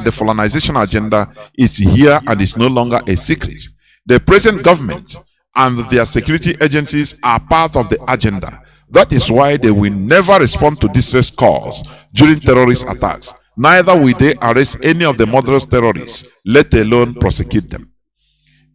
the Fulanization agenda is here and is no longer a secret. The present government and their security agencies are part of the agenda. That is why they will never respond to distress calls during terrorist attacks. Neither will they arrest any of the murderous terrorists, let alone prosecute them.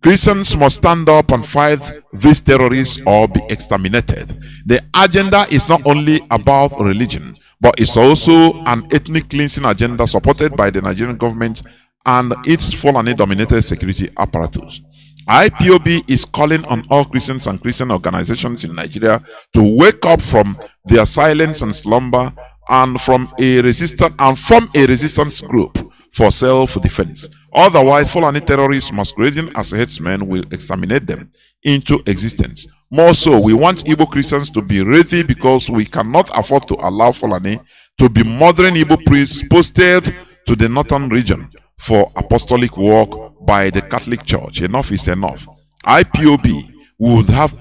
Christians must stand up and fight these terrorists or be exterminated. The agenda is not only about religion, but it's also an ethnic cleansing agenda supported by the Nigerian government and its Fulani-dominated security apparatus. IPOB is calling on all Christians and Christian organizations in Nigeria to wake up from their silence and slumber and from a resistance group for self-defense. Otherwise, Fulani terrorists masquerading as headsmen will exterminate them into existence. More so, we want Igbo Christians to be ready because we cannot afford to allow Fulani to be murdering Igbo priests posted to the northern region for apostolic work by the Catholic Church. Enough is enough. IPOB would have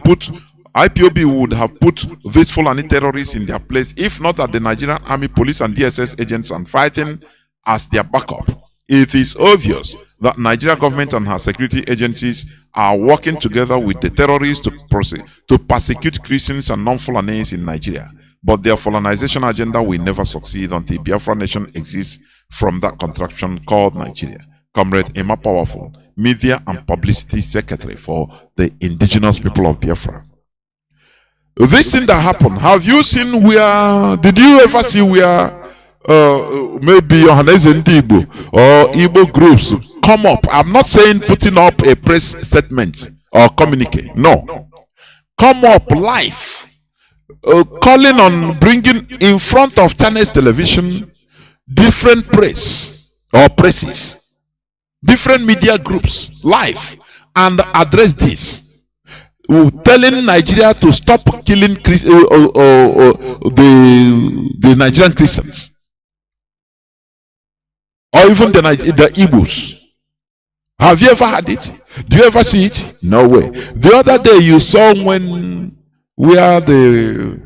put these Fulani terrorists in their place, if not that the Nigerian Army, Police and DSS agents are fighting as their backup. It is obvious that Nigeria government and her security agencies are working together with the terrorists to persecute Christians and non-Fulanis in Nigeria. But their Fulanization agenda will never succeed until Biafra nation exists from that contraction called Nigeria. Comrade Emma Powerful, Media and Publicity Secretary for the indigenous people of Biafra. This thing that happened, have you seen where, did you ever see where maybe Yohanese Igbo or Igbo groups come up? I'm not saying putting up a press statement or communique, no. Come up live, calling on bringing in front of Chinese television different press or presses, different media groups live, and address this, telling Nigeria to stop killing the Nigerian Christians, or even the Igbos. Have you ever had it? Do you ever see it? No way. The other day you saw where the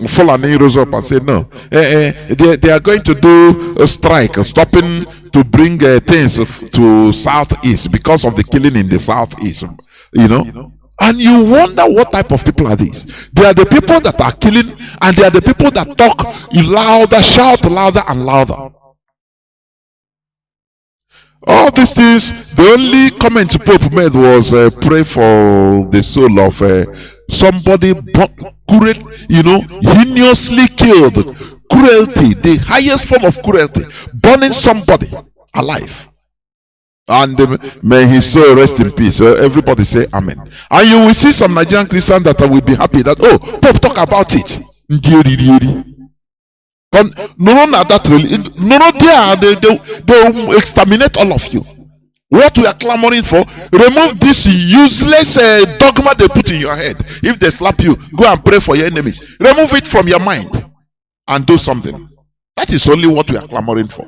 Fulani rose up and said, no, they are going to do a strike, stopping to bring things to southeast because of the killing in the southeast, you know. And you wonder what type of people are these. They are the people that are killing, and they are the people that talk louder, shout louder and louder. All these things, the only comment Pope made was pray for the soul of somebody, heinously killed. Cruelty, the highest form of cruelty, burning somebody alive. And may his soul rest in peace. So everybody say amen. And you will see some Nigerian Christians that will be happy that, oh, Pope talk about it. They will exterminate all of you. What we are clamoring for, remove this useless dogma they put in your head. If they slap you, go and pray for your enemies. Remove it from your mind and do something. That is only what we are clamoring for.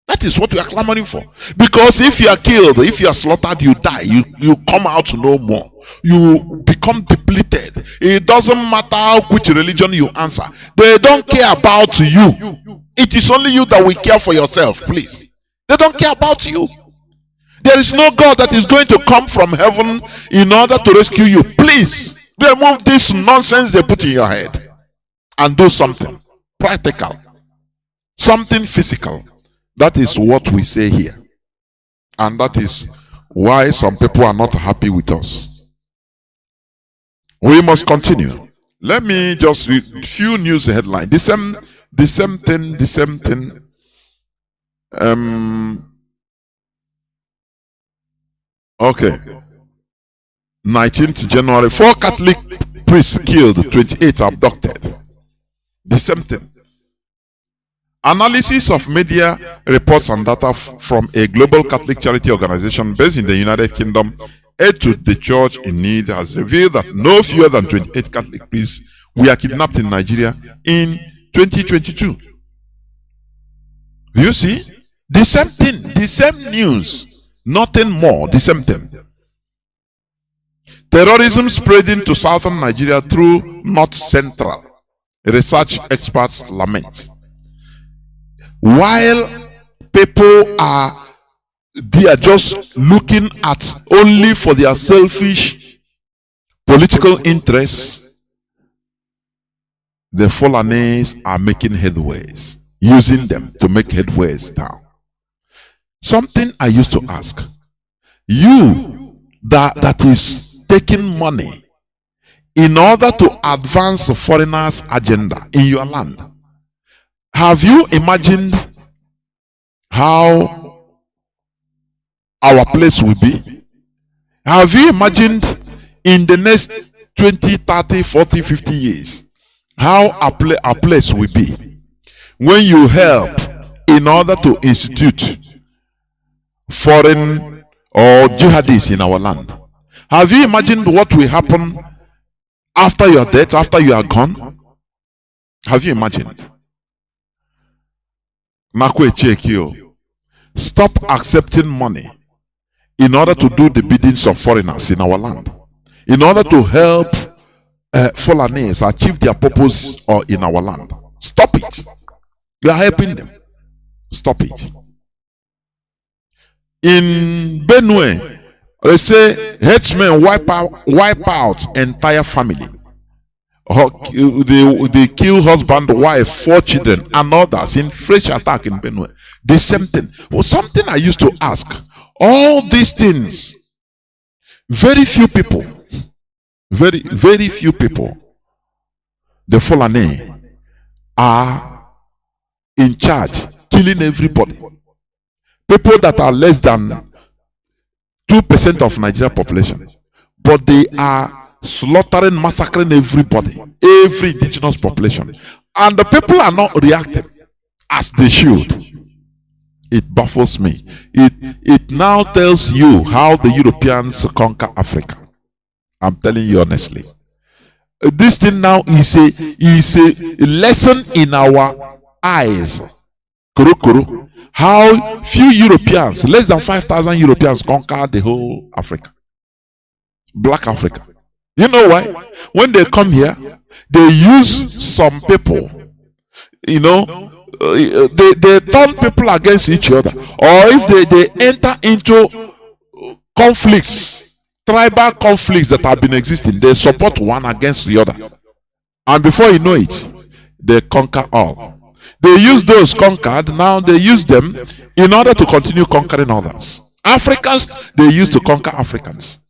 That is what we are clamoring for. Because if you are killed, if you are slaughtered, you die. You come out no more. You become depleted. It doesn't matter which religion you answer. They don't care about you. It is only you that will care for yourself, please. They don't care about you. There is no God that is going to come from heaven in order to rescue you. Please, remove this nonsense they put in your head and do something practical, something physical. That is what we say here. And that is why some people are not happy with us. We must continue. Let me just read a few news headlines. The same thing. Okay. 19th January, 4 Catholic priests killed, 28 abducted. The same thing. Analysis of media reports and data from a global Catholic charity organization based in the United Kingdom, Aid to the Church in Need, has revealed that no fewer than 28 Catholic priests were kidnapped in Nigeria in 2022. Do you see? The same thing, the same news, nothing more, the same thing. Terrorism spreading to southern Nigeria through north central, research experts lament. While people they are just looking at only for their selfish political interests, the Fulanis are making headways, using them to make headways down. Something I used to ask, you that is taking money in order to advance a foreigner's agenda in your land, have you imagined how our place will be? Have you imagined in the next 20, 30, 40, 50 years how our place will be when you help in order to institute foreign or jihadists in our land? Have you imagined what will happen after your death, after you are gone? Have you imagined? Stop accepting money in order to do the biddings of foreigners in our land, in order to help Fulanese achieve their purpose or in our land. Stop it. You are helping them. Stop it. In Benue, they say headsmen wipe out entire family. They kill husband, wife, 4 children, and others in fresh attack in Benue. The same thing. Well, something I used to ask. All these things, very few people, very few people, the Fulani are in charge, killing everybody. People that are less than 2% of Nigeria population, but they are slaughtering, massacring everybody, every indigenous population, and the people are not reacting as they should. It baffles me. It now tells you how the Europeans conquer Africa. I'm telling you honestly. This thing now is a lesson in our eyes. Kuru kuru. How few Europeans, less than 5,000 Europeans conquered the whole Africa. Black Africa. You know why? When they come here, they use some people, you know, they turn people against each other. Or if they enter into conflicts, tribal conflicts that have been existing, they support one against the other. And before you know it, they conquer all. They use those conquered, now they use them in order to continue conquering others. Africans, they used to conquer Africans.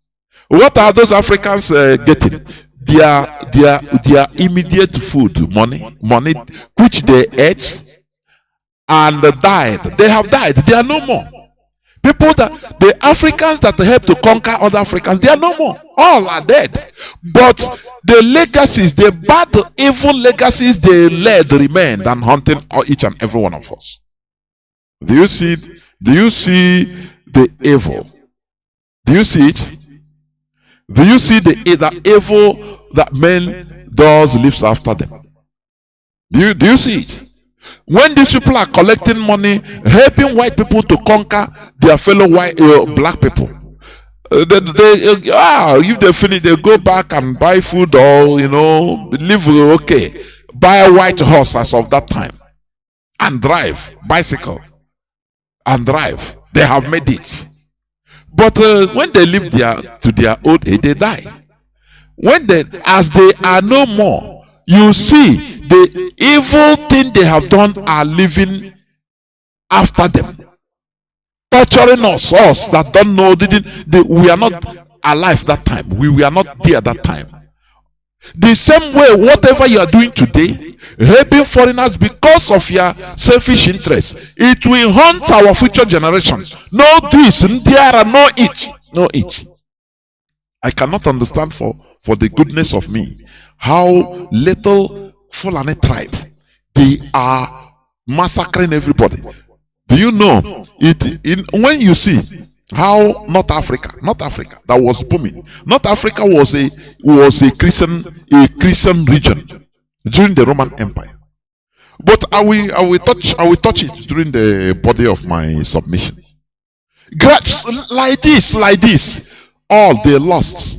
What are those Africans getting? Their immediate food, money which they ate and died. They have died. They are no more. People the Africans that helped to conquer other Africans, they are no more. All are dead. But the legacies, the bad, evil legacies they led remained and haunting each and every one of us. Do you see the evil? Do you see it? Do you see the evil that men does lives after them? Do you see it? When these people are collecting money, helping white people to conquer their fellow black people, if they finish, they go back and buy food or live okay, buy a white horse as of that time, and drive bicycle and drive. They have made it. But when they live to their old age, they die. As they are no more, you see the evil thing they have done are living after them, torturing us that don't know. We are not alive that time. We were not there that time. The same way, whatever you are doing today, helping foreigners because of your selfish interests, it will haunt our future generations. No this, there, no it. I cannot understand for the goodness of me how little Fulani tribe, they are massacring everybody. Do you know it? When you see how North Africa that was booming, North Africa was a Christian region during the Roman Empire. But I will touch it during the body of my submission. Like this, all they lost.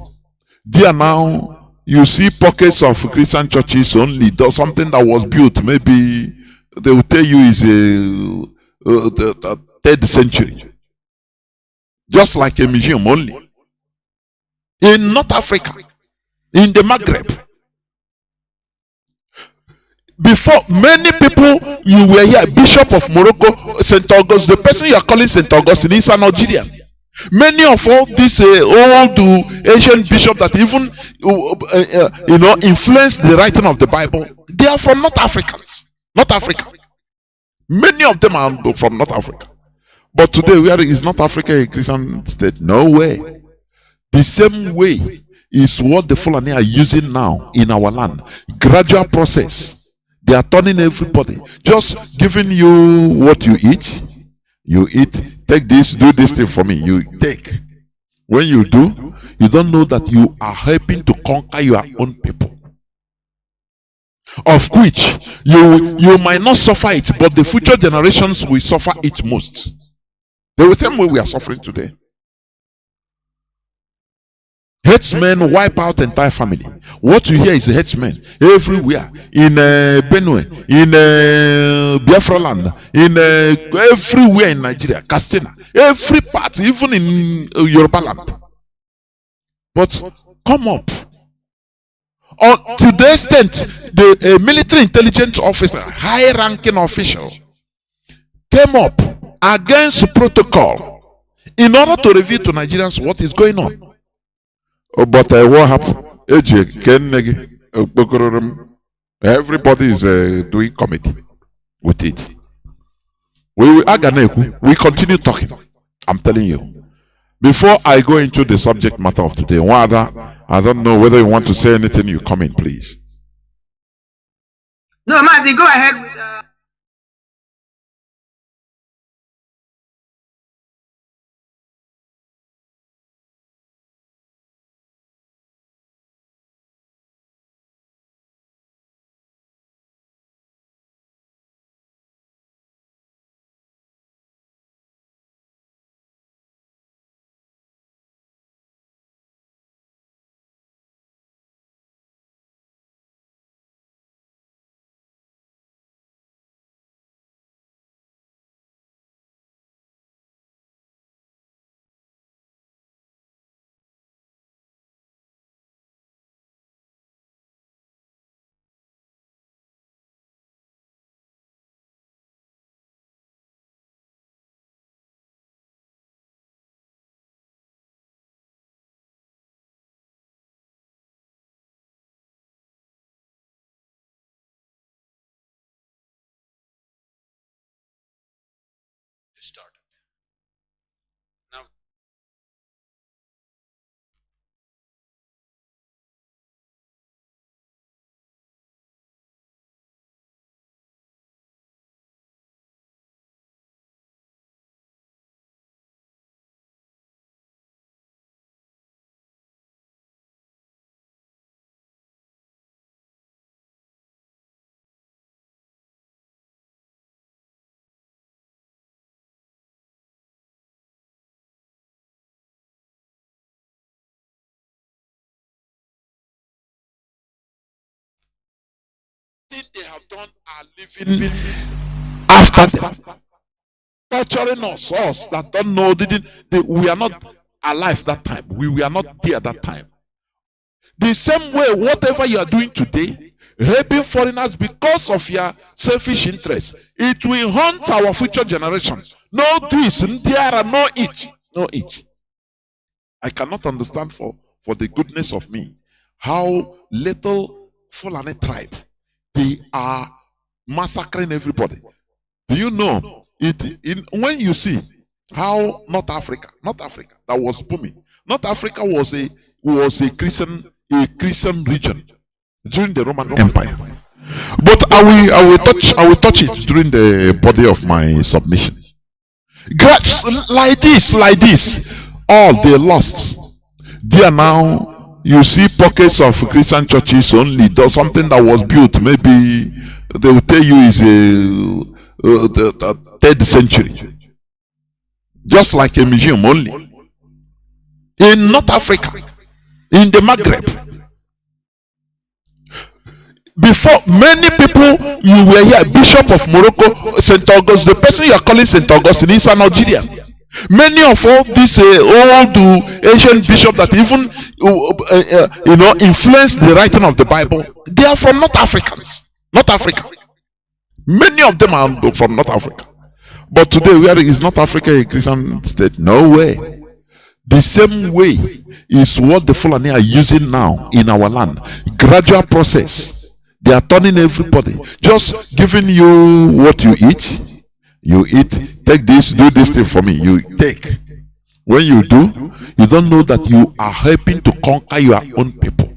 They are now. You see pockets of Christian churches only. Something that was built, maybe they will tell you is the 3rd century. Just like a museum only. In North Africa, in the Maghreb, before many people, you were here, Bishop of Morocco, St. Augustine, the person you are calling St. Augustine is an Algerian. Many of all these old Asian bishops that even influenced the writing of the Bible, they are from North Africans. North Africa. Many of them are from North Africa. But today, where is North Africa a Christian state? No way. The same way is what the Fulani are using now in our land. Gradual process. They are turning everybody. Just giving you what you eat. You eat. Take this, do this thing for me. You take. When you do, you don't know that you are helping to conquer your own people. Of which you might not suffer it, but the future generations will suffer it most. The same way we are suffering today. Headsmen wipe out entire family. What you hear is headsmen everywhere. In Benue, in Biafra land, in everywhere in Nigeria, Castina, every part, even in Yoruba land. But come up. To the extent, the military intelligence officer, high-ranking official, came up against protocol in order to reveal to Nigerians what is going on. Oh, but what happened? Everybody is doing committee with it. We continue talking. I'm telling you. Before I go into the subject matter of today, one other, I don't know whether you want to say anything. You come in, please. No, Mazi, go ahead with. Started. Now, They have done are living after them, torturing us that don't know, we are not alive that time. We were not there that time. The same way, whatever you are doing today, helping foreigners because of your selfish interest, it will haunt our future generations. No this, no it, no it. I cannot understand for the goodness of me how little Fulani tribe, they are massacring everybody. Do you know it? When you see how North Africa that was booming. North Africa was a Christian region during the Roman Empire. But I will touch it during the body of my submission. Like this, all they lost. There now you see pockets of Christian churches only. There's something that was built, maybe they will tell you is the 3rd century. Just like a museum only. In North Africa, in the Maghreb, Before, many people, you were here, Bishop of Morocco, St. Augustine, the person you are calling St. Augustine is an Algerian. Many of all these old Asian bishops that even influenced the writing of the Bible, they are from North Africans, North Africa. Many of them are from North Africa. But today, where is North Africa a Christian state? No way. The same way is what the Fulani are using now in our land. Gradual process. They are turning everybody, just giving you what you eat. You eat, take this, do this thing for me. You take. When you do, you don't know that you are helping to conquer your own people,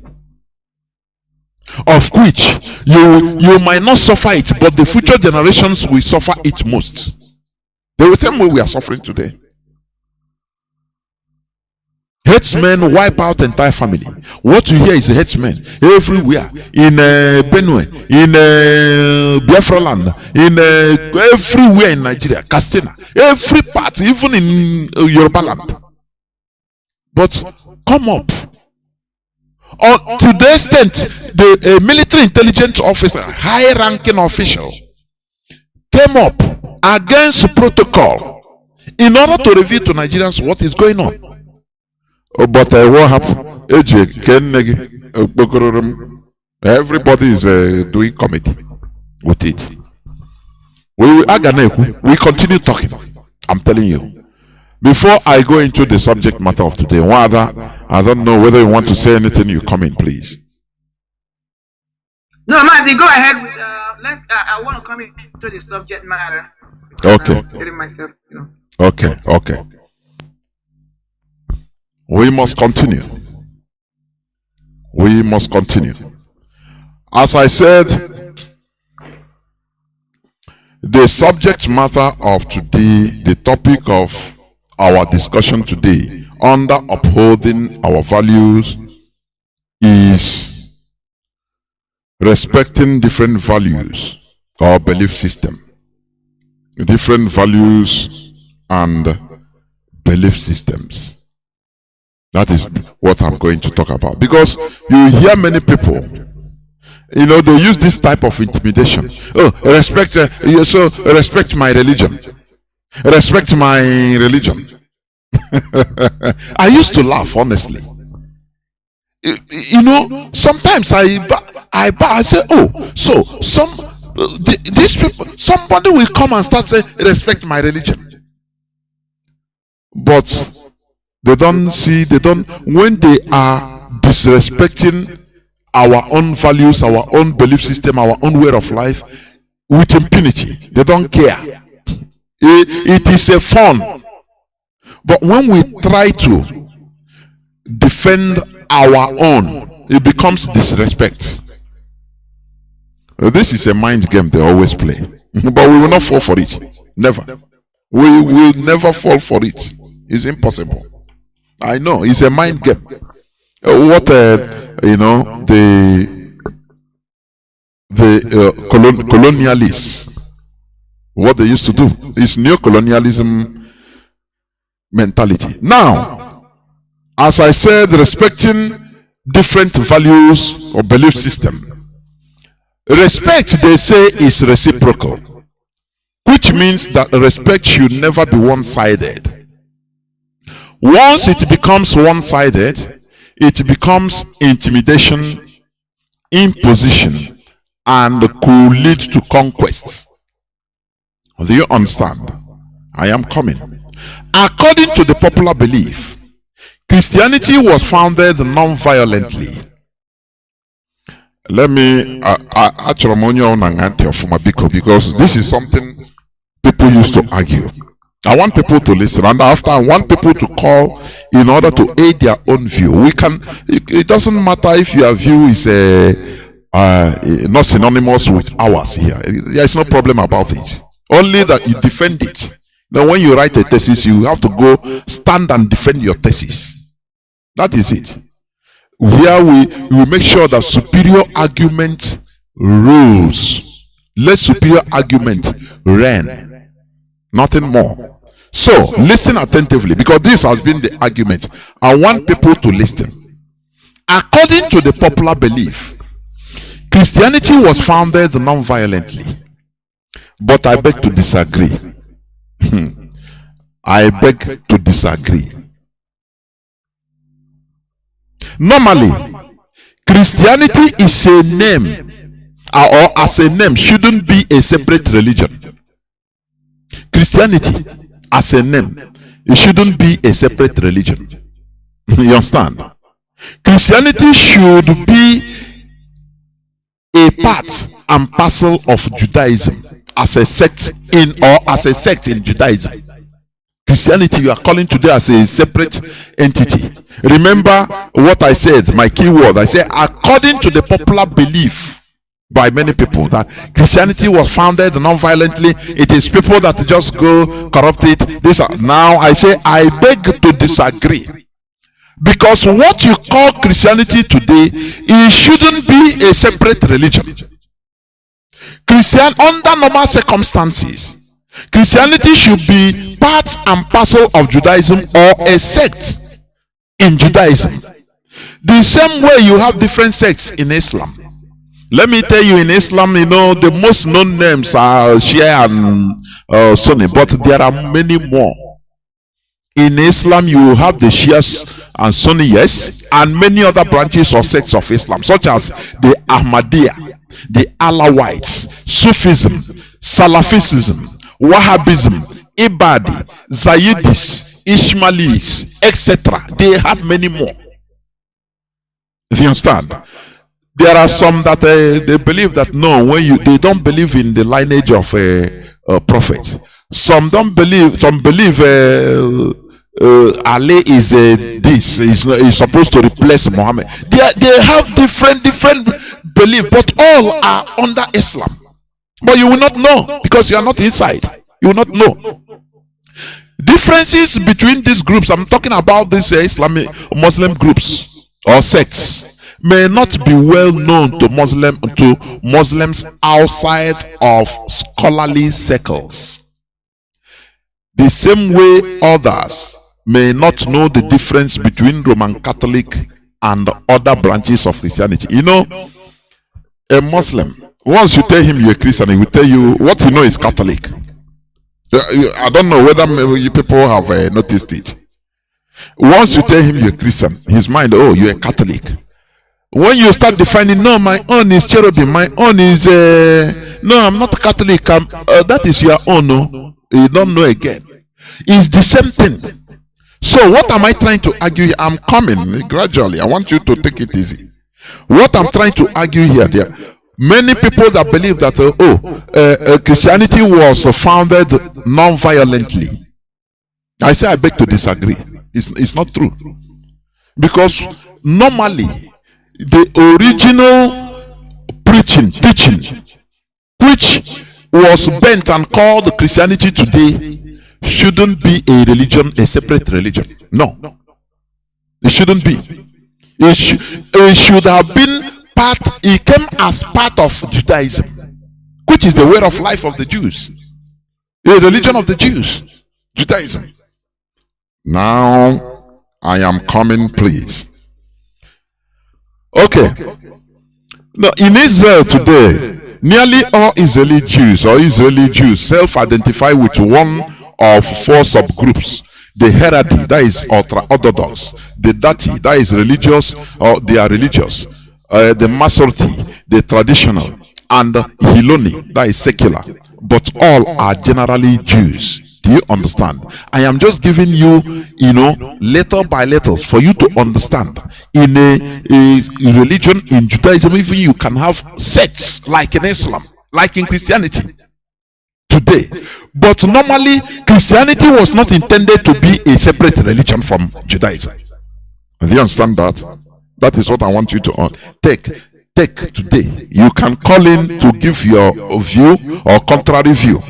of which you might not suffer it, but the future generations will suffer it most. The same way we are suffering today. Herdsmen wipe out entire family. What you hear is a herdsmen everywhere, in Benue, in Biafra land, in everywhere in Nigeria, Castina, every part, even in Yoruba land. But come up. To the extent, the military intelligence officer, high-ranking official, came up against protocol in order to reveal to Nigerians what is going on. But what happened? Everybody is doing comedy with it. We continue talking. I'm telling you. Before I go into the subject matter of today, I don't know whether you want to say anything. You come in, please. No, Mazi, go ahead with. I want to come into the subject matter. Okay. Getting myself, Okay. We must continue. We must continue. As I said, the subject matter of today, the topic of our discussion today, under upholding our values, is respecting different values or belief system. Different values and belief systems. That is what I'm going to talk about. Because you hear many people, they use this type of intimidation. Respect my religion. Respect my religion. I used to laugh, honestly. Sometimes I say, these people, somebody will come and start saying, respect my religion. But when they are disrespecting our own values, our own belief system, our own way of life, with impunity, they don't care. It is a fun. But when we try to defend our own, it becomes disrespect. This is a mind game they always play. But we will not fall for it. Never. We will never fall for it. It's impossible. I know, it's a mind game. Colonialists, what they used to do is neo-colonialism mentality. Now, as I said, respecting different values or belief system. Respect, they say, is reciprocal, which means that respect should never be one-sided. Once it becomes one-sided, it becomes intimidation, imposition, and could lead to conquest. Do you understand? I am coming. According to the popular belief, Christianity was founded non-violently. Let me because this is something people used to argue. I want people to listen, and after I want people to call in order to aid their own view. It doesn't matter if your view is not synonymous with ours here. There is no problem about it. Only that you defend it. Now, when you write a thesis, you have to go stand and defend your thesis. That is it. Here we make sure that superior argument rules. Let superior argument reign. Nothing more. So, listen attentively, because this has been the argument. I want people to listen. According to the popular belief, Christianity was founded non-violently, but I beg to disagree. I beg to disagree. Normally, Christianity is a name, or as a name, shouldn't be a separate religion. Christianity, as a name, it shouldn't be a separate religion. You understand? Christianity should be a part and parcel of Judaism as a sect in Judaism. Christianity you are calling today as a separate entity. Remember what I said, my key word. I said, according to the popular belief by many people that Christianity was founded non-violently, it is people that just go corrupt it. Now I say I beg to disagree. Because what you call Christianity today, it shouldn't be a separate religion. Under normal circumstances, Christianity should be part and parcel of Judaism, or a sect in Judaism. The same way you have different sects in Islam. Let me tell you, in Islam, the most known names are Shia and Sunni, but there are many more. In Islam, you have the Shias and Sunni, yes, and many other branches or sects of Islam, such as the Ahmadiyya, the Alawites, Sufism, Salafism, Wahhabism, Ibadi, Zayidis, Ishmaelis, etc. They have many more. If you understand, there are some that they believe that no, they don't believe in the lineage of a prophet. Some don't believe. Some believe Ali is this. Is supposed to replace Muhammad. They have different belief, but all are under Islam. But you will not know because you are not inside. You will not know. Differences between these groups, I'm talking about these Islamic Muslim groups or sects, may not be well known to Muslims outside of scholarly circles. The same way others may not know the difference between Roman Catholic and other branches of Christianity. A Muslim, once you tell him you're a Christian, he will tell you what you know is Catholic. I don't know whether you people have noticed it. Once you tell him you're a Christian, his mind, oh, you're a Catholic. When you start defining, no, my own is cherubim, my own is no, I'm not Catholic, that is your own. No, you don't know again. It's the same thing. So what am I trying to argue here? I'm coming gradually. I want you to take it easy. What I'm trying to argue here, there are many people that believe that Christianity was founded non-violently. I say I beg to disagree. It's not true. Because normally the original teaching which was bent and called Christianity today shouldn't be a religion, a separate religion. No, it shouldn't be. It should have been part. It came as part of Judaism, which is the way of life of the Jews, the religion of the Jews, Judaism. Now I am coming, please. Okay. Now in Israel today, nearly all Israeli Jews self-identify with one of four subgroups: the Haredi, that is ultra-orthodox; the Dati, that is religious, or they are religious; the Masorti, the traditional; and Hiloni, that is secular. But all are generally Jews. Do you understand? I am just giving you, letter by letters for you to understand. In a religion, in Judaism, even you can have sects like in Islam, like in Christianity today. But normally, Christianity was not intended to be a separate religion from Judaism. Do you understand that? That is what I want you to take today. You can call in to give your view or contrary view,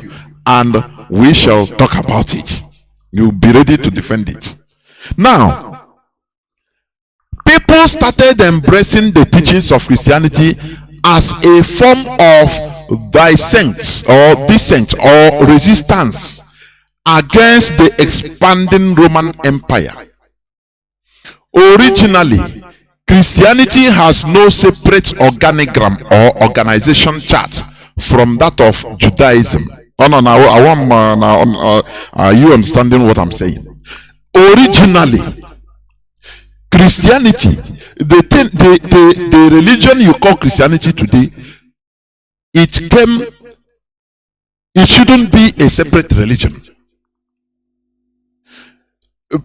and we shall talk about it. You'll be ready to defend it. Now, people started embracing the teachings of Christianity as a form of dissent or resistance against the expanding Roman Empire. Originally, Christianity has no separate organigram or organization chart from that of Judaism. Oh, no, now I want are you understanding what I'm saying? Originally, Christianity, the religion you call Christianity today, it shouldn't be a separate religion.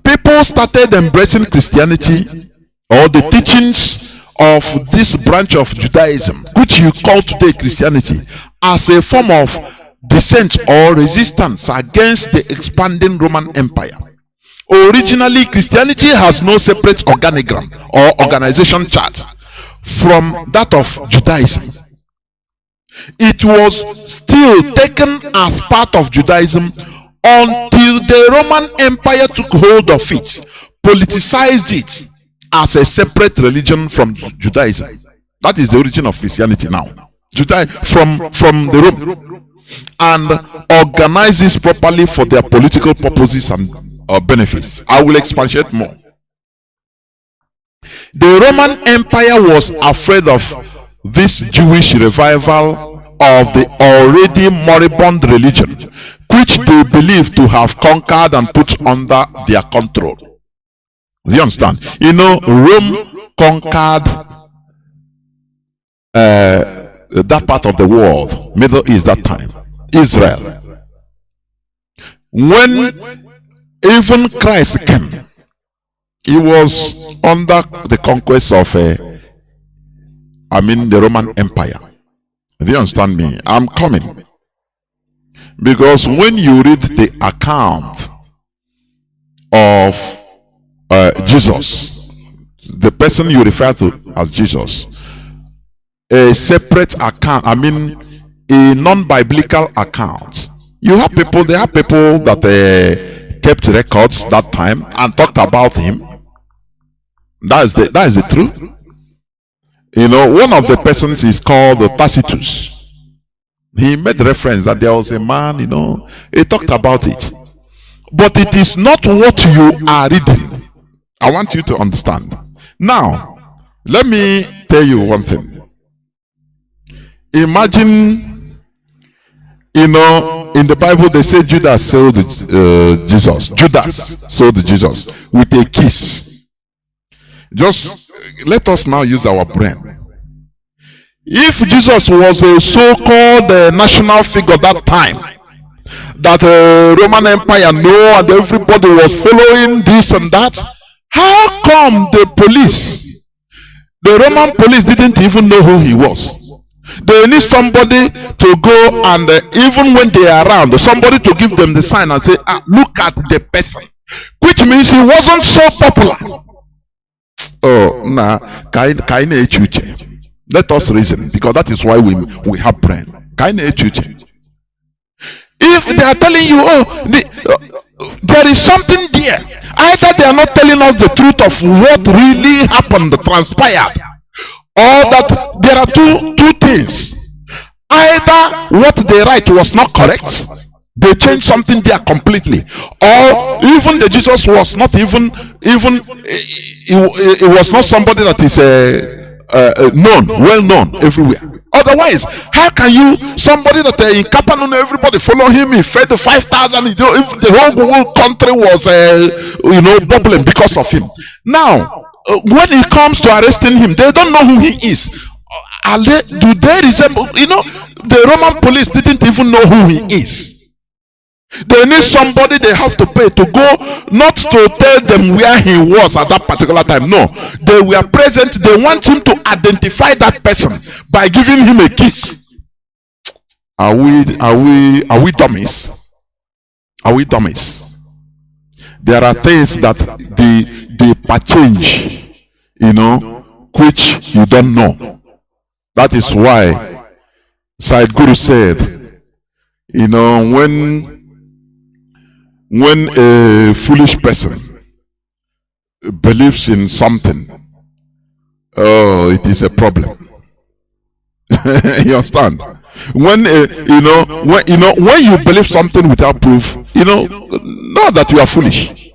People started embracing Christianity or the teachings of this branch of Judaism, which you call today Christianity, as a form of dissent or resistance against the expanding Roman Empire. Originally, Christianity has no separate organigram or organization chart from that of Judaism. It was still taken as part of Judaism until the Roman Empire took hold of it, politicized it as a separate religion from Judaism. That is the origin of Christianity now. From the Rome, and organize this properly for their political purposes and benefits. I will expatiate more. The Roman Empire was afraid of this Jewish revival of the already moribund religion, which they believed to have conquered and put under their control. Do you understand? You know, Rome conquered that part of the world, Middle East that time, Israel. When even Christ came, he was under the conquest of the Roman Empire. Do you understand me? I'm coming. Because when you read the account of Jesus, the person you refer to as Jesus, a separate account, a non-biblical account. There have people that kept records that time and talked about him. That is the truth. You know, one of the persons is called Tacitus. He made reference that there was a man, he talked about it. But it is not what you are reading. I want you to understand. Now, let me tell you one thing. Imagine, in the Bible they say Judas sold Jesus. Judas sold Jesus with a kiss. Just let us now use our brain. If Jesus was a so-called national figure that time, that Roman Empire knew and everybody was following this and that, how come the Roman police didn't even know who he was? They need somebody to go and even when they are around, somebody to give them the sign and say, look at the person, which means he wasn't so popular. Let us reason, because that is why we have brain. If they are telling you, there is something there, either they are not telling us the truth of what really happened, transpired, or that there are two things. Either what they write was not correct, they changed something there completely, or even the Jesus was not even it was not somebody that is well known everywhere. Otherwise, how can somebody that in Capernaum, everybody follow him, he fed the 5,000, if the whole country was bubbling because of him. Now, when it comes to arresting him, they don't know who he is. Do they resemble? The Roman police didn't even know who he is. They need somebody they have to pay to go, not to tell them where he was at that particular time. No, they were present. They want him to identify that person by giving him a kiss. Are we dummies? Are we dummies? There are things that they perchange, which you don't know. That is why Said Guru said, when a foolish person believes in something, it is a problem. You understand? When when you believe something without proof, know that you are foolish.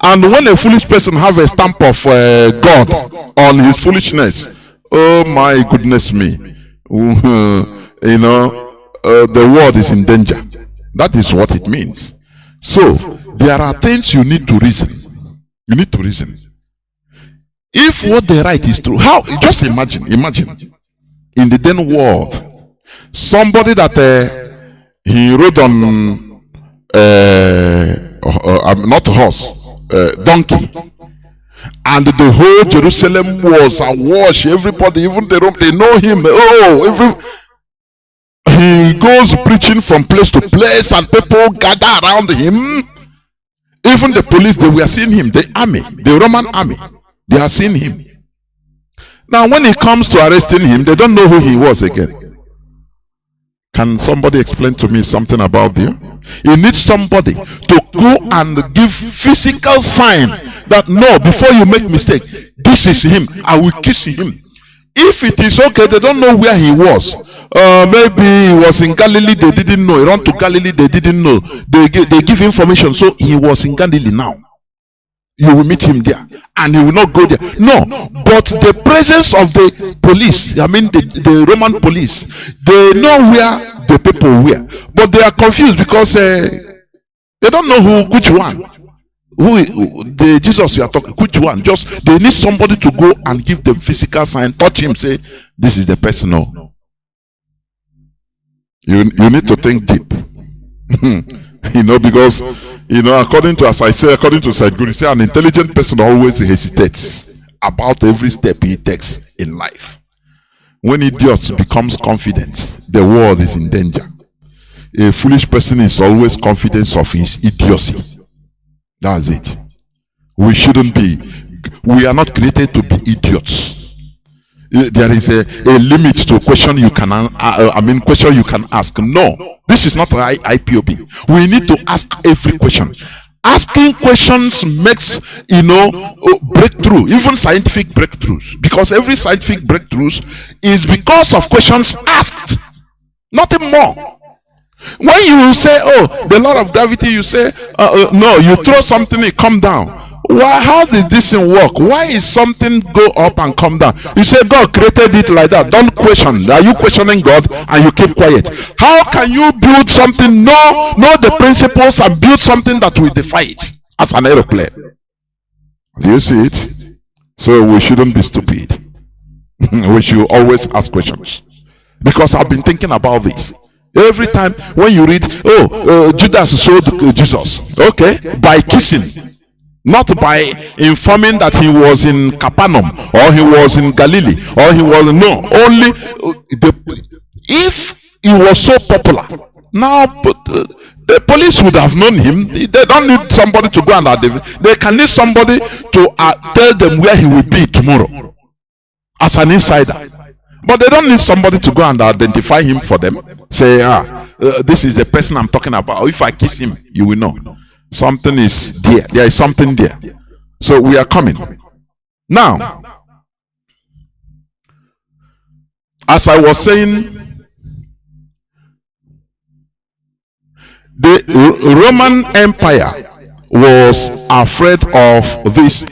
And when a foolish person have a stamp of God on his foolishness, oh my goodness me, the world is in danger. That is what it means. So there are things you need to reason. You need to reason. If what they write is true, how? Just imagine in the then world, somebody that he rode on not horse, donkey, and the whole Jerusalem was awash. Everybody, even the Rome, they know him. He goes preaching from place to place, and people gather around him. Even the police, they were seeing him. The army, the Roman army, they are seeing him. Now, when it comes to arresting him, they don't know who he was again. Can somebody explain to me something about you? You need somebody to go and give physical sign that no, before you make mistake, this is him. I will kiss him. If it is okay, they don't know where he was. Maybe he was in Galilee, they didn't know. He ran to Galilee, they didn't know. They give information, so he was in Galilee now. You will meet him there, and he will not go there. No, but the presence of the police, I mean the Roman police, they know where the people were, but they are confused because they don't know which one. The Jesus you are talking, which one? Just they need somebody to go and give them physical sign, touch him, say this is the person. No, you need to think deep. Because according to, as I say, according to Sadhguru, say an intelligent person always hesitates about every step he takes in life. When idiots becomes confident, the world is in danger. A foolish person is always confident of his idiocy. That's it. We shouldn't be. We are not created to be idiots. There is a limit to question you can question you can ask. No, this is not IPOB. We need to ask every question. Asking questions makes breakthrough, even scientific breakthroughs, because every scientific breakthroughs is because of questions asked, nothing more. When you say, oh, the law of gravity, you say, no, you throw something, it come down. Why? How does this thing work? Why is something go up and come down? You say God created it like that. Don't question. Are you questioning God and you keep quiet? How can you build something, know the principles, and build something that will defy it as an aeroplane? Do you see it? So we shouldn't be stupid. We should always ask questions. Because I've been thinking about this. Every time when you read, Judas sold Jesus. Okay, by kissing. Not by informing that he was in Capernaum or he was in Galilee or he was only if he was so popular. Now the police would have known him. They don't need somebody to go and identify. They can need somebody to tell them where he will be tomorrow as an insider. But they don't need somebody to go and identify him for them. Say, this is the person I'm talking about. If I kiss him, you will know. Something is there. There is something there. So we are coming. Now, as I was saying, the Roman Empire was afraid of this.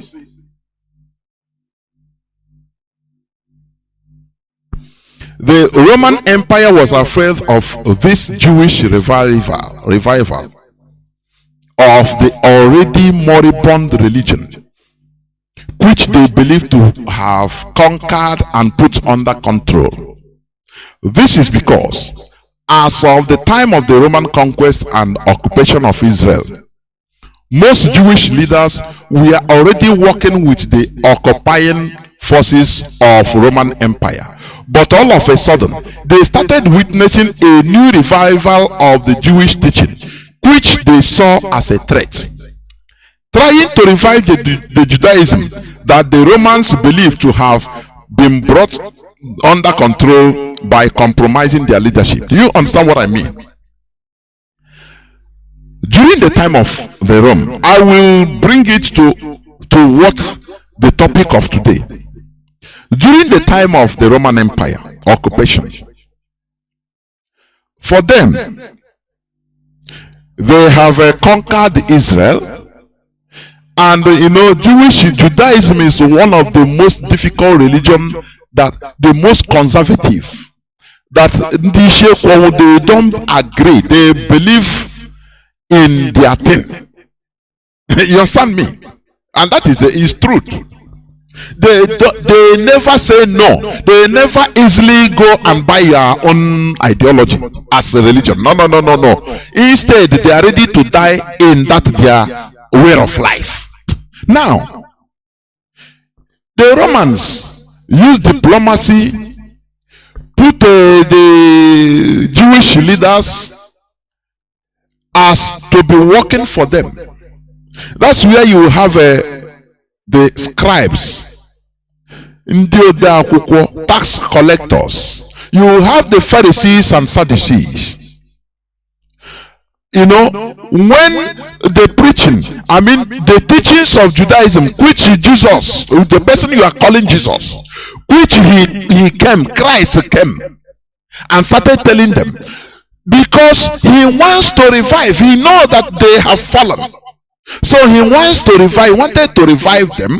The Roman Empire was afraid of this Jewish revival of the already moribund religion, which they believed to have conquered and put under control. This is because, as of the time of the Roman conquest and occupation of Israel, most Jewish leaders were already working with the occupying forces of Roman Empire. But all of a sudden, they started witnessing a new revival of the Jewish teaching, which they saw as a threat. Trying to revive the Judaism that the Romans believed to have been brought under control by compromising their leadership. Do you understand what I mean? During the time of the Rome, I will bring it to what the topic of today. During the time of the Roman Empire occupation, for them, they have conquered Israel, And Judaism is one of the most difficult religion, that the most conservative, that they don't agree. They believe in their thing. You understand me? And that is truth. They never say no. They never easily go and buy your own ideology as a religion. No. Instead, they are ready to die in that their way of life. Now, the Romans used diplomacy, put the Jewish leaders as to be working for them. That's where you have the scribes, tax collectors. You have the Pharisees and Sadducees. When the preaching, the teachings of Judaism, which Jesus, the person you are calling Jesus, which he came, Christ came and started telling them, because he wants to revive. He knows that they have fallen, so he wants to revive. He wanted to revive them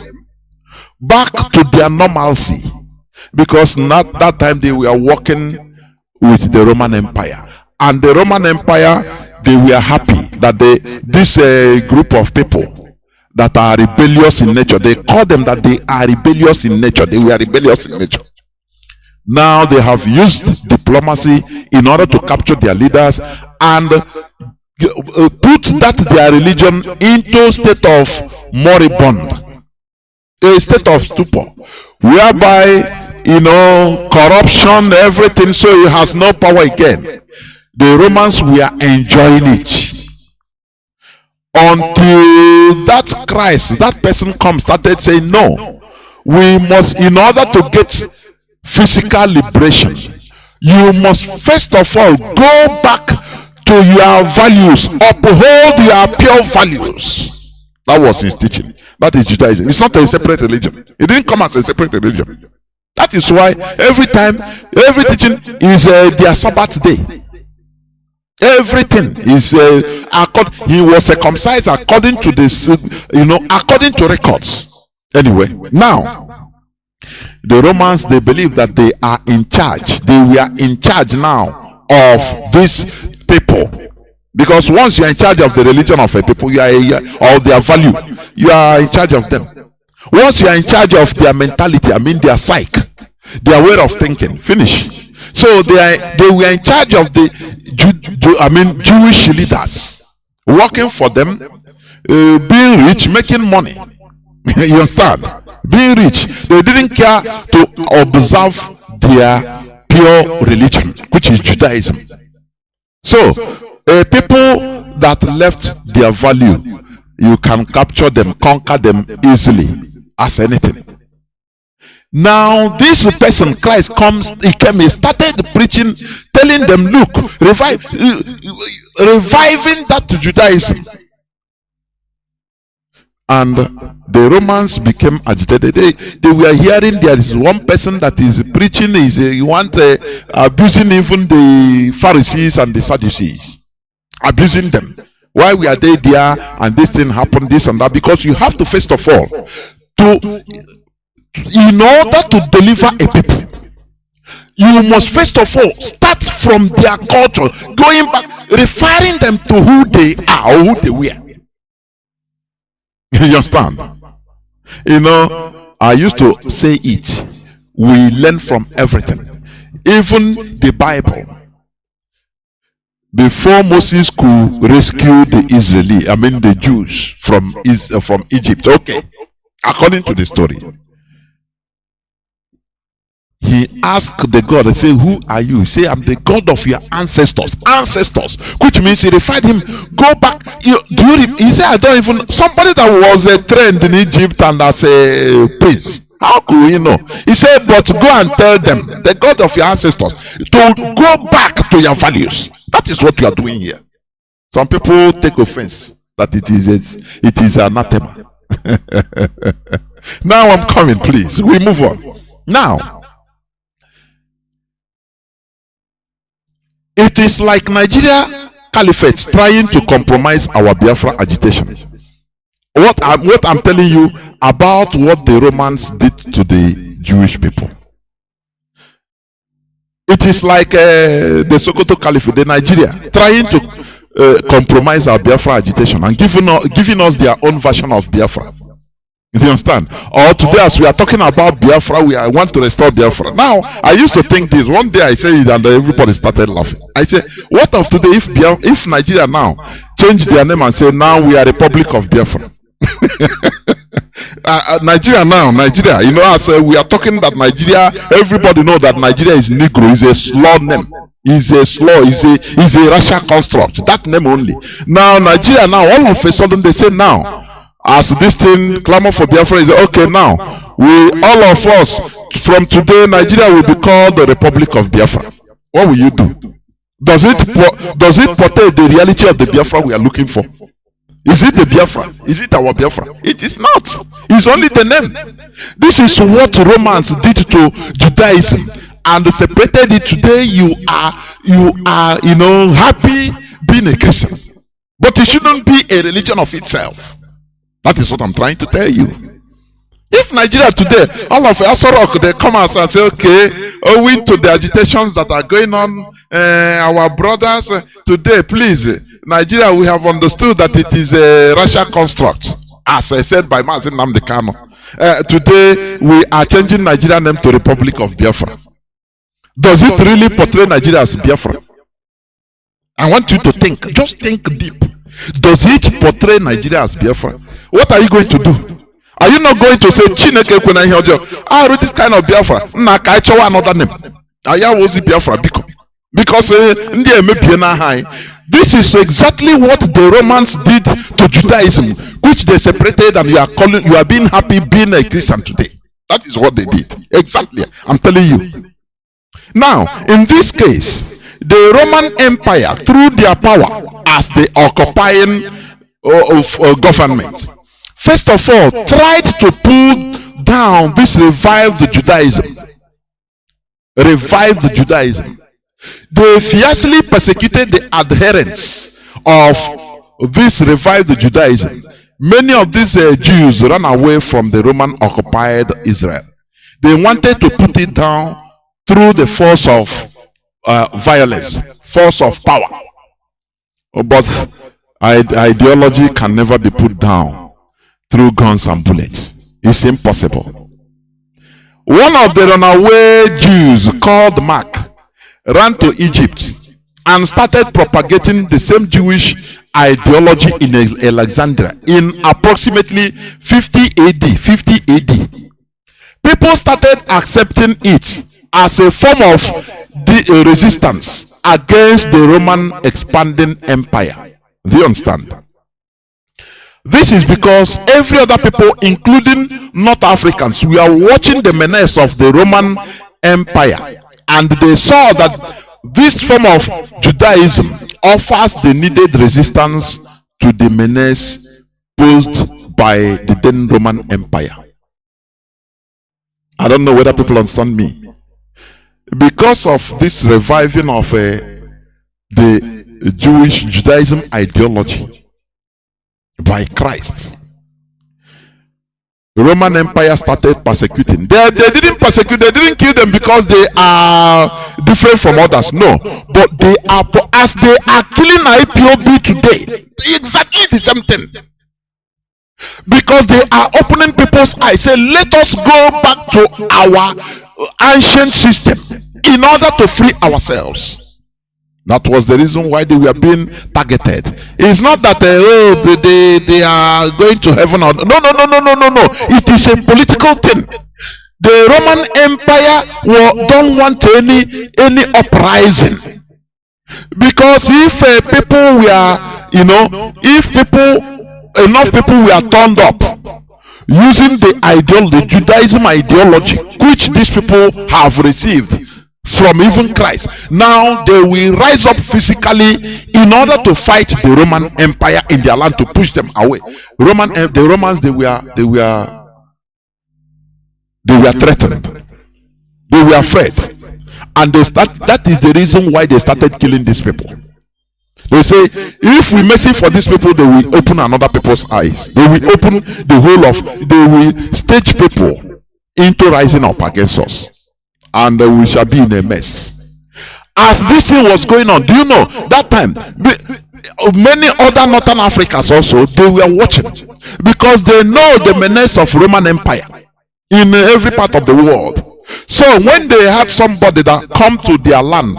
back to their normalcy, because not that time they were working with the Roman Empire, and the Roman Empire, they were happy that this group of people that are rebellious in nature, they call them that they are rebellious in nature. They were rebellious in nature. Now they have used diplomacy in order to capture their leaders and put that their religion into a state of moribund, a state of stupor, whereby corruption, everything, so it has no power again. The Romans were enjoying it until that Christ, that person comes, started saying, no, we must, in order to get physical liberation, you must first of all go back to your values, uphold your pure values. That was his teaching. That is Judaism. It's not a separate religion. It didn't come as a separate religion. That is why every time, every teaching is their Sabbath day. Everything is he was circumcised according to this, according to records. Anyway, now the Romans, they believe that they are in charge. They were in charge now of these people, because once you are in charge of the religion of a people, you are or their value, you are in charge of them. Once you are in charge of their mentality, their psyche, their way of thinking, finish. So they were in charge of the Jewish leaders, working for them, being rich, making money. You understand? Being rich. They didn't care to observe their pure religion, which is Judaism. So people that left their value, you can capture them, conquer them easily as anything. Now this person, Christ, he started preaching, telling them, look, reviving that Judaism. And the Romans became agitated. They were hearing there is one person that is preaching, abusing even the Pharisees and the Sadducees, abusing them. Why were they there and this thing happened, this and that? Because you have to, first of all, in order to deliver a people, you must first of all start from their culture, going back, referring them to who they are or who they were. You understand? I used to say it, we learn from everything, even the Bible. Before Moses could rescue the Jews from Egypt, okay, according to the story, he asked the God, and say, who are you? He said, I'm the God of your ancestors, which means he referred him, go back. He said, I don't even, somebody that was trained in Egypt and as a prince, how could we know? He said, but go and tell them, the God of your ancestors, to go back to your values. That is what you are doing here. Some people take offense that it is anathema. Now I'm coming, please. We move on. Now, it is like Nigeria Caliphate trying to compromise our Biafra agitation. what I'm telling you about what the Romans did to the Jewish people. It is like the Sokoto Caliphate, the Nigeria, trying to compromise our Biafra agitation and giving us their own version of Biafra. You understand? Or today, as we are talking about Biafra, I want to restore Biafra. Now, I used to think this. One day I said it and everybody started laughing. I said, what of today if Nigeria now change their name and say, now we are Republic of Biafra? Nigeria, you know, as we are talking that Nigeria, everybody know that Nigeria is Negro, is a slur name. Is a slur, is a racial construct. That name only. Now, Nigeria now, all of a sudden they say now, as this thing clamor for Biafra is okay now, all of us from today, Nigeria will be called the Republic of Biafra. What will you do? Does it portray the reality of the Biafra we are looking for? Is it the Biafra? Is it our Biafra? It is not. It's only the name. This is what Romans did to Judaism and separated it. Today you are happy being a Christian, but it shouldn't be a religion of itself. That is what I'm trying to tell you. If Nigeria today, all of Asorok, they come out and say, okay, owing to the agitations that are going on, our brothers today, please, Nigeria, we have understood that it is a racial construct, as I said by Mazi Nnamdi Kanu. Today, we are changing Nigeria name to Republic of Biafra. Does it really portray Nigeria as Biafra? I want you to think, just think deep. Does it portray Nigeria as Biafra? What are you going to do? Are you not going to say, Chineke when I hear you, I wrote this kind of Biafra? Another name. I was Biafra because this is exactly what the Romans did to Judaism, which they separated, and you are being happy being a Christian today. That is what they did. Exactly. I'm telling you. Now, in this case, the Roman Empire, through their power as the occupying government, first of all, tried to pull down this revived Judaism. Revived Judaism. They fiercely persecuted the adherents of this revived Judaism. Many of these Jews ran away from the Roman occupied Israel. They wanted to put it down through the force of violence, force of power. But ideology can never be put down through guns and bullets. It's impossible. One of the runaway Jews called Mark ran to Egypt and started propagating the same Jewish ideology in Alexandria in approximately 50 AD. People started accepting it as a form of resistance against the Roman expanding empire. Do you understand? This is because every other people, including North Africans, we are watching the menace of the Roman Empire, and they saw that this form of Judaism offers the needed resistance to the menace posed by the then Roman Empire. I don't know whether people understand me. Because of this reviving of the Jewish Judaism ideology by Christ, the Roman Empire started persecuting. They didn't persecute, they didn't kill them because they are different from others. No, but they are, as they are killing IPOB today, exactly the same thing. Because they are opening people's eyes. Say, let us go back to our ancient system in order to free ourselves. That was the reason why they were being targeted. It's not that they are going to heaven or no. It is a political thing. The Roman Empire don't want any uprising, because if people were, if enough people were turned up using the Judaism ideology, which these people have received from even Christ, now they will rise up physically in order to fight the Roman Empire in their land, to push them away. The Romans, they were threatened, they were afraid, and that is the reason why they started killing these people. They say, if we mercy for these people, they will open another people's eyes. They will open the whole of, they will stage people into rising up against us. And we shall be in a mess. As this thing was going on, do you know, that time, many other Northern Africans also, they were watching. Because they know the menace of Roman Empire in every part of the world. So when they had somebody that come to their land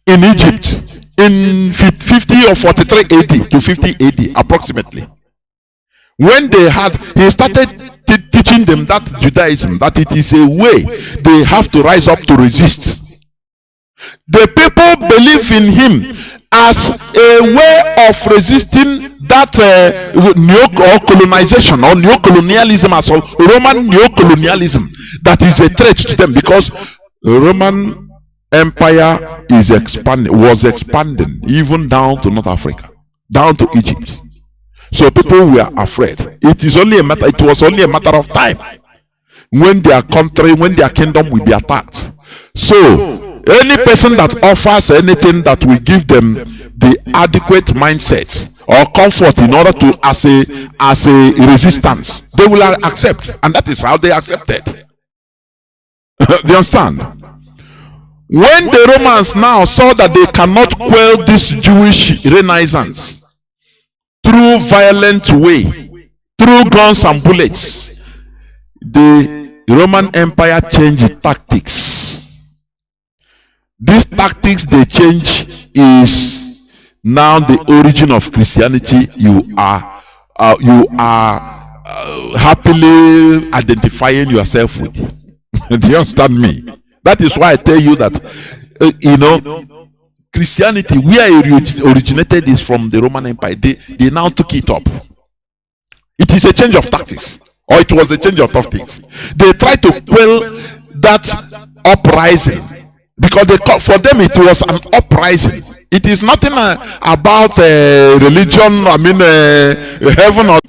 in Egypt, in 50 or 43 AD to 50 AD approximately, when they had, he started teaching them that Judaism, that it is a way they have to rise up to resist. The people believe in him as a way of resisting that neo-colonization or neo-colonialism, as Roman neo-colonialism, that is a threat to them, because Roman Empire is was expanding even down to North Africa, down to Egypt. So people were afraid. It was only a matter of time when their country, when their kingdom will be attacked. So any person that offers anything that will give them the adequate mindset or comfort in order to as a resistance, they will accept, and that is how they accepted. Do you understand? When the Romans now saw that they cannot quell this Jewish renaissance through violent way, through guns and bullets, the Roman Empire changed tactics. These tactics they change is now the origin of Christianity. You are happily identifying yourself with. Do you understand me? That is why I tell you that Christianity, where it originated, is from the Roman Empire. They now took it up. It is a change of tactics, or it was a change of tactics. They tried to quell that uprising, because for them it was an uprising. It is nothing about religion, heaven, or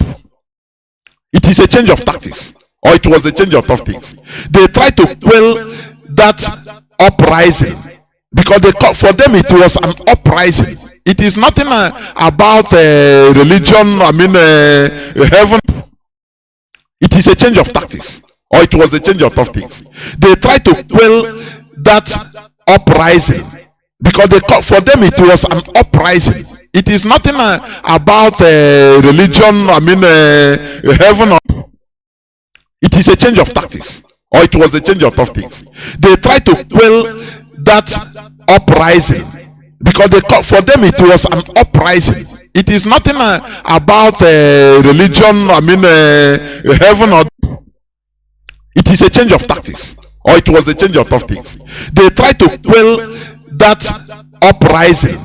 it is a change of tactics, or it was a change of tactics. They tried to quell that uprising, because for them it was an uprising. It is nothing about religion, heaven. It is a change of tactics, or it was a change of tactics. They tried to quell that uprising, because for them it was an uprising. It is nothing about religion, heaven, or it is a change of tactics, or it was a change of tactics. They tried to quell that uprising, because for them it was an uprising. It is nothing about religion, heaven, or it is a change of tactics, or it was a change of tactics. They tried to quell that uprising,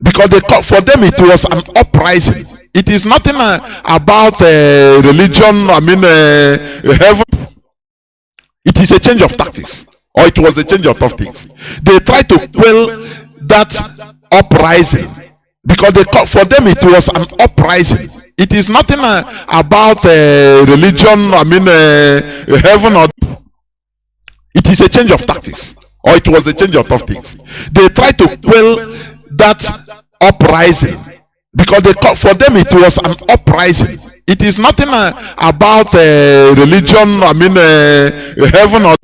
because for them it was an uprising. It is nothing about religion, heaven. It is a change of tactics, or it was a change of tactics. They tried to quell that uprising, because for them it was an uprising. It is nothing about religion, heaven, or it is a change of tactics, or it was a change of tactics. They tried to quell that uprising, because for them it was an uprising. It is nothing about religion, heaven, or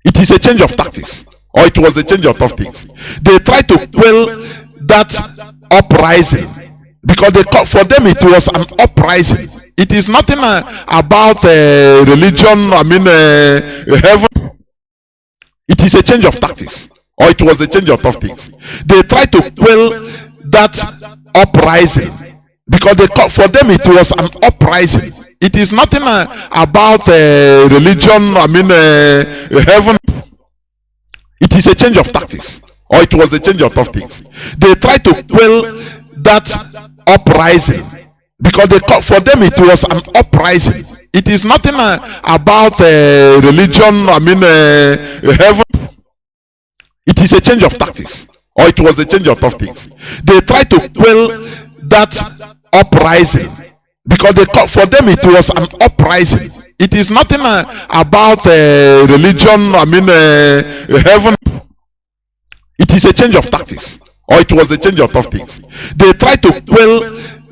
it is a change of tactics, or it was a change of tactics. They tried to quell that uprising, because for them it was an uprising. It is nothing about religion, heaven. It is a change of tactics, or it was a change of tactics. They tried to quell that uprising, because for them it was an uprising. It is nothing about religion, heaven. It is a change of tactics, or it was a change of tactics. They tried to quell that uprising, because for them it was an uprising. It is nothing about religion, heaven. It is a change of tactics, or it was a change of tactics. They tried to quell that uprising, because for them it was an uprising. It is nothing about religion, heaven. It is a change of tactics, or it was a change of things. They tried to quell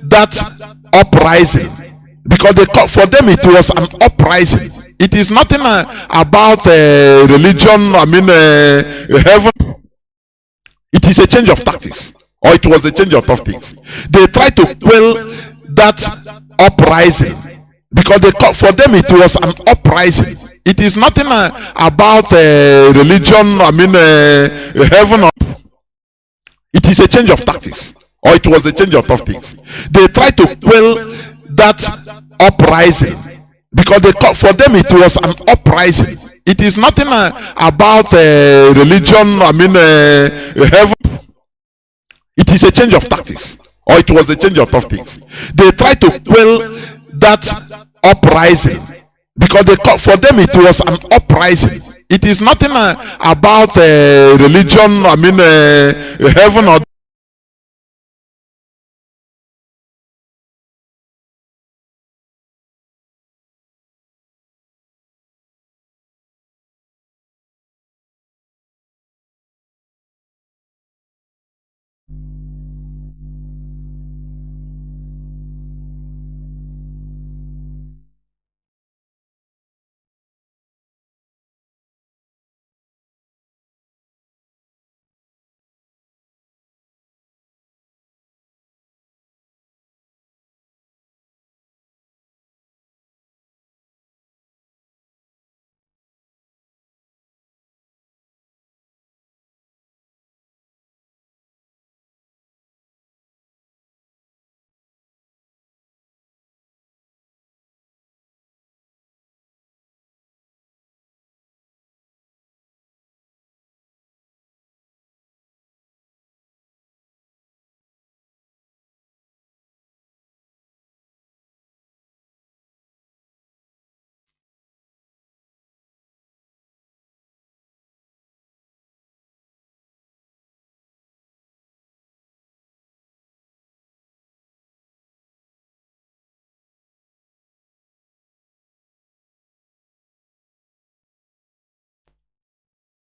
that uprising because for them it was an uprising. It is nothing about religion, heaven. It is a change of tactics, or it was a change of things. They tried to quell that uprising because for them it was an uprising. It is nothing about religion, heaven. It is a change of tactics, or it was a change of things. They tried to quell that uprising because for them it was an uprising. It is nothing about religion, heaven. It is a change of tactics, or it was a change of things. They tried to quell that uprising because for them it was an uprising. It is nothing about religion, heaven or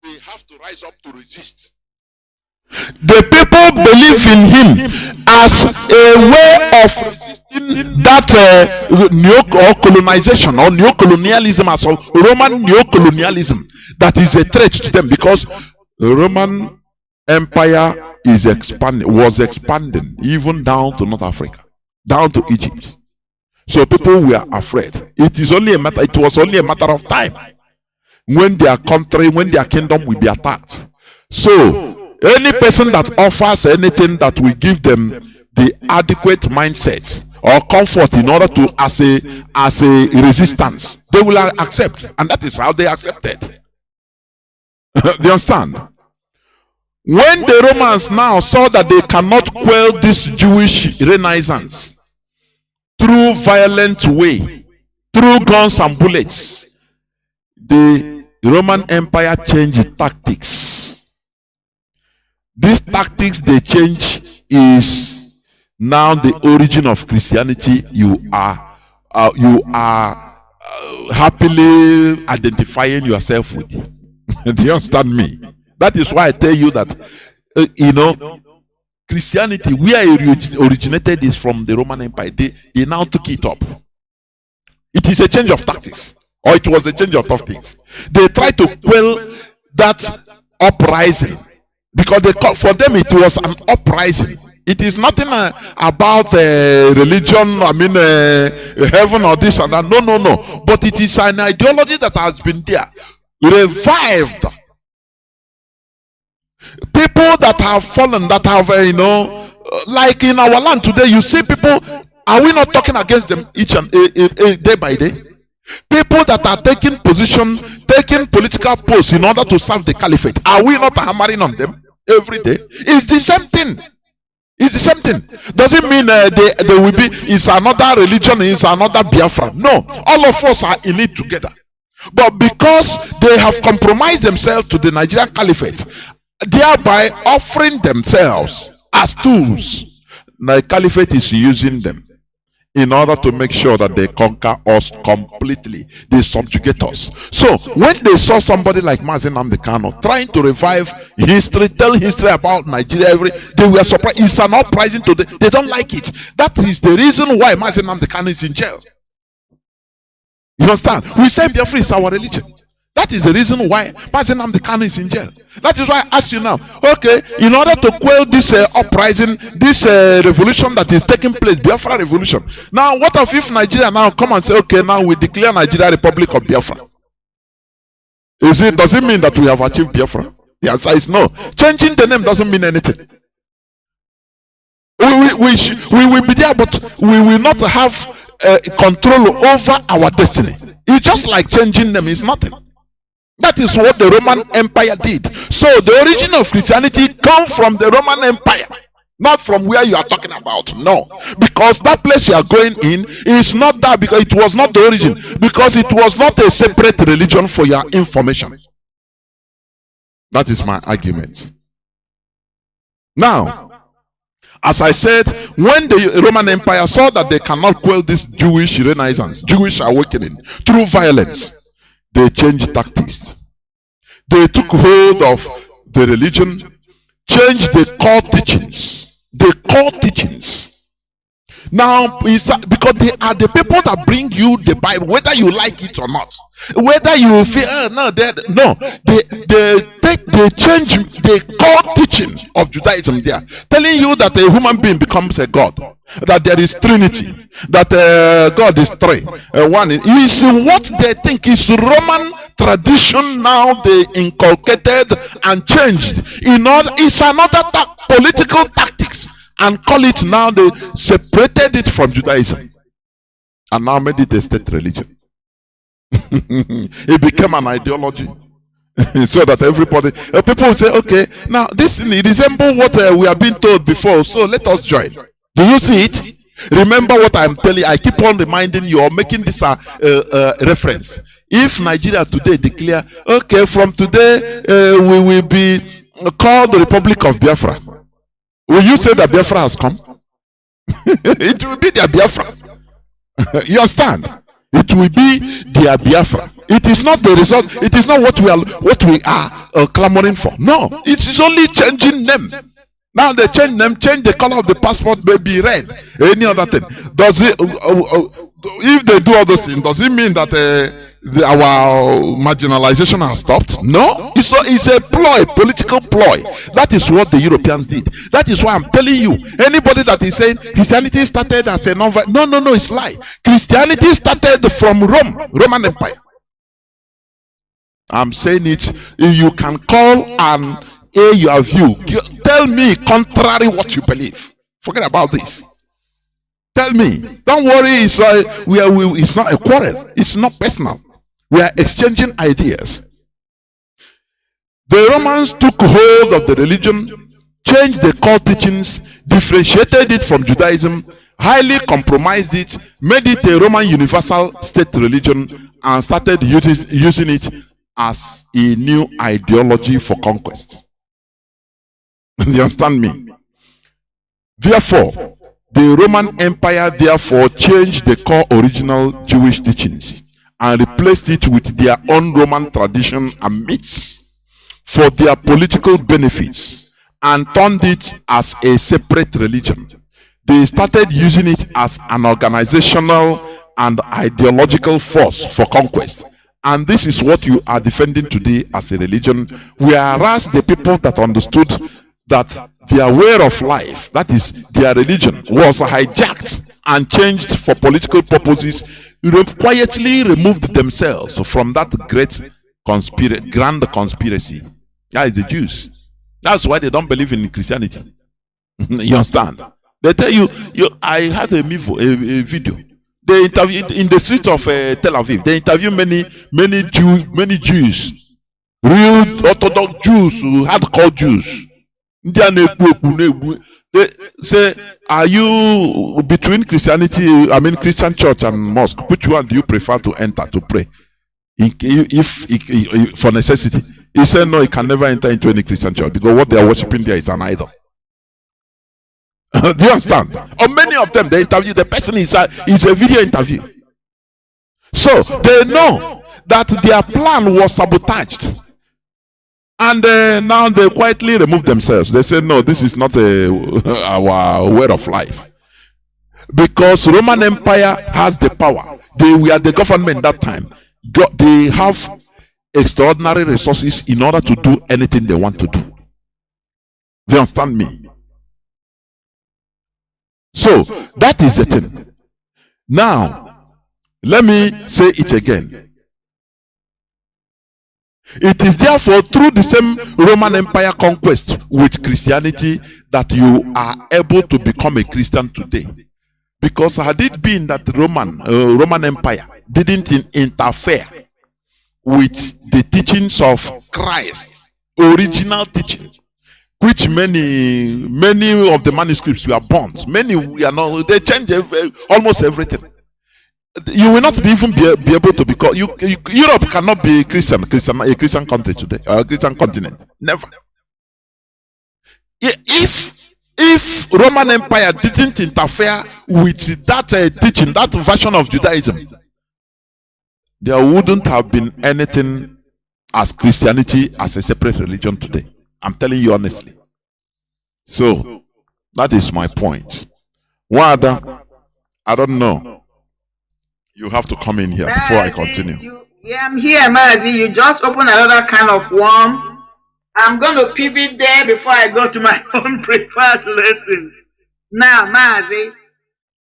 we have to rise up to resist. The people believe in him as a way of resisting that neo-colonization or neo-colonialism, as Roman neo-colonialism, that is a threat to them because the Roman Empire was expanding even down to North Africa, down to Egypt. So people were afraid. It was only a matter of time when their country, when their kingdom will be attacked. So any person that offers anything that will give them the adequate mindset or comfort in order to as a resistance, they will accept, and that is how they accepted. Do you understand? When the Romans now saw that they cannot quell this Jewish renaissance through violent way, through guns and bullets, the Roman Empire changed tactics. These tactics they change is now the origin of Christianity. You are happily identifying yourself with. Do you understand me? That is why I tell you that Christianity, where it originated, is from the Roman Empire. They now took it up. It is a change of tactics, or it was a change of things. They tried to quell that uprising because for them it was an uprising. It is nothing about religion, heaven or this and that. No. But it is an ideology that has been there, revived. People that have fallen, that have, like in our land today, you see people, are we not talking against them each and day by day? People that are taking position, taking political posts in order to serve the caliphate, are we not hammering on them every day? It's the same thing. It's the same thing. Doesn't mean they will be, it's another religion, it's another Biafra. No, all of us are in it together. But because they have compromised themselves to the Nigerian caliphate, thereby offering themselves as tools, the caliphate is using them in order to make sure that they conquer us completely. They subjugate us. So when they saw somebody like Mazi Nnamdi Kanu trying to revive history, tell history about Nigeria, they were surprised. It's an uprising to them. They don't like it. That is the reason why Mazi Nnamdi Kanu is in jail. You understand? We say Biafra is our religion. That is the reason why Mazi Nnamdi Kanu is in jail. That is why I ask you now, okay, in order to quell this uprising, this revolution that is taking place, Biafra revolution. Now, what if Nigeria now come and say, okay, now we declare Nigeria Republic of Biafra? Does it mean that we have achieved Biafra? The answer is no. Changing the name doesn't mean anything. We will be there, but we will not have control over our destiny. It's just like changing name is nothing. That is what the Roman Empire did. So the origin of Christianity comes from the Roman Empire, not from where you are talking about. No, because that place you are going in is not that, because it was not the origin, because it was not a separate religion. For your information, that is my argument. Now, as I said, when the Roman Empire saw that they cannot quell this Jewish renaissance, Jewish awakening through violence, they changed tactics. They took hold of the religion, changed the core teachings. The core teachings. Now, because they are the people that bring you the Bible, whether you like it or not, whether you feel they change the core teaching of Judaism there, telling you that a human being becomes a god, that there is Trinity, that God is three, one. You see what they think is Roman tradition. Now they inculcated and changed. It's another political tactics. And call it now, they separated it from Judaism and now made it a state religion. It became an ideology. So that everybody, people will say, okay, now this resembles what we have been told before, so let us join. Do you see it? Remember what I'm telling you. I keep on reminding you or making this reference. If Nigeria today declare, okay, from today we will be called the Republic of Biafra, will you say that Biafra has come? It will be their Biafra. You understand? It will be their Biafra. It is not the result. It is not what we are clamoring for. No, it is only changing them. Now they change them, change the color of the passport, maybe red, any other thing. Does it? If they do all those things, does it mean that our marginalization has stopped? No, it's a ploy, political ploy. That is what the Europeans did. That is why I'm telling you, anybody that is saying Christianity started as a no, it's lie. Christianity started from Roman Empire. I'm saying it. You can call and air your view. Tell me contrary what you believe. Forget about this. Tell me. Don't worry. It's not a quarrel. It's not personal. We are exchanging ideas. The Romans took hold of the religion, changed the core teachings, differentiated it from Judaism, highly compromised it, made it a Roman universal state religion, and started using it as a new ideology for conquest. You understand me? Therefore, the Roman Empire changed the core original Jewish teachings and replaced it with their own Roman tradition and myths for their political benefits and turned it as a separate religion. They started using it as an organizational and ideological force for conquest. And this is what you are defending today as a religion, whereas the people that understood that their way of life, that is their religion, was hijacked and changed for political purposes, quietly removed themselves from that great grand conspiracy. That is the Jews. That's why they don't believe in Christianity. You understand? They tell you, I had a video. They interviewed in the street of Tel Aviv. They interviewed many Jews, real Orthodox Jews who had called Jews. They say, are you between Christianity, Christian church and mosque? Which one do you prefer to enter to pray? If for necessity. He said, no, he can never enter into any Christian church because what they are worshiping there is an idol. Do you understand? Or many of them, they interview the person is a video interview. So they know that their plan was sabotaged. And now they quietly remove themselves. They say, no, this is not our way of life. Because Roman Empire has the power. They were the government that time. They have extraordinary resources in order to do anything they want to do. They understand me? So that is the thing. Now, let me say it again. It is therefore through the same Roman Empire conquest with Christianity that you are able to become a Christian today. Because had it been that Roman Empire didn't interfere with the teachings of Christ, original teaching, which many of the manuscripts were burnt, many were not, they changed almost everything. You will not even be able to become. Europe cannot be a Christian country today, a Christian continent. Never. If Roman Empire didn't interfere with that teaching, that version of Judaism, there wouldn't have been anything as Christianity as a separate religion today. I'm telling you honestly. So that is my point. One other, I don't know. You have to come in here before I continue. I'm here, Mazi. You just open another kind of worm. I'm going to pivot there before I go to my own prepared lessons. Now, Mazi,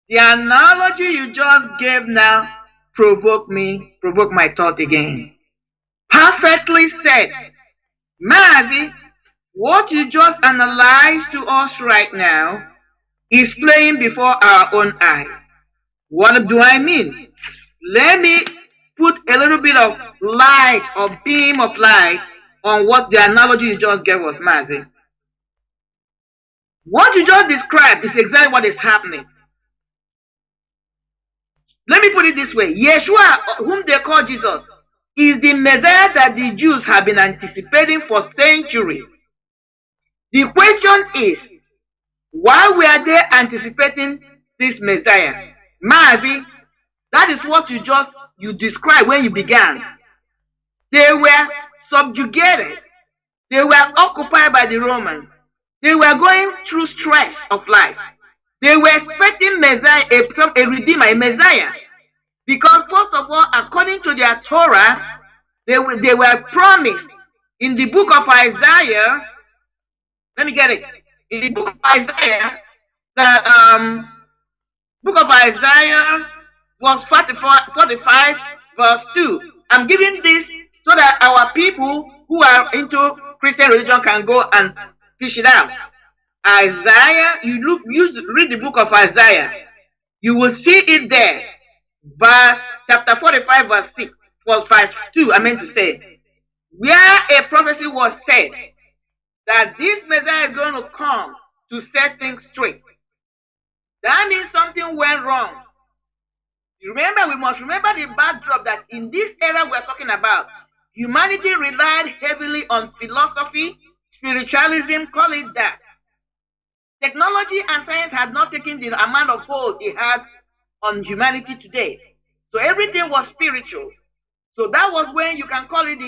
the analogy you just gave now provoked my thought again. Perfectly said. Mazi, what you just analyzed to us right now is playing before our own eyes. What do I mean? Let me put a little bit of light or beam of light on what the analogy you just gave us, Mazi. What you just described is exactly what is happening. Let me put it this way. Yeshua, whom they call Jesus, is the Messiah that the Jews have been anticipating for centuries. The question is, why were they anticipating this Messiah? Mazi, that is what you described when you began. They were subjugated. They were occupied by the Romans. They were going through stress of life. They were expecting Messiah, a redeemer, a Messiah. Because first of all, according to their Torah, they were promised in the book of Isaiah. Let me get it. In the book of Isaiah, book of Isaiah, verse 45, verse 2. I'm giving this so that our people who are into Christian religion can go and fish it out. Isaiah, read the book of Isaiah. You will see it there. Chapter 45, verse 6, verse 5, 2, I meant to say. Where a prophecy was said that this Messiah is going to come to set things straight. That means something went wrong. We must remember the backdrop that in this era we're talking about, humanity relied heavily on philosophy, spiritualism, call it that. Technology and science had not taken the amount of hold it has on humanity today. So everything was spiritual. So that was when you can call it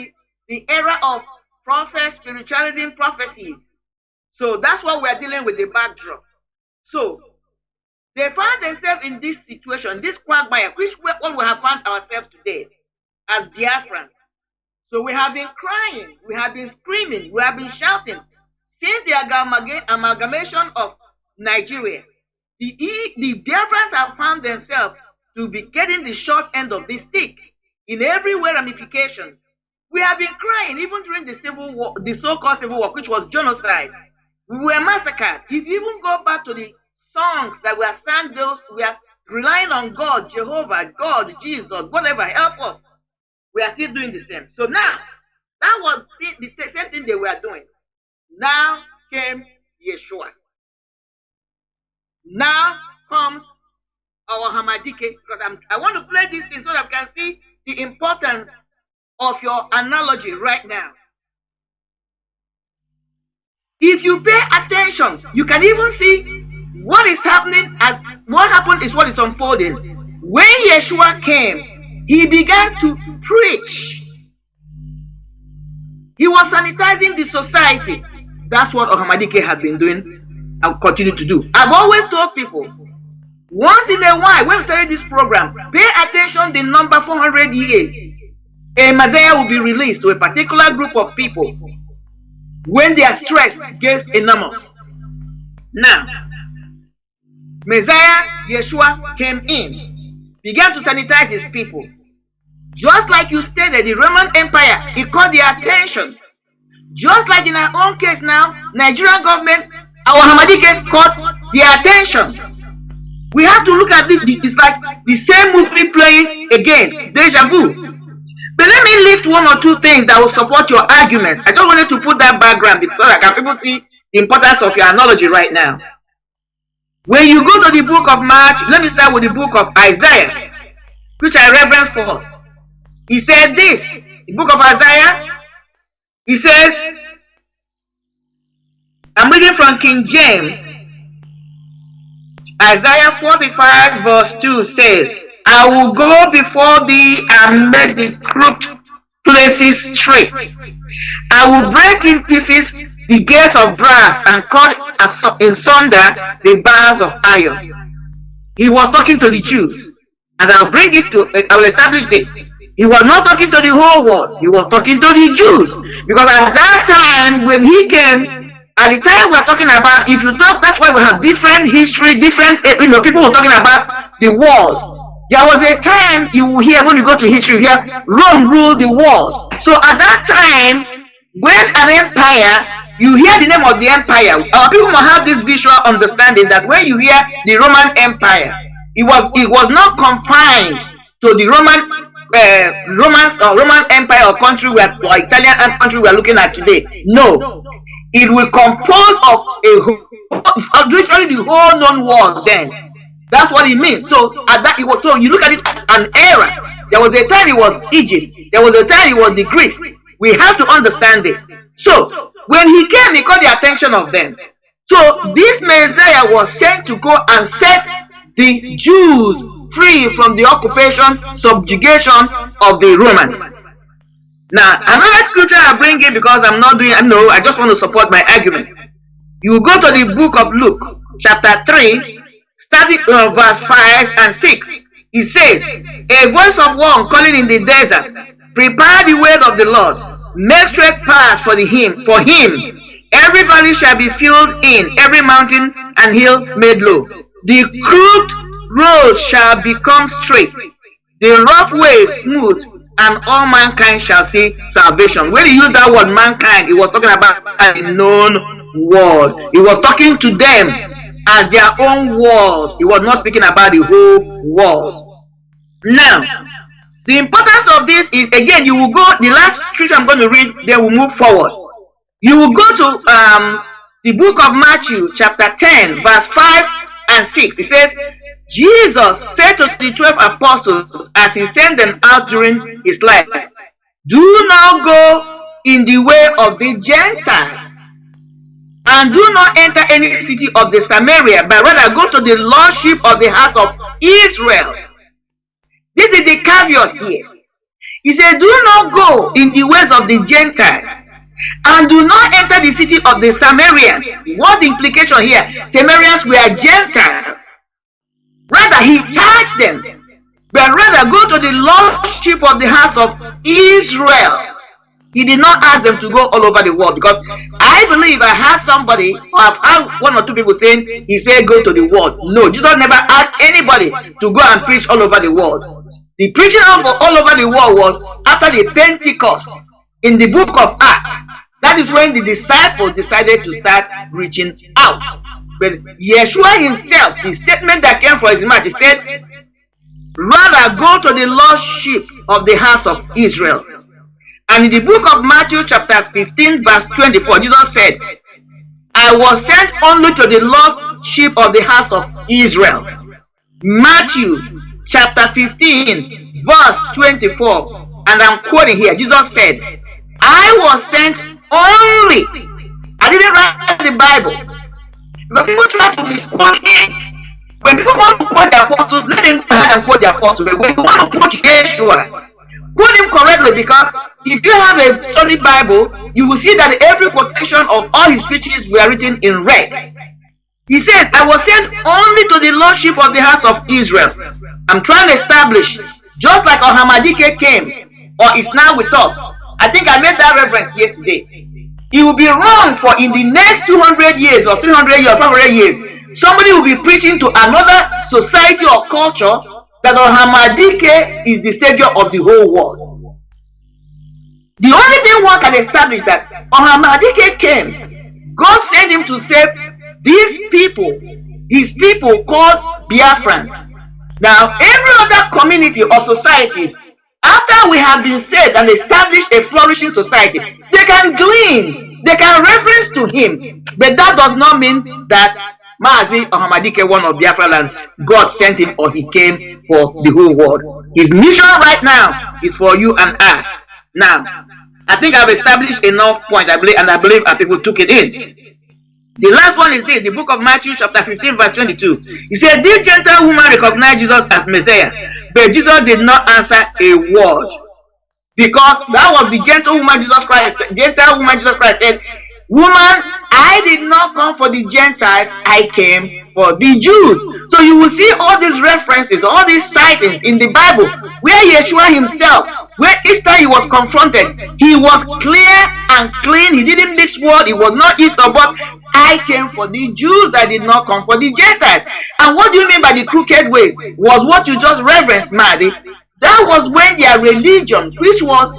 the era of prophets, spiritualism, prophecies. So that's what we're dealing with, the backdrop. So they found themselves in this situation, this quagmire, which what we have found ourselves today as Biafrans. So we have been crying, we have been screaming, we have been shouting since the amalgamation of Nigeria. The Biafrans have found themselves to be getting the short end of the stick in every way ramification. We have been crying even during the civil war, the so-called civil war, which was genocide. We were massacred. If you even go back to the songs that were sang, we are relying on God, Jehovah, God, Jesus, whatever, help us. We are still doing the same. So now, that was the same thing they were doing. Now came Yeshua. Now comes our Hamadike, because I want to play this thing so that we can see the importance of your analogy right now. If you pay attention, you can even see what is happening, what happened is what is unfolding. When Yeshua came, he began to preach. He was sanitizing the society. That's what Ohamadike had been doing and continue to do. I've always told people, once in a while, when we started this program, pay attention the number 400 years. A Messiah will be released to a particular group of people when their stress gets enormous. Now, Messiah Yeshua came in, began to sanitize his people. Just like you stated, the Roman Empire, it caught their attention. Just like in our own case now, Nigerian government, our Hamadike caught their attention. We have to look at it, it's like the same movie playing again, deja vu. But let me lift one or two things that will support your arguments. I just wanted to put that background because I can people see the importance of your analogy right now. When you go to the book of March, let me start with the book of Isaiah, which I reference first. He said this, the book of Isaiah, he says, I'm reading from King James. Isaiah 45 verse 2 says, I will go before thee and make the crooked places straight. I will break in pieces the gates of brass and cut in sunder the bars of iron. He was talking to the Jews. And I will establish this. He was not talking to the whole world. He was talking to the Jews. Because at that time, when he came, at the time we're talking about, if you talk, that's why we have different history, different, people were talking about the world. There was a time you will hear, when you go to history, you hear Rome ruled the world. So at that time, when an empire, you hear the name of the empire, our people must have this visual understanding that when you hear the Roman Empire, it was not confined to the Roman Empire or country or Italian country we are looking at today. No. It will compose of literally the whole known world then. That's what it means. So at that so you look at it as an era. There was a time it was Egypt. There was a time it was the Greeks. We have to understand this. So when he came, he caught the attention of them. So this Messiah was sent to go and set the Jews free from the occupation, subjugation of the Romans. Now, another scripture I bring in because I just want to support my argument. You go to the book of Luke, chapter 3, starting verse 5 and 6. It says, a voice of one calling in the desert, prepare the way of the Lord, make straight paths for him. Every valley shall be filled in, every mountain and hill made low. The crooked roads shall become straight, the rough ways smooth, and all mankind shall see salvation. When he used that word mankind, he was talking about a known world. He was talking to them as their own world. He was not speaking about the whole world. Now, the importance of this is, again, you will go, the last scripture I'm going to read, then we'll move forward. You will go to the book of Matthew, chapter 10, verse 5 and 6. It says, Jesus said to the 12 apostles as he sent them out during his life, do not go in the way of the Gentiles, and do not enter any city of the Samaria, but rather go to the lordship of the house of Israel. This is the caveat here. He said, do not go in the ways of the Gentiles, and do not enter the city of the Samaritans. What the implication here? Samaritans were Gentiles. Rather, he charged them, but rather go to the lordship of the house of Israel. He did not ask them to go all over the world, because I believe I heard somebody, or I've heard one or two people saying, he said go to the world. No, Jesus never asked anybody to go and preach all over the world. The preaching all over the world was after the Pentecost in the book of Acts. That is when the disciples decided to start reaching out. But Yeshua himself, the statement that came from his mouth, he said, rather go to the lordship of the house of Israel. And in the book of Matthew chapter 15 verse 24, Jesus said, I was sent only to the lordship of the house of Israel. Matthew chapter 15 verse 24, and I'm quoting here, Jesus said, I was sent only, I didn't write the Bible, But people try to misquote him. When people want to quote the apostles, let them go ahead and quote the apostles. But when you want to quote Yeshua, quote him correctly, because if you have a solid Bible, you will see that every quotation of all his speeches were written in red. He said, I was sent only to the lordship of the house of Israel. I'm trying to establish, just like Ohamadike came, or is now with us. I think I made that reference yesterday. It will be wrong for in the next 200 years or 300 years, 500 years, somebody will be preaching to another society or culture that Ohamadike is the savior of the whole world. The only thing one can establish that Ohamadike came, God sent him to save these people, his people called Biafrans. Now, every other community or societies, after we have been saved and established a flourishing society, they can glean, they can reference to him, but that does not mean that Mazi or Hamadike, one of Biafra land, God sent him or he came for the whole world. His mission right now is for you and I. Now, I think I've established enough points, I believe our people took it in. The last one is this, the book of Matthew chapter 15 verse 22. He said, this Gentile woman recognized Jesus as Messiah, but Jesus did not answer a word. Because that was the Gentile woman Jesus Christ said, woman, I did not come for the Gentiles, I came for the Jews. So you will see all these references, all these sightings in the Bible, where Yeshua himself, where each time he was confronted, he was clear and clean. He didn't mix word. It was not east or but. I came for the Jews, that did not come for the Gentiles. And what do you mean by the crooked ways? Was what you just referenced, Mazi. That was when their religion, which was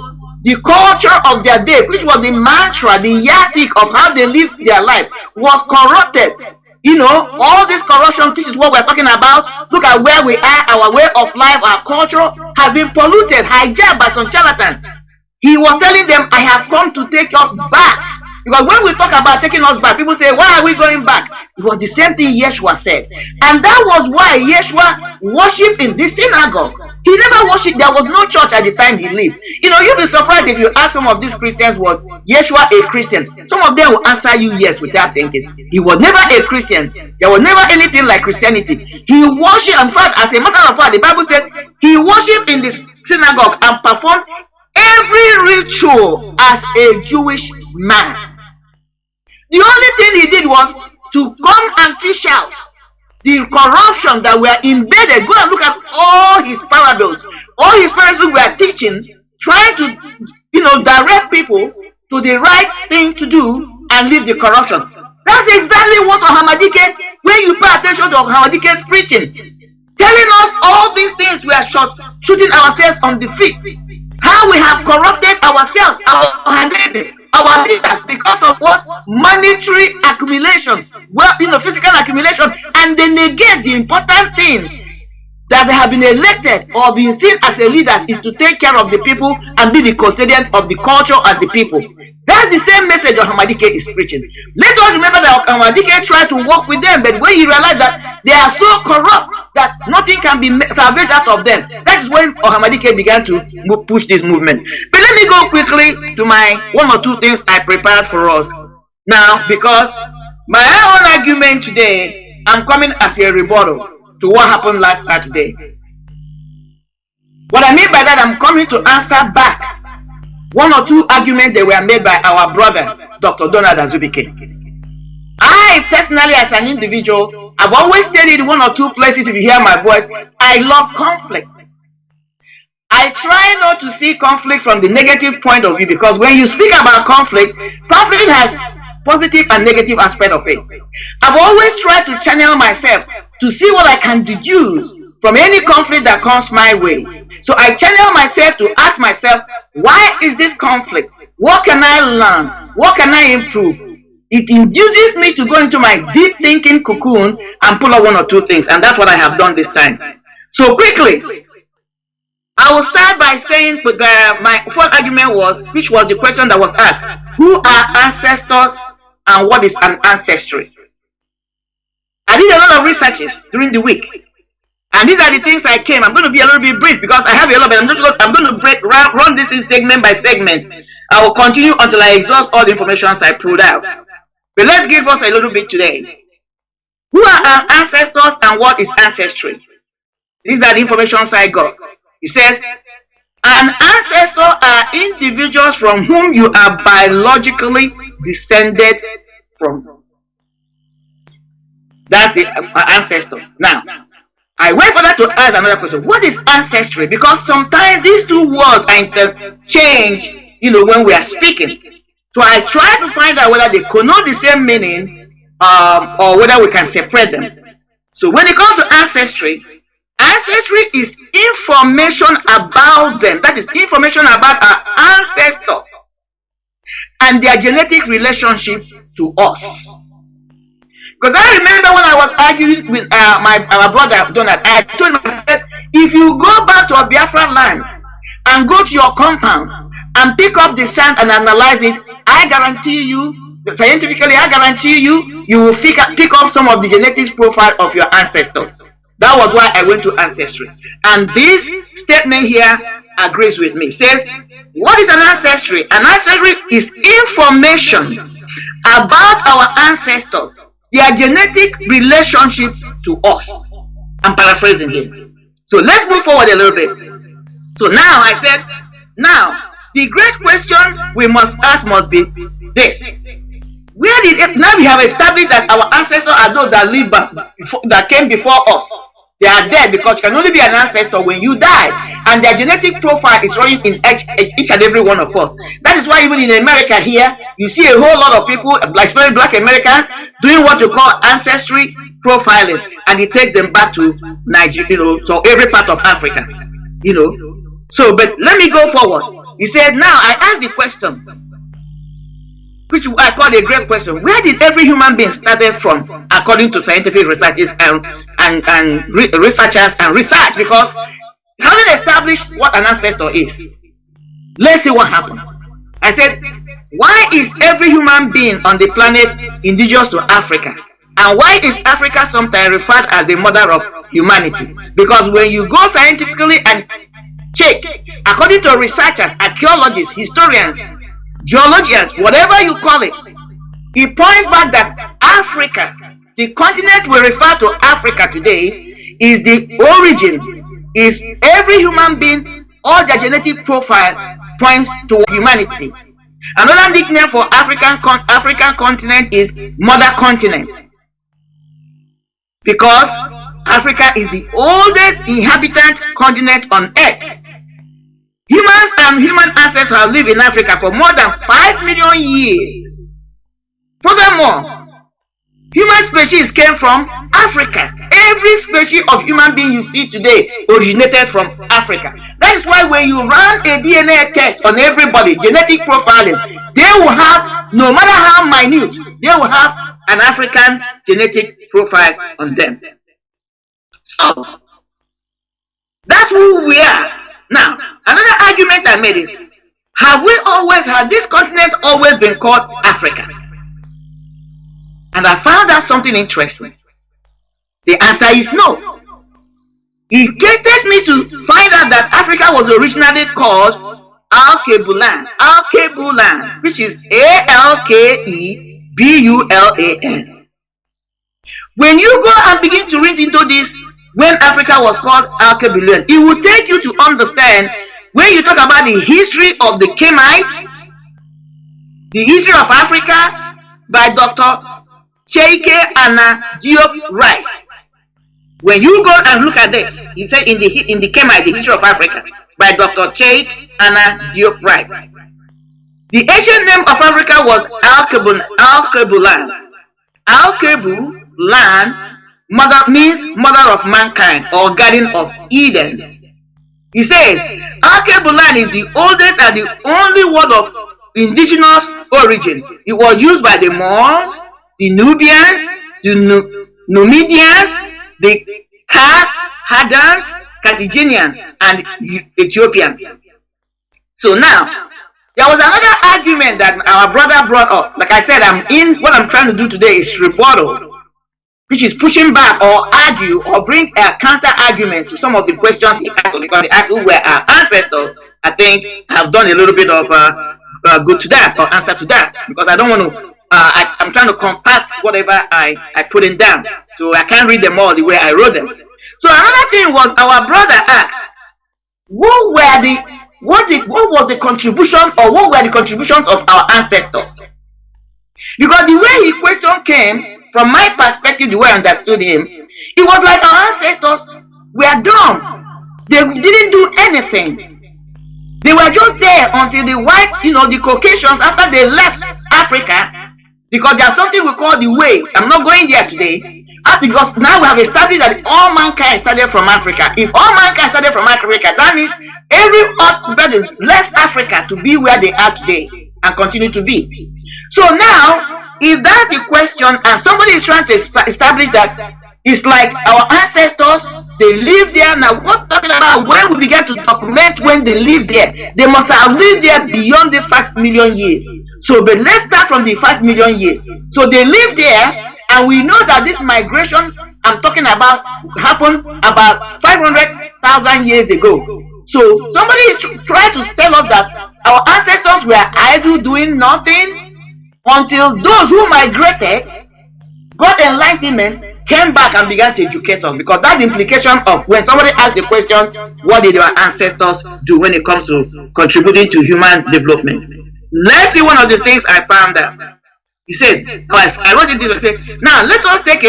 the culture of their day, which was the mantra, the yardstick of how they lived their life, was corrupted. You know, all this corruption, this is what we're talking about. Look at where we are, our way of life, our culture has been polluted, hijacked by some charlatans. He was telling them, I have come to take us back. Because when we talk about taking us back, people say, why are we going back? It was the same thing Yeshua said. And that was why Yeshua worshipped in this synagogue. He never worshipped. There was no church at the time he lived. You know, you'll be surprised if you ask some of these Christians, was Yeshua a Christian? Some of them will answer you yes without thinking. He was never a Christian. There was never anything like Christianity. He worshipped, in fact, as a matter of fact, the Bible said he worshipped in the synagogue and performed every ritual as a Jewish man. The only thing he did was to come and fish out the corruption that were embedded. Go and look at all his parables. All his parables were teaching, trying to, direct people to the right thing to do and leave the corruption. That's exactly what Ohamadike, when you pay attention to Ohamadike's preaching, telling us all these things, we are shooting ourselves on the feet. How we have corrupted ourselves, our leaders, because of what? Monetary accumulation, physical accumulation, and they negate the important thing that they have been elected or been seen as a leaders is to take care of the people and be the custodian of the culture and the people. That's the same message Ohamadike is preaching. Let us remember that Ohamadike tried to work with them, but when he realized that they are so corrupt that nothing can be salvaged out of them, that is when Ohamadike began to push this movement. But let me go quickly to my one or two things I prepared for us now, because my own argument today, I'm coming as a rebuttal to what happened last Saturday. What I mean by that, I'm coming to answer back one or two arguments that were made by our brother, Dr. Donald Azubike. I personally, as an individual, I've always stated in one or two places, if you hear my voice, I love conflict. I try not to see conflict from the negative point of view, because when you speak about conflict has positive and negative aspect of it. I've always tried to channel myself to see what I can deduce from any conflict that comes my way. So I channel myself to ask myself, why is this conflict? What can I learn? What can I improve? It induces me to go into my deep thinking cocoon and pull out one or two things, and that's what I have done this time. So quickly, I will start by saying my first argument was, which was the question that was asked, who are ancestors and what is an ancestry? I did a lot of researches during the week, and these are the things I came. I'm going to be a little bit brief because I have a lot, but I'm going to run this in segment by segment. I will continue until I exhaust all the information I pulled out. But let's give us a little bit today. Who are our ancestors and what is ancestry? These are the information I got. It says, an ancestor are individuals from whom you are biologically descended from. That's the ancestor. Now, I went further to ask another question. What is ancestry? Because sometimes these two words are interchanged, when we are speaking. So I try to find out whether they connote the same meaning or whether we can separate them. So when it comes to ancestry is information about them. That is information about our ancestors and their genetic relationship to us. Because I remember when I was arguing with my brother Donald, I told him, I said, if you go back to a Biafra land and go to your compound and pick up the sand and analyze it, I guarantee you, scientifically, I guarantee you, you will pick up some of the genetic profile of your ancestors. That was why I went to ancestry. And this statement here agrees with me. It says, what is an ancestry? An ancestry is information about our ancestors, their genetic relationship to us. I'm paraphrasing here. So let's move forward a little bit. So now I said, now the great question we must ask must be this. Where did it, now we have established that our ancestors are those that lived that came before us. They are dead because you can only be an ancestor when you die, and their genetic profile is running in each and every one of us. That is why even in America here, you see a whole lot of people, especially Black Americans, doing what you call ancestry profiling, and it takes them back to Nigeria, so every part of Africa, So, but let me go forward. He said, now I ask the question, which I call a great question. Where did every human being started from, according to scientific researchers and researchers and research? Because having established what an ancestor is, let's see what happened. I said, why is every human being on the planet indigenous to Africa? And why is Africa sometimes referred as the mother of humanity? Because when you go scientifically and check, according to researchers, archaeologists, historians, geologians, whatever you call it, it points back that Africa, the continent we refer to Africa today, is the origin, is every human being, all their genetic profile points to humanity. Another nickname for African continent is mother continent, because Africa is the oldest inhabitant continent on earth. Humans and human ancestors have lived in Africa for more than 5 million years. Furthermore, human species came from Africa. Every species of human being you see today originated from Africa. That is why when you run a DNA test on everybody, genetic profiling, they will have, no matter how minute, they will have an African genetic profile on them. So, that's who we are. Now, another argument I made is, had this continent always been called Africa? And I found out something interesting. The answer is no. It takes me to find out that Africa was originally called Alkebulan. Alkebulan, which is Alkebulan. When you go and begin to read into this, when Africa was called Alkebulan, it will take you to understand, when you talk about the history of the Kemites, the history of Africa by Dr. Cheike Anna Diop Rice. When you go and look at this, he said in the Kemite, the history of Africa by Dr. Cheike Anna Diop Rice. The ancient name of Africa was Alkebulan. Alkebulan means mother of mankind or garden of Eden. He says Alkebulan is the oldest and the only word of indigenous origin. It was used by the Moors, the Nubians, the Numidians, the Hadans, Carthaginians, and the Ethiopians. So now, there was another argument that our brother brought up. Like I said, what I'm trying to do today is rebuttal, which is pushing back or argue or bring a counter argument to some of the questions he asked, because he asked who were our ancestors. I think I have done a little bit of good to that, or answer to that, because I don't want to I'm trying to compact whatever I put in down, so I can't read them all the way I wrote them. So another thing was, our brother asked, what was the contribution, or what were the contributions of our ancestors? Because the way his question came, from my perspective, the way I understood him, it was like our ancestors were dumb. They didn't do anything. They were just there until the white, the Caucasians, after they left Africa, because there's something we call the waves. I'm not going there today, because now we have established that all mankind started from Africa. If all mankind started from Africa, that means every other left Africa to be where they are today and continue to be. So now, if that's the question, and somebody is trying to establish that it's like our ancestors, they lived there. Now, what talking about when we began to document when they lived there? They must have lived there beyond the 5 million years. So, but let's start from the 5 million years. So they lived there, and we know that this migration I'm talking about happened about 500,000 years ago. So somebody is trying to tell us that our ancestors were idle, doing nothing, until those who migrated, got enlightenment, came back and began to educate us. Because that's the implication of when somebody asks the question, what did our ancestors do when it comes to contributing to human development? Let's see one of the things I found out. He said, I wrote it this way, I said, now let us take a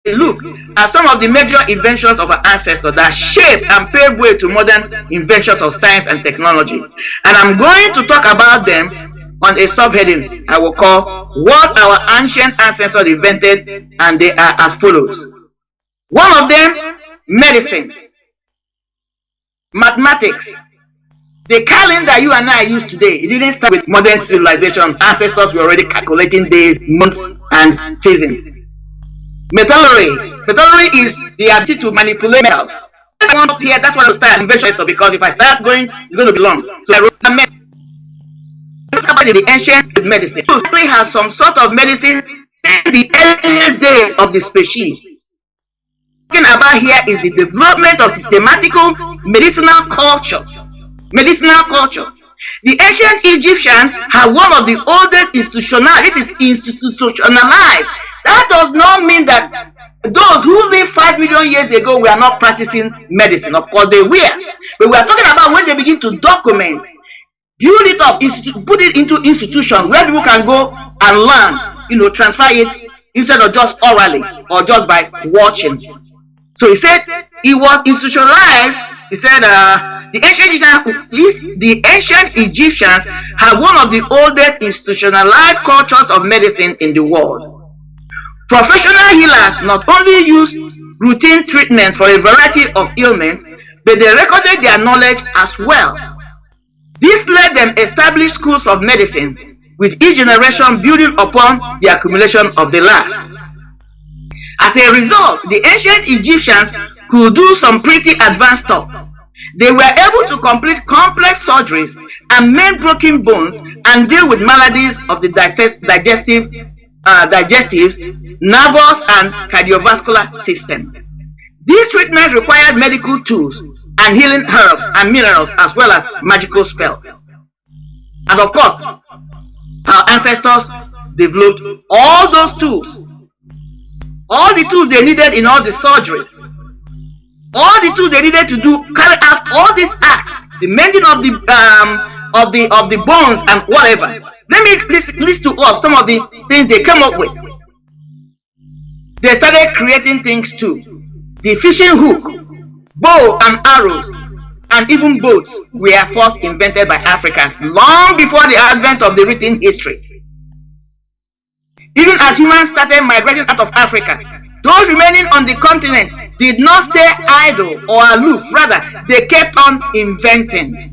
look at some of the major inventions of our ancestors that shaped and paved way to modern inventions of science and technology. And I'm going to talk about them on a subheading I will call what our ancient ancestors invented, and they are as follows. One of them, medicine, mathematics. The calendar you and I use today, it didn't start with modern civilization. Ancestors were already calculating days, months, and seasons. Metallurgy is the ability to manipulate metals. Up here, that's what I start invention, because if I start going, it's going to be long. So I wrote about the ancient medicine. So we have some sort of medicine since the earliest days of the species. What I'm talking about here is the development of systematical medicinal culture. The ancient Egyptians had one of the oldest institutionalized. That does not mean that those who lived 5 million years ago were not practicing medicine. Of course they were. But we are talking about when they begin to document, build it up, put it into institutions where people can go and learn, transfer it instead of just orally or just by watching. So he said it was institutionalized. He said the ancient Egyptians had one of the oldest institutionalized cultures of medicine in the world. Professional healers not only used routine treatment for a variety of ailments, but they recorded their knowledge as well. This let them establish schools of medicine, with each generation building upon the accumulation of the last. As a result, the ancient Egyptians could do some pretty advanced stuff. They were able to complete complex surgeries and mend broken bones and deal with maladies of the digestive, nervous, and cardiovascular system. These treatments required medical tools and healing herbs and minerals, as well as magical spells. And of course, our ancestors developed all those tools, all the tools they needed in all the surgeries, all the tools they needed to carry out all these acts, the mending of the bones and whatever. Let me list to us some of the things they came up with. They started creating things too. The fishing hook, bow and arrows, and even boats were first invented by Africans long before the advent of the written history. Even as humans started migrating out of Africa, those remaining on the continent did not stay idle or aloof. Rather, they kept on inventing.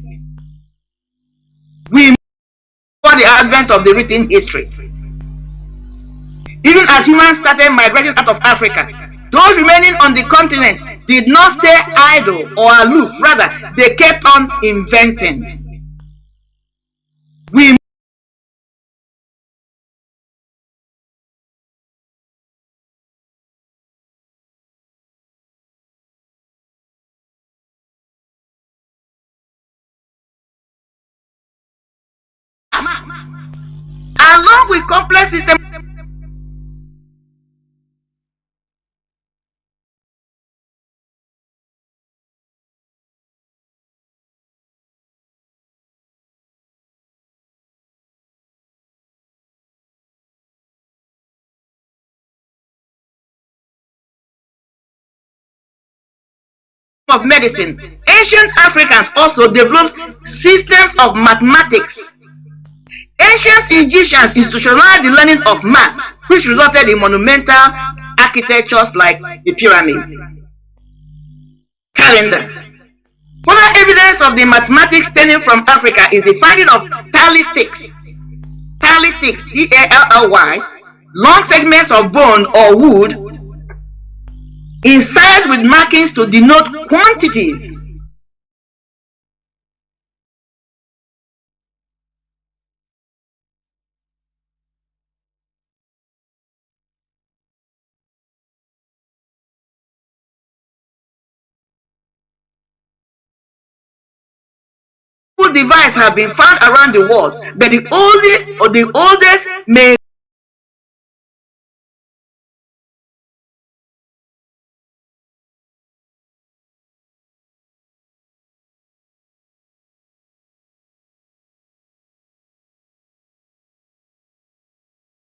We before the advent of the written history. Even as humans started migrating out of Africa, those remaining on the continent did not stay idle or aloof. Rather, they kept on inventing. We along with complex systems of medicine, ancient Africans also developed systems of mathematics. Ancient Egyptians institutionalized the learning of math, which resulted in monumental architectures like the pyramids. Calendar. Further evidence of the mathematics stemming from Africa is the finding of talithics. Talithics, T-A-L-L-Y, long segments of bone or wood incised with markings to denote quantities. Device have been found around the world, but the oldest may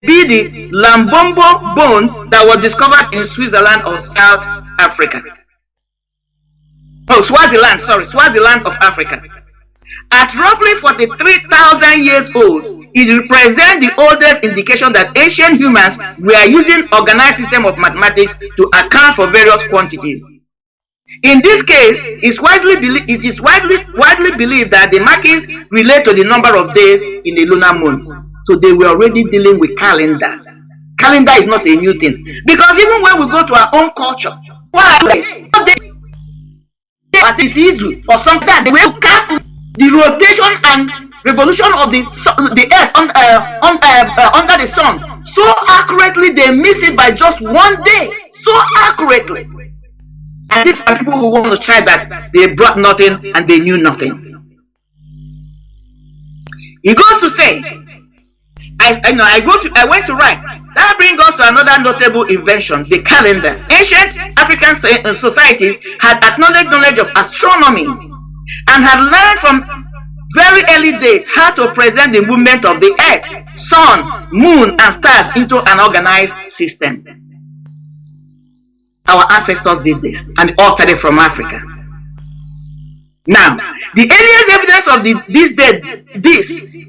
be the Lambombo bone that was discovered in Switzerland or South Africa. Oh, Swaziland of Africa. At roughly 43,000 years old, it represents the oldest indication that ancient humans were using organized system of mathematics to account for various quantities. In this case, it is widely believed that the markings relate to the number of days in the lunar months. So they were already dealing with calendars. Calendar is not a new thing. Because even when we go to our own culture, or something that they will count the rotation and revolution of the earth under the sun so accurately, they miss it by just one day, so accurately. And these are people who want to try that they brought nothing and they knew nothing. He goes to say, I went to write. That brings us to another notable invention, the calendar. Ancient African societies had acknowledged knowledge of astronomy and had learned from very early dates how to present the movement of the earth, sun, moon, and stars into an organized system. Our ancestors did this, and it all started from Africa. Now, the earliest evidence of this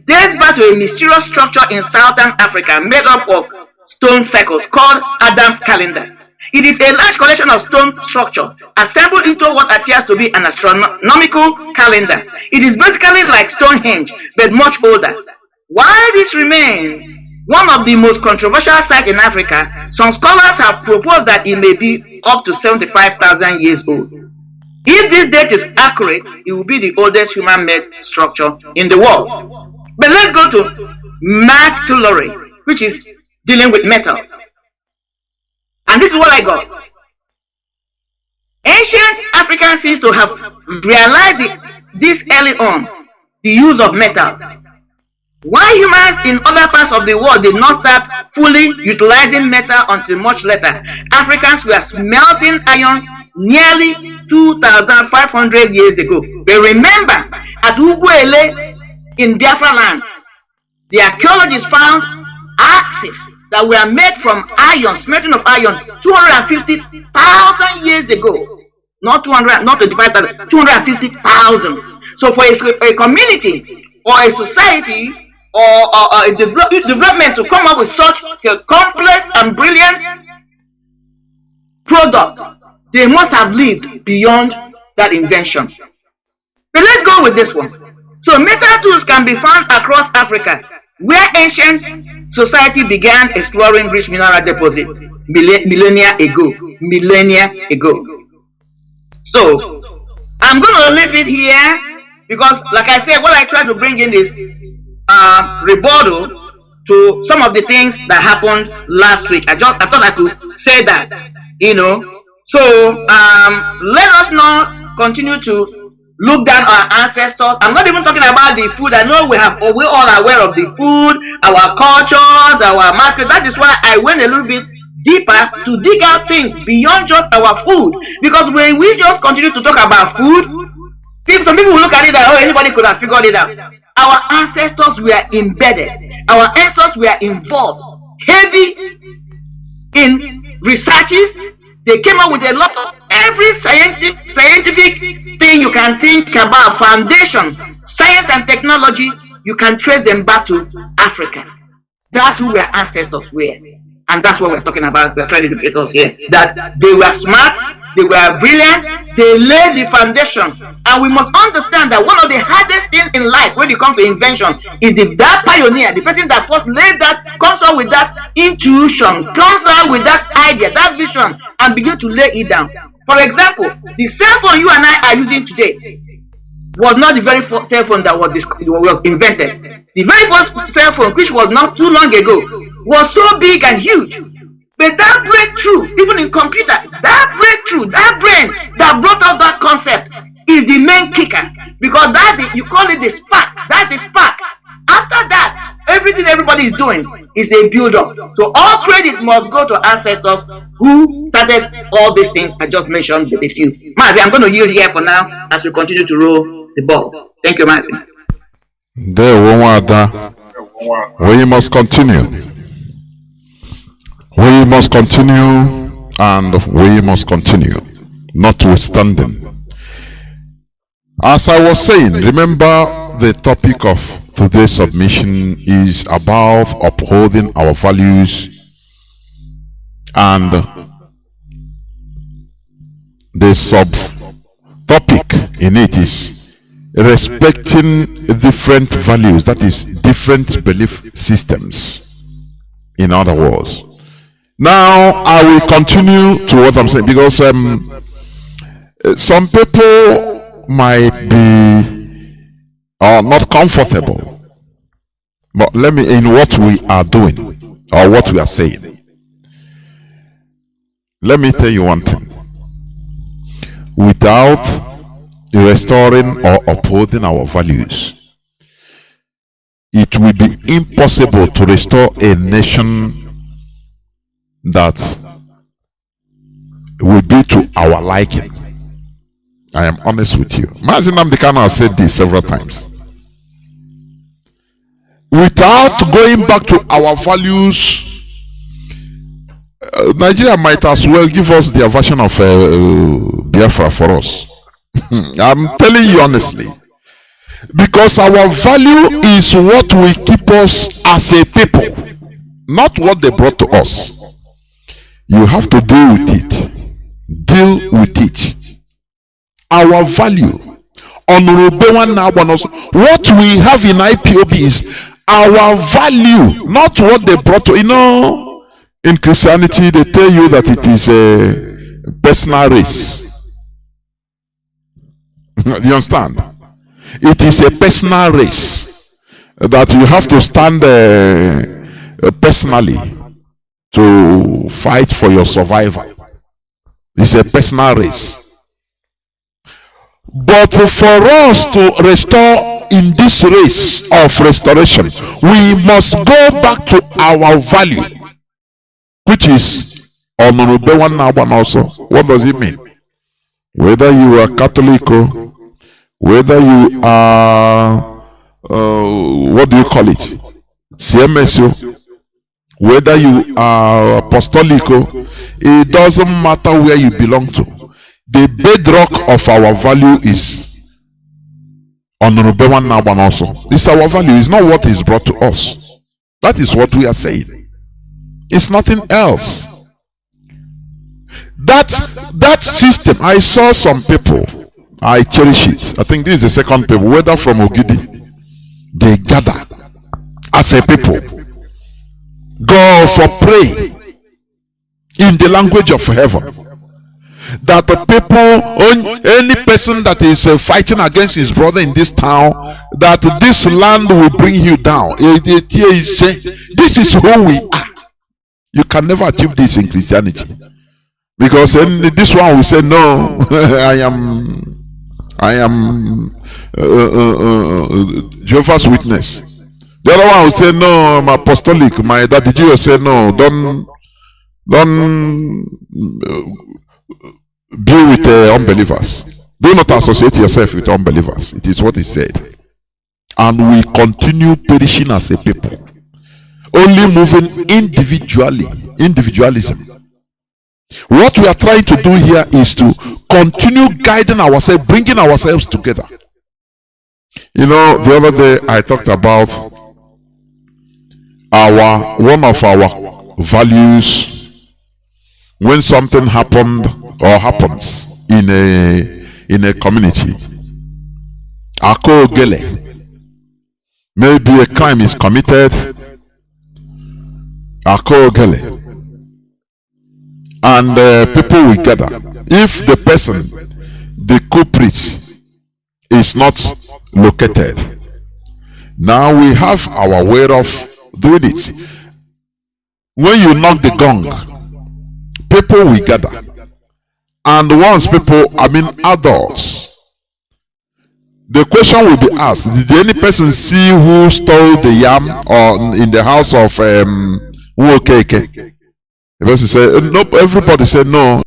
dates back to a mysterious structure in southern Africa made up of stone circles called Adam's calendar. It is a large collection of stone structure assembled into what appears to be an astronomical calendar. It is basically like Stonehenge, but much older. While this remains one of the most controversial sites in Africa, some scholars have proposed that it may be up to 75,000 years old. If this date is accurate, it will be the oldest human-made structure in the world. But let's go to metallurgy, which is dealing with metals. And this is what I got. Ancient Africans seem to have realized this early on, the use of metals. While humans in other parts of the world did not start fully utilizing metal until much later, Africans were smelting iron nearly 2,500 years ago. But remember, at Uguele in Biafra land, the archaeologists found axes that were made from iron, smelting of iron, 250,000 years ago. Not 200, not 25,000, 250,000. So for a community or a society or a development to come up with such a complex and brilliant product, they must have lived beyond that invention. But let's go with this one. So metal tools can be found across Africa, where ancient society began exploring rich mineral deposits millennia ago. So I'm going to leave it here because, like I said, what I try to bring in is rebuttal to some of the things that happened last week. I thought I could say that, So let us not continue to look down our ancestors. I'm not even talking about the food. I know we're all aware of the food, our cultures, our masquerade. That is why I went a little bit deeper to dig out things beyond just our food. Because when we just continue to talk about food, some people will look at it that, anybody could have figured it out. Our ancestors were embedded. Our ancestors were involved, heavy in researches. They came up with a lot of every scientific thing you can think about, foundation, science and technology, you can trace them back to Africa. That's who our ancestors were. And that's what we're talking about. We're trying to educate us here. That they were smart, they were brilliant, they laid the foundation. And we must understand that one of the hardest things in life when it comes to invention is that pioneer, the person that first laid that, comes out with that intuition, comes out with that idea, that vision, and begin to lay it down. For example, the cell phone you and I are using today was not the very first cell phone that was invented. The very first cell phone, which was not too long ago, was so big and huge. But that breakthrough, even in computer, that breakthrough, that brain that brought out that concept is the main kicker. Because you call it the spark. That's the spark. After that, everything everybody is doing is a build-up. So all credit must go to ancestors who started all these things I just mentioned with a few. Mazi, I'm going to yield here for now as we continue to roll the ball. Thank you, Mazi. We must continue. We must continue, and we must continue, notwithstanding. As I was saying, remember the topic of today's submission is about upholding our values, and the subtopic in it is respecting different values, that is, different belief systems, in other words. Now, I will continue to what I'm saying, because some people might be not comfortable. But let me, in what we are doing, or what we are saying, let me tell you one thing. Without restoring or upholding our values, it will be impossible to restore a nation that will be to our liking. I am honest with you. Mazi Nnamdi Kanu has said this several times. Without going back to our values, Nigeria might as well give us their version of Biafra for us. I'm telling you honestly. Because our value is what will keep us as a people, not what they brought to us. You have to deal with it. Deal with it. Our value. What we have in IPOB is our value, not what they brought to. In Christianity, they tell you that it is a personal race. You understand? It is a personal race that you have to stand personally to fight for your survival. It's a personal race. But for us to restore in this race of restoration, we must go back to our value, which is honorable one also. What does it mean? Whether you are Catholic, whether you are what do you call it? CMSO, whether you are apostolic, it doesn't matter where you belong to. The bedrock of our value is honorable one also. This is our value. It's not what is brought to us. That is what we are saying. It's nothing else. That system, I saw some people, I cherish it. I think this is the second people, whether from Ogidi, they gather as a people. for pray in the language of heaven. That the people, any person that is fighting against his brother in this town, that this land will bring you down. This is who we are. You can never achieve this in Christianity, because this one will say no. I am Jehovah's Witness. The other one will say no, I'm apostolic. My daddy will say no, don't be with unbelievers. Do not associate yourself with unbelievers. It is what he said. And we continue perishing as a people, only moving individualism. What we are trying to do here is to continue guiding ourselves, bringing ourselves together. You know, the other day I talked about one of our values. When something happened or happens in a community, maybe a crime is committed, and people will gather. If the person, the culprit, is not located, now we have our way of doing it. When you knock the gong, people will gather. And once people, adults, the question will be asked: did any person see who stole the yam or in the house of Wokeke? The person said, no. Everybody said no.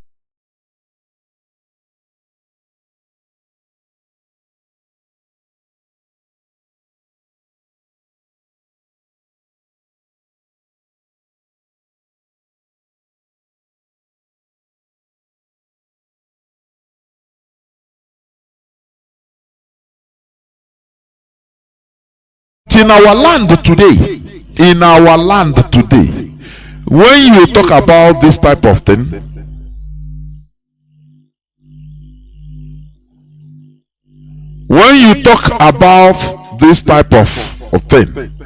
In our land today, when you talk about this type of thing,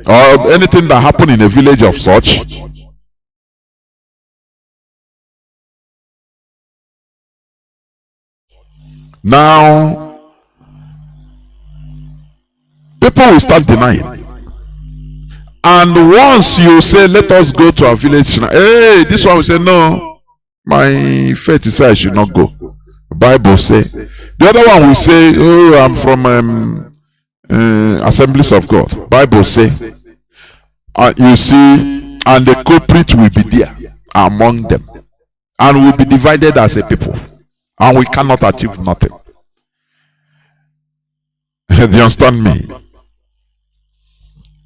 or anything that happened in a village of such, now people will start denying. And once you say, let us go to our village now, hey, this one will say, no, my faith is I should not go. The Bible say. The other one will say, oh, I'm from Assemblies of God. Bible say. You see, and the culprit will be there among them, and will be divided as a people, and we cannot achieve nothing. Do you understand me?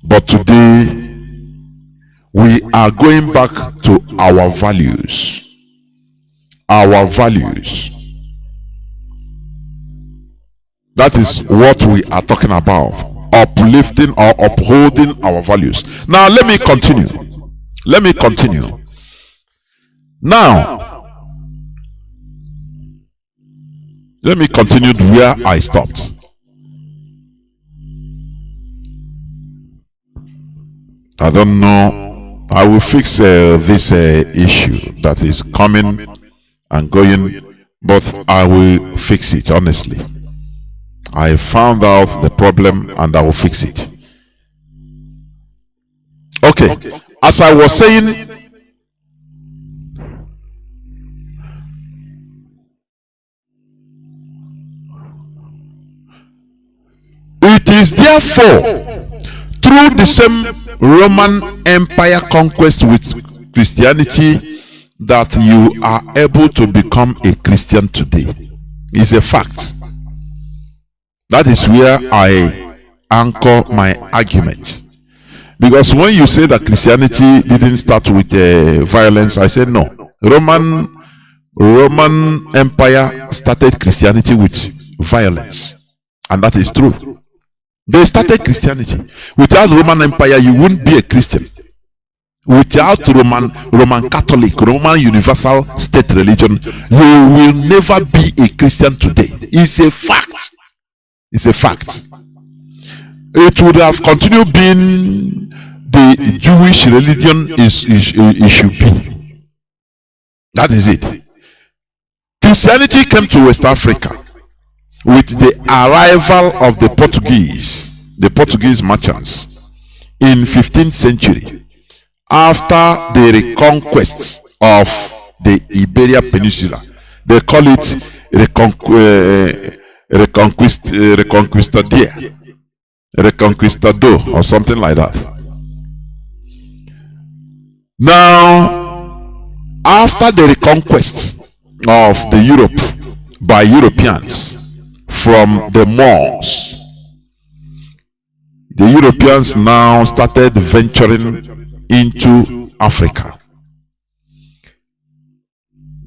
But today, we are going back to our values. Our values. That is what we are talking about. Uplifting or upholding our values. Now, let me continue. Now, let me continue where I stopped. I don't know. I will fix this issue that is coming and going, but I will fix it, honestly. I found out the problem and I will fix it. Okay. As I was saying, it is therefore through the same Roman Empire conquest with Christianity that you are able to become a Christian today. It's a fact. That is where I anchor my argument. Because when you say that Christianity didn't start with violence, I say no. Roman Empire started Christianity with violence, and that is true. They started Christianity. Without Roman Empire, you wouldn't be a Christian. Without Roman Catholic, Roman Universal State religion, you will never be a Christian today. It's a fact. It's a fact. It would have continued being the Jewish religion it should be. That is it. Christianity came to West Africa with the arrival of the Portuguese merchants in 15th century, after the reconquest of the Iberian Peninsula. They call it Reconquistador or something like that. Now, after the reconquest of the Europe by Europeans from the Moors, the Europeans now started venturing into Africa.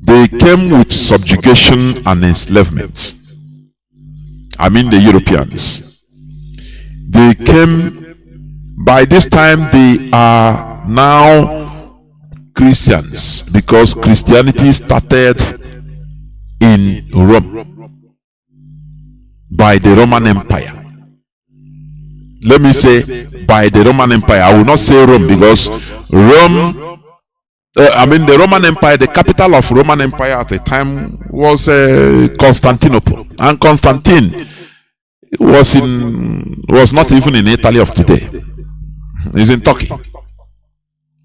They came with subjugation and enslavement. I mean the Europeans. They came, by this time they are now Christians, because Christianity started in Rome by the Roman Empire. Let me say by the Roman Empire. I will not say Rome, because Rome, the Roman Empire, the capital of Roman Empire at the time was Constantinople, and Constantine was not even in Italy of today. He's in Turkey.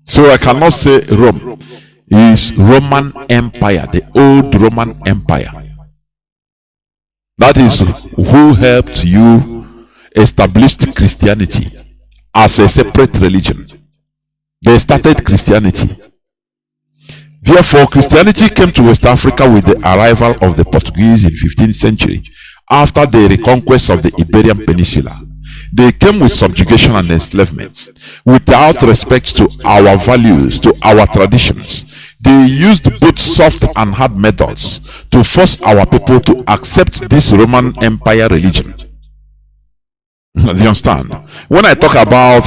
So I cannot say Rome. It's Roman Empire, the old Roman Empire. That is who helped you establish Christianity as a separate religion. They started Christianity. Therefore, Christianity came to West Africa with the arrival of the Portuguese in 15th century, after the reconquest of the Iberian Peninsula. They came with subjugation and enslavement, without respect to our values, to our traditions. They used both soft and hard methods to force our people to accept this Roman Empire religion. Do you understand? When I talk about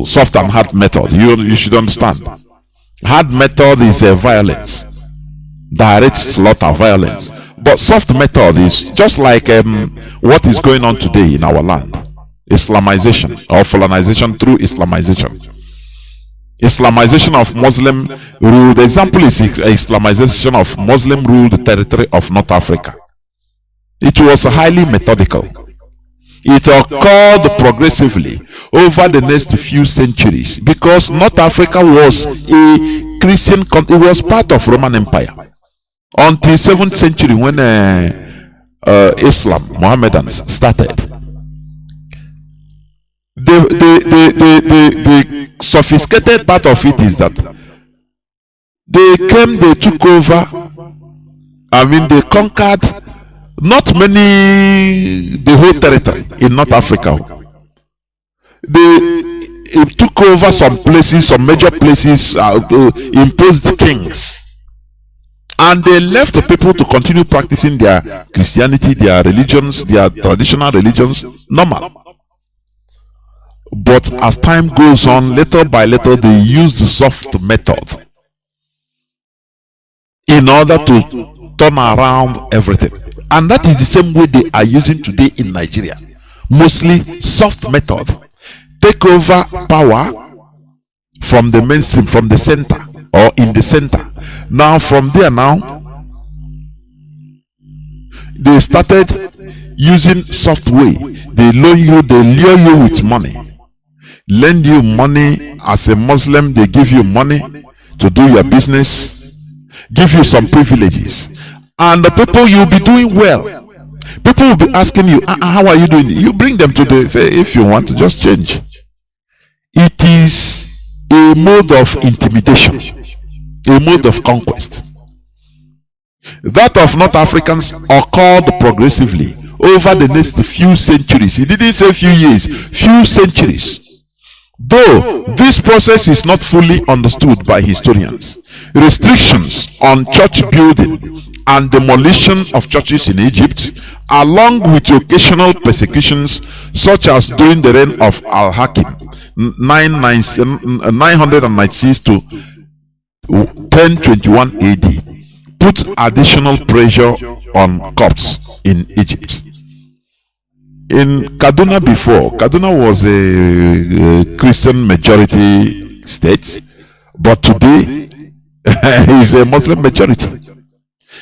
soft and hard method, you should understand. Hard method is violence, direct slaughter, violence. But soft method is just like what is going on today in our land. Islamization or colonization through Islamization. Islamization of Muslim rule. The example is Islamization of Muslim ruled territory of North Africa. It was highly methodical. It occurred progressively over the next few centuries, because North Africa was a Christian country. It was part of Roman Empire until 7th century, when Islam, Mohammedans started. The sophisticated part of it is that they took over. They conquered not many, the whole territory in North Africa. They took over some places, some major places, imposed kings. And they left the people to continue practicing their Christianity, their religions, their traditional religions, normal. But as time goes on, little by little, they use the soft method in order to turn around everything. And that is the same way they are using today in Nigeria. Mostly soft method. Take over power from the mainstream, from the center, or in the center. Now from there, they started using soft way. They lure you with money, lend you money. As a Muslim, they give you money to do your business, give you some privileges, and the people, you'll be doing well. People will be asking you, how are you doing? You bring them to the, say, if you want to just change. It is a mode of intimidation, a mode of conquest. That of North Africans occurred progressively over the next few centuries. He didn't say few years, few centuries. Though this process is not fully understood by historians, restrictions on church building and demolition of churches in Egypt, along with occasional persecutions such as during the reign of Al-Hakim 996 to 1021 AD, put additional pressure on Copts in Egypt. In Kaduna before, Kaduna was a Christian majority state, but today is a Muslim majority.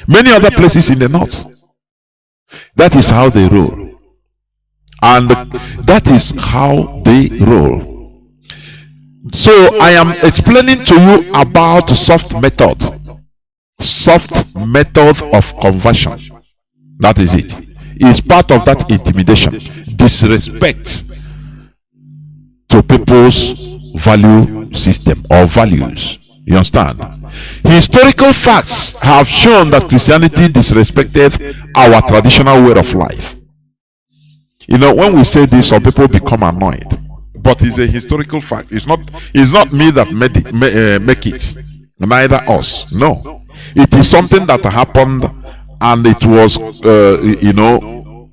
Many other places in the north. That is how they roll. And that is how they roll. So I am explaining to you about soft method. Soft method of conversion. That is it. It's part of that intimidation. Disrespect to people's value system or values. You understand? Historical facts have shown that Christianity disrespected our traditional way of life. You know, when we say this, some people become annoyed. But it's a historical fact. It's not me that make it. Neither us. No. It is something that happened, and it was,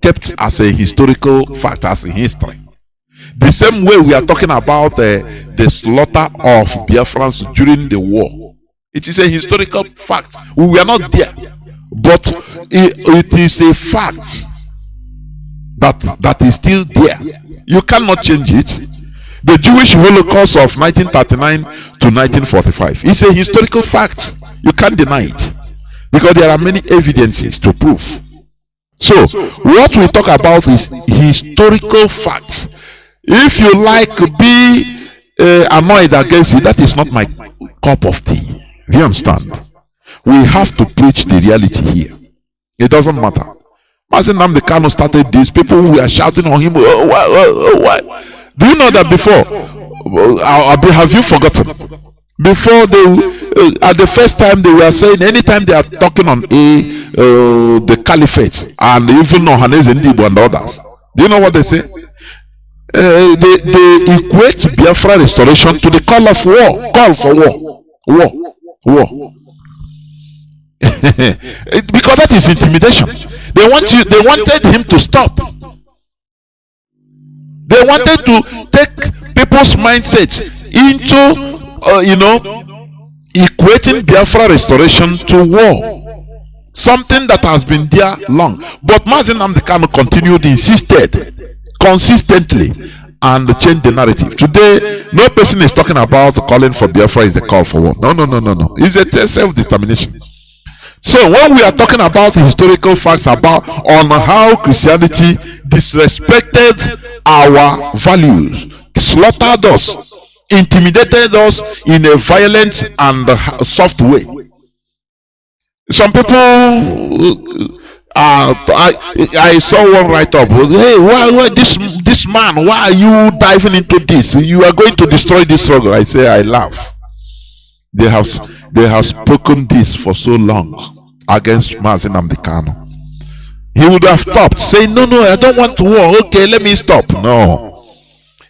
kept as a historical fact, as a history. The same way we are talking about the slaughter of Biafrans during the war. It is a historical fact. We were not there. But it is a fact that is still there. You cannot change it. The Jewish Holocaust of 1939 to 1945 is a historical fact. You can't deny it. Because there are many evidences to prove. So, what we talk about is historical facts. If you like be annoyed against it, that is not my cup of tea. Do you understand? We have to preach the reality here. It doesn't matter. Mazi Nnamdi Kanu started this. People were shouting on him. Why? Do you know that before? Have you forgotten? Before at the first time they were saying, anytime they are talking on the caliphate, and even on Hanez Ndibo and others, do you know what they say? They equate Biafra restoration to the call of war. Call for war. Because that is intimidation. They wanted him to stop. They wanted to take people's mindsets into equating Biafra restoration to war. Something that has been there long. But Mazi Nnamdi Kanu continued, insisted consistently, and changed the narrative. Today, no person is talking about calling for Biafra is the call for war. No. It's a self-determination. So when we are talking about historical facts about on how Christianity disrespected our values, slaughtered us, intimidated us in a violent and soft way. Some people, I saw one write-up. Hey, why this man? Why are you diving into this? You are going to destroy this struggle. I say, I laugh. They have spoken this for so long against Mazi Nnamdi Kanu. He would have stopped, saying, no, I don't want to war. Okay, let me stop. No.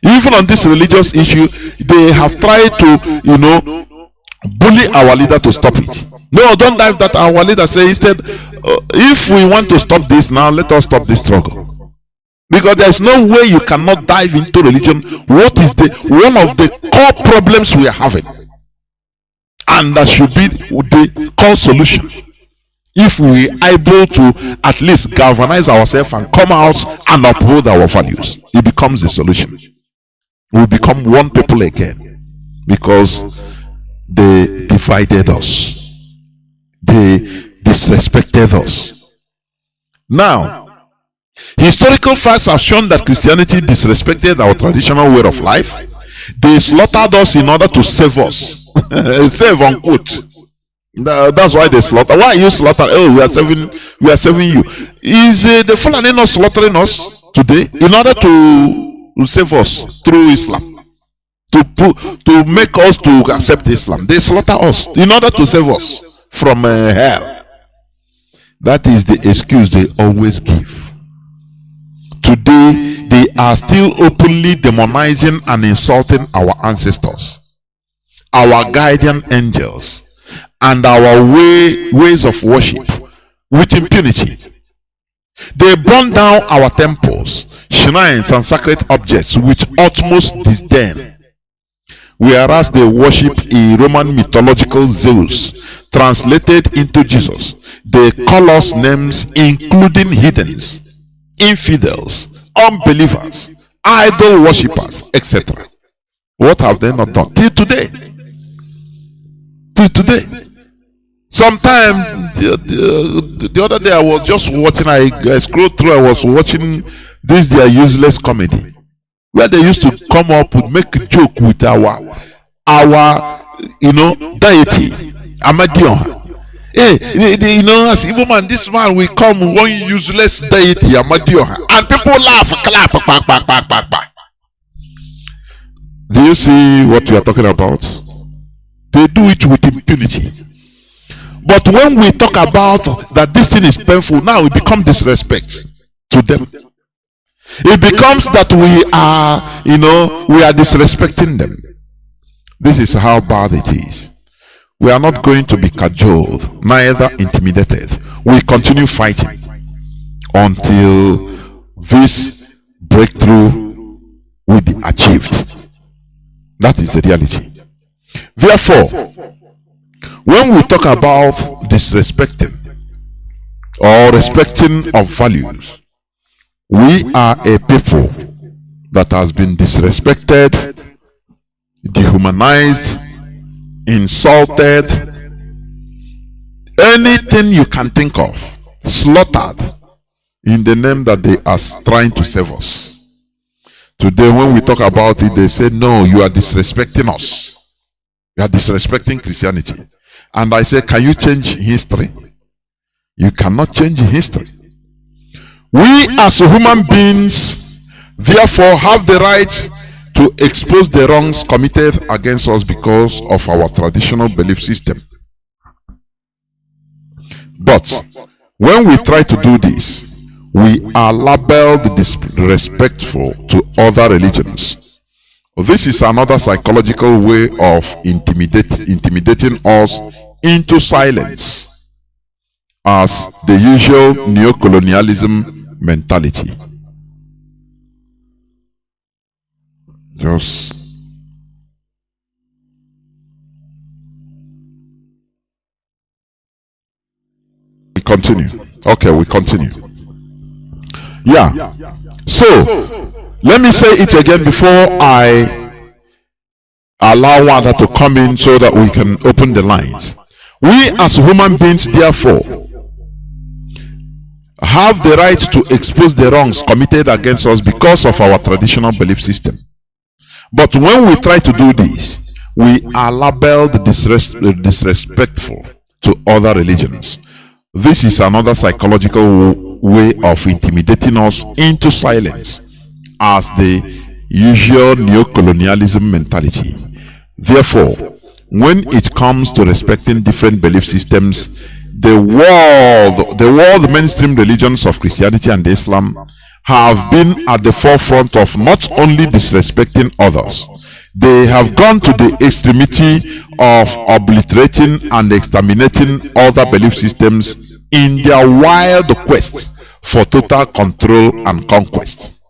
Even on this religious issue, they have tried to, bully our leader to stop it. No, don't dive that. Our leader say instead, if we want to stop this now, let us stop this struggle. Because there is no way you cannot dive into religion. What is one of the core problems we are having? And that should be the core solution. If we are able to at least galvanize ourselves and come out and uphold our values, it becomes the solution. We become one people again, because they divided us. They disrespected us. Now, historical facts have shown that Christianity disrespected our traditional way of life. They slaughtered us in order to save us. Save unquote. That's why they slaughter. Why are you slaughtering? Oh, we are saving you. Is the Fulani not slaughtering us today in order to save us through Islam? To make us to accept Islam. They slaughter us in order to save us from hell. That is the excuse they always give. Today, they are still openly demonizing and insulting our ancestors, our guardian angels, and our ways of worship with impunity. They burn down our temples, shrines, and sacred objects with utmost disdain, whereas they worship a Roman mythological Zeus translated into Jesus. They call us names including heathens, infidels, unbelievers, idol worshippers, etc. What have they not done? Till today. Till today. Sometime the other day I was just watching, I scrolled through, I was watching this their useless comedy, where they used to come up with make a joke with our deity, Amadioha. Hey, as Igbo man, this man will come with one useless deity, Amadioha, and people laugh, clap, back, back, back, back, back. Do you see what we are talking about? They do it with impunity. But when we talk about that this thing is painful, now it becomes disrespect to them. It becomes that we are disrespecting them. This is how bad it is. We are not going to be cajoled, neither intimidated. We continue fighting until this breakthrough will be achieved. That is the reality. Therefore, when we talk about disrespecting or respecting of values, we are a people that has been disrespected, dehumanized, insulted, anything you can think of, slaughtered in the name that they are trying to save us. Today when we talk about it, they say, no, you are disrespecting us. You are disrespecting Christianity. And I say, can you change history? You cannot change history. We as human beings, therefore, have the right to expose the wrongs committed against us because of our traditional belief system. But when we try to do this, we are labeled disrespectful to other religions. This is another psychological way of intimidating us into silence, as the usual neocolonialism mentality. Just we continue. Okay, we continue. Yeah. So let me say it again before I allow one other to come in so that we can open the lines. We as human beings, therefore, have the right to expose the wrongs committed against us because of our traditional belief system. But when we try to do this, we are labeled disrespectful to other religions. This is another psychological way of intimidating us into silence, as the usual neocolonialism mentality. Therefore, when it comes to respecting different belief systems, the world mainstream religions of Christianity and Islam have been at the forefront of not only disrespecting others, they have gone to the extremity of obliterating and exterminating other belief systems in their wild quest for total control and conquest.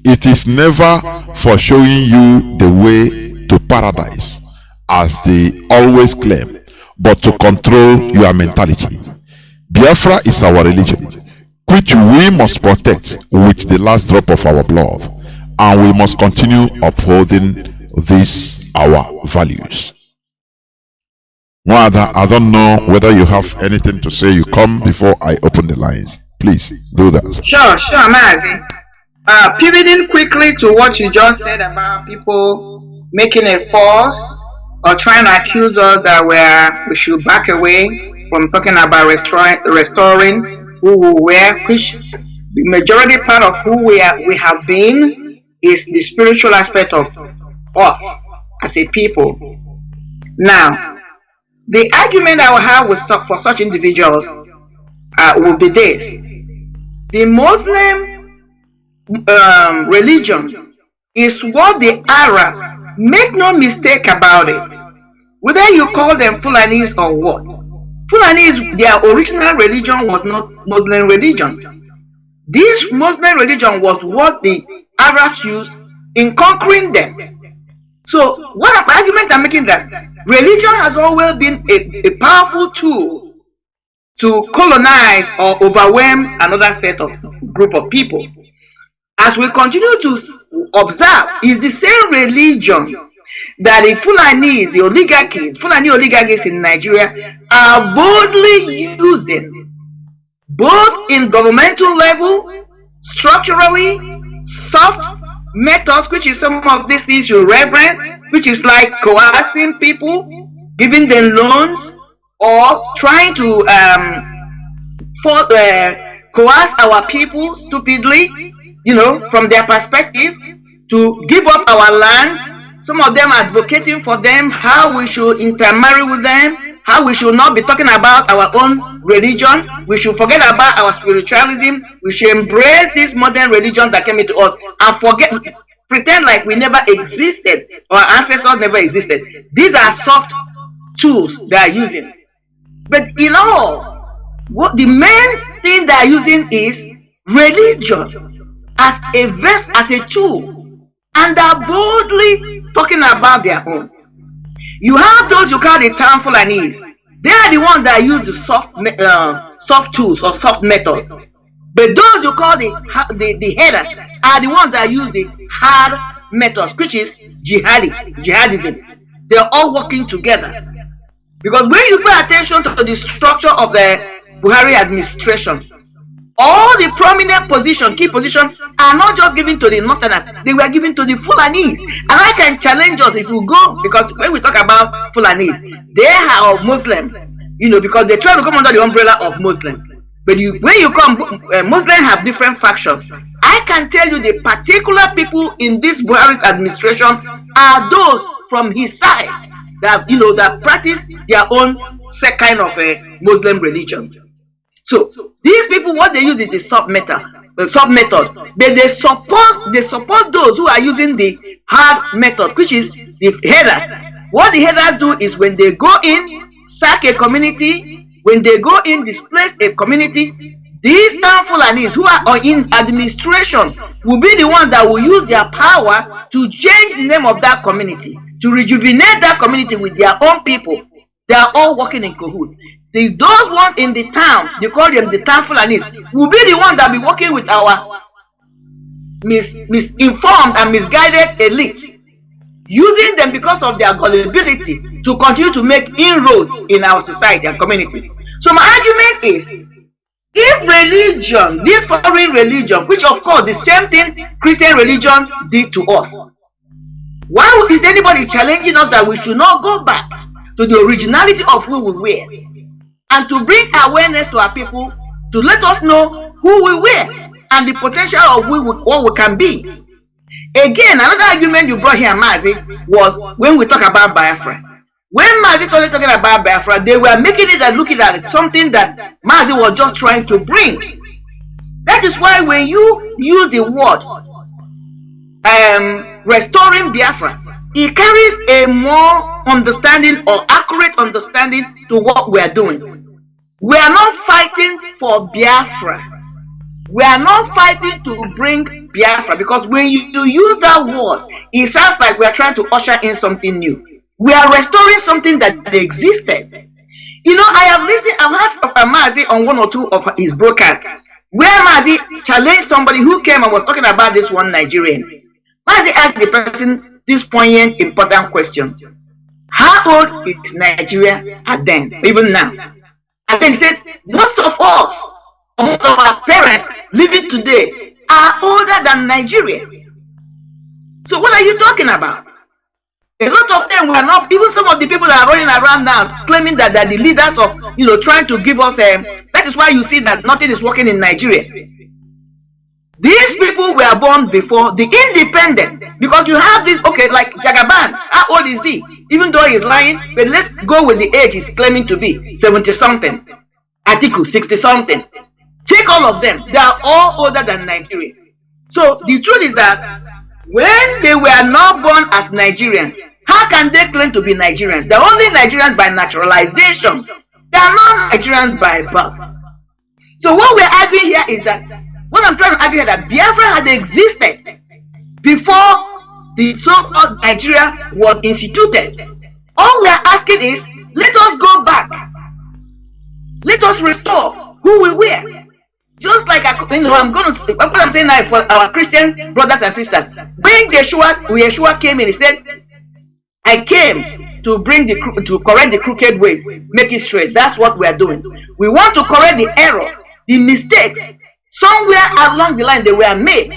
It is never for showing you the way to paradise, as they always claim, but to control your mentality. Biafra is our religion, which we must protect with the last drop of our blood, and we must continue upholding these our values. Wada, I don't know whether you have anything to say. You come before I open the lines. Please do that. Sure, Mazi. Pivoting quickly to what you just said about people making a fuss or trying to accuse us that we should back away from talking about restoring who we were, which the majority part of who we have been is the spiritual aspect of us as a people. Now, the argument I will have for such individuals will be this: the Muslim religion is what the Arabs, make no mistake about it, whether you call them Fulanis or what. Fulanis, their original religion was not Muslim religion. This Muslim religion was what the Arabs used in conquering them. So what argument I'm making, that religion has always been a powerful tool to colonize or overwhelm another set of group of people. as we continue to observe, is the same religion that the Fulani oligarchies in Nigeria are boldly using, both in governmental level, structurally, soft methods, which is some of these things you reference, which is like coercing people, giving them loans, or trying to coerce our people stupidly, from their perspective, to give up our lands. Some of them advocating for them, how we should intermarry with them, how we should not be talking about our own religion, we should forget about our spiritualism, we should embrace this modern religion that came into us and pretend like we never existed, our ancestors never existed. These are soft tools they are using. But in all, what the main thing they are using is religion as a tool, and they are boldly talking about their own. You have those you call the town Fulanis. They are the ones that use the soft tools or soft method. But those you call the headers are the ones that use the hard methods, which is jihadism. They're all working together. Because when you pay attention to the structure of the Buhari administration, all the prominent key positions are not just given to the Northerners, they were given to the Fulanis. And I can challenge us if you go, because when we talk about Fulanis, they are Muslim, because they try to come under the umbrella of Muslim. But when you come, Muslims have different factions. I can tell you the particular people in this Buhari's administration are those from his side that that practice their own kind of a Muslim religion. So these people, what they use is the soft method. But they support those who are using the hard method, which is the headers. What the headers do is when they go in, sack a community, when they go in, displace a community, these town Fulanis who are in administration will be the ones that will use their power to change the name of that community, to rejuvenate that community with their own people. They are all working in cahoots. Those ones in the town, they call them the town Fulanis, will be the ones that be working with our misinformed and misguided elites, using them because of their gullibility to continue to make inroads in our society and communities. So my argument is, if religion, this foreign religion, which of course the same thing Christian religion did to us, why is anybody challenging us that we should not go back to the originality of who we were, and to bring awareness to our people, to let us know who we were and the potential of what we can be? Again, another argument you brought here, Mazi, was when we talk about Biafra. When Mazi started talking about Biafra, they were making it and looking at it, something that Mazi was just trying to bring. That is why when you use the word restoring Biafra, it carries a more understanding or accurate understanding to what we are doing. We are not fighting for Biafra. We are not fighting to bring Biafra, because when you use that word, it sounds like we are trying to usher in something new. We are restoring something that existed. I've heard of Mazi on one or two of his broadcasts, where Mazi challenged somebody who came and was talking about this one Nigerian. Mazi asked the person this poignant, important question: how old is Nigeria at then, even now? And then he said, most of us, most of our parents living today are older than Nigeria. So what are you talking about? A lot of them were not, even some of the people that are running around now claiming that they're the leaders of, trying to give us that is why you see that nothing is working in Nigeria. These people were born before the independence, because you have this, like Jagaban, how old is he? Even though he's lying, but let's go with the age he's claiming to be, 70 something. Atiku, 60 something. Take all of them, they are all older than Nigeria. So the truth is that when they were not born as Nigerians, how can they claim to be Nigerians? They're only Nigerians by naturalization. They are not Nigerians by birth. So what we're arguing here is that, what I'm trying to argue here, that Biafra had existed before the so-called Nigeria was instituted. All we are asking is, let us go back. Let us restore who we were. Just like I'm going to say what I'm saying now for our Christian brothers and sisters. When Yeshua came in, he said, I came to correct the crooked ways, make it straight. That's what we are doing. We want to correct the errors, the mistakes. Somewhere along the line they were made.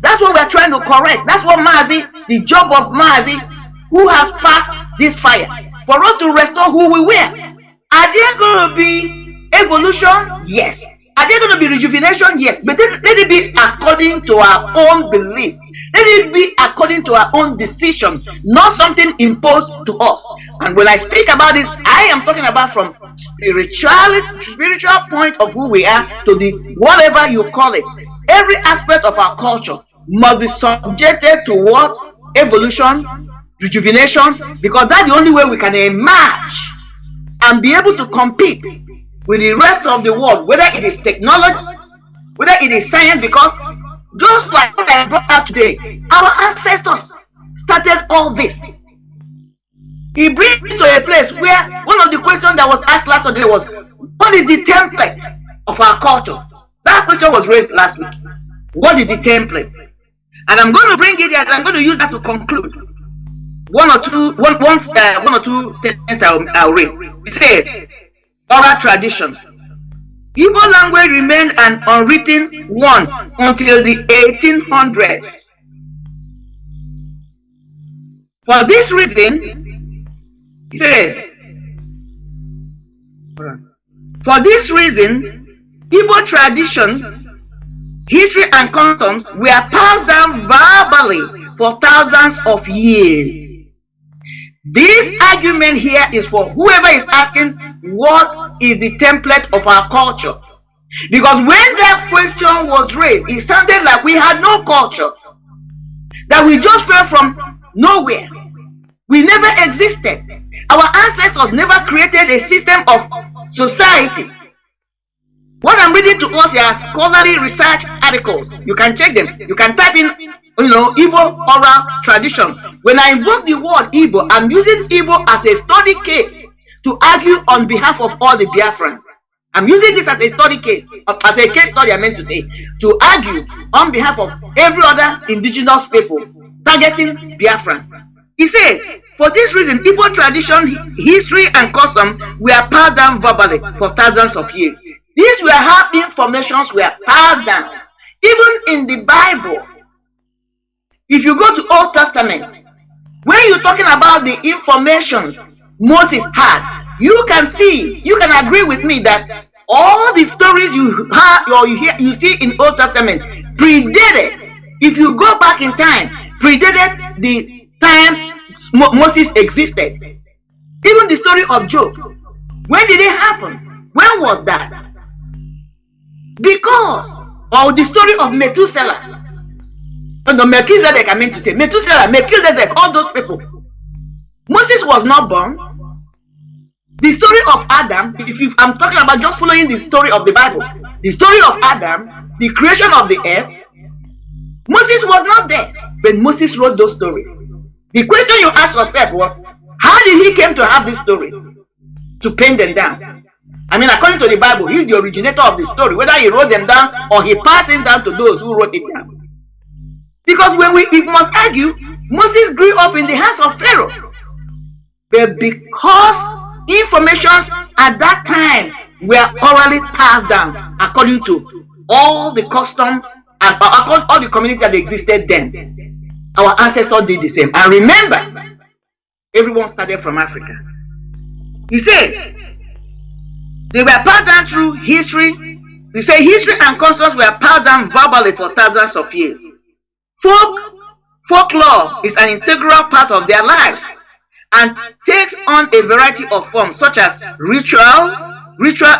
That's what we are trying to correct. That's what Mazi, the job of Mazi, who has sparked this fire, for us to restore who we were. Are there going to be evolution? Yes. Are there going to be rejuvenation? Yes. But let it be according to our own belief. Let it be according to our own decision, not something imposed to us. And when I speak about this, I am talking about from spiritual point of who we are to the whatever you call it. Every aspect of our culture must be subjected to what? Evolution, rejuvenation, because that's the only way we can emerge and be able to compete with the rest of the world, whether it is technology, whether it is science, because just like what I brought up today, our ancestors started all this. He brings me to a place where one of the questions that was asked last Sunday was, what is the template of our culture? That question was raised last week. What is the template? And I'm going to bring it here, and I'm going to use that to conclude. One or two statements I'll read. It says, oral tradition. Igbo language remained an unwritten one until the 1800s. For this reason, it says, Igbo tradition, history and customs were passed down verbally for thousands of years. This argument here is for whoever is asking what is the template of our culture. Because when that question was raised, it sounded like we had no culture. That we just fell from nowhere. We never existed. Our ancestors never created a system of society. What I'm reading to us are scholarly research articles. You can check them. You can type in, Igbo oral tradition. When I invoke the word Igbo, I'm using Igbo as a study case to argue on behalf of all the Biafrans. I'm using this as a study case, as a case study, I meant to say, to argue on behalf of every other indigenous people targeting Biafrans. He says, for this reason, Igbo tradition, history, and custom were passed down verbally for thousands of years. These were how informations were passed down. Even in the Bible, if you go to Old Testament, when you're talking about the informations Moses had, you can agree with me that all the stories you have or you see in Old Testament predated, if you go back in time, predated the time Moses existed. Even the story of Job, when did it happen? When was that? Because of the story of Methuselah. Melchizedek, I meant to say. Methuselah, Melchizedek, all those people. Moses was not born. The story of Adam, I'm talking about just following the story of the Bible. The story of Adam, the creation of the earth, Moses was not there. But Moses wrote those stories. The question you ask yourself was, how did he came to have these stories? To pen them down. I mean, according to the Bible, he's the originator of the story. Whether he wrote them down or he passed them down to those who wrote it down. Because we must argue, Moses grew up in the house of Pharaoh. But because information at that time were orally passed down according to all the custom and all the community that existed then, our ancestors did the same. And remember, everyone started from Africa. He says, they were passed down through history. We say history and customs were passed down verbally for thousands of years. Folklore is an integral part of their lives and takes on a variety of forms such as ritual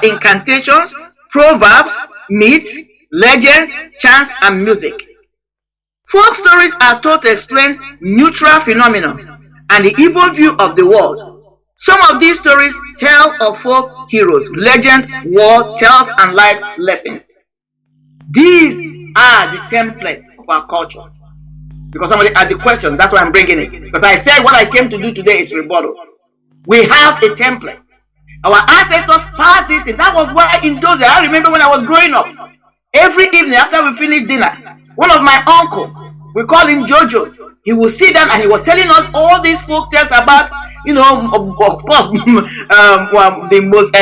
incantations, proverbs, myths, legends, chants, and music. Folk stories are told to explain neutral phenomena and the evil view of the world. Some of these stories tell of folk heroes, legends, war, tales, and life lessons. These are the templates of our culture. Because somebody asked the question, that's why I'm bringing it. Because I said what I came to do today is rebuttal. We have a template. Our ancestors passed this thing. That was why in those days, I remember when I was growing up, Every evening after we finish dinner, one of my uncle, we call him Jojo, he will sit down and he was telling us all these folk tales about, you know, of course, the most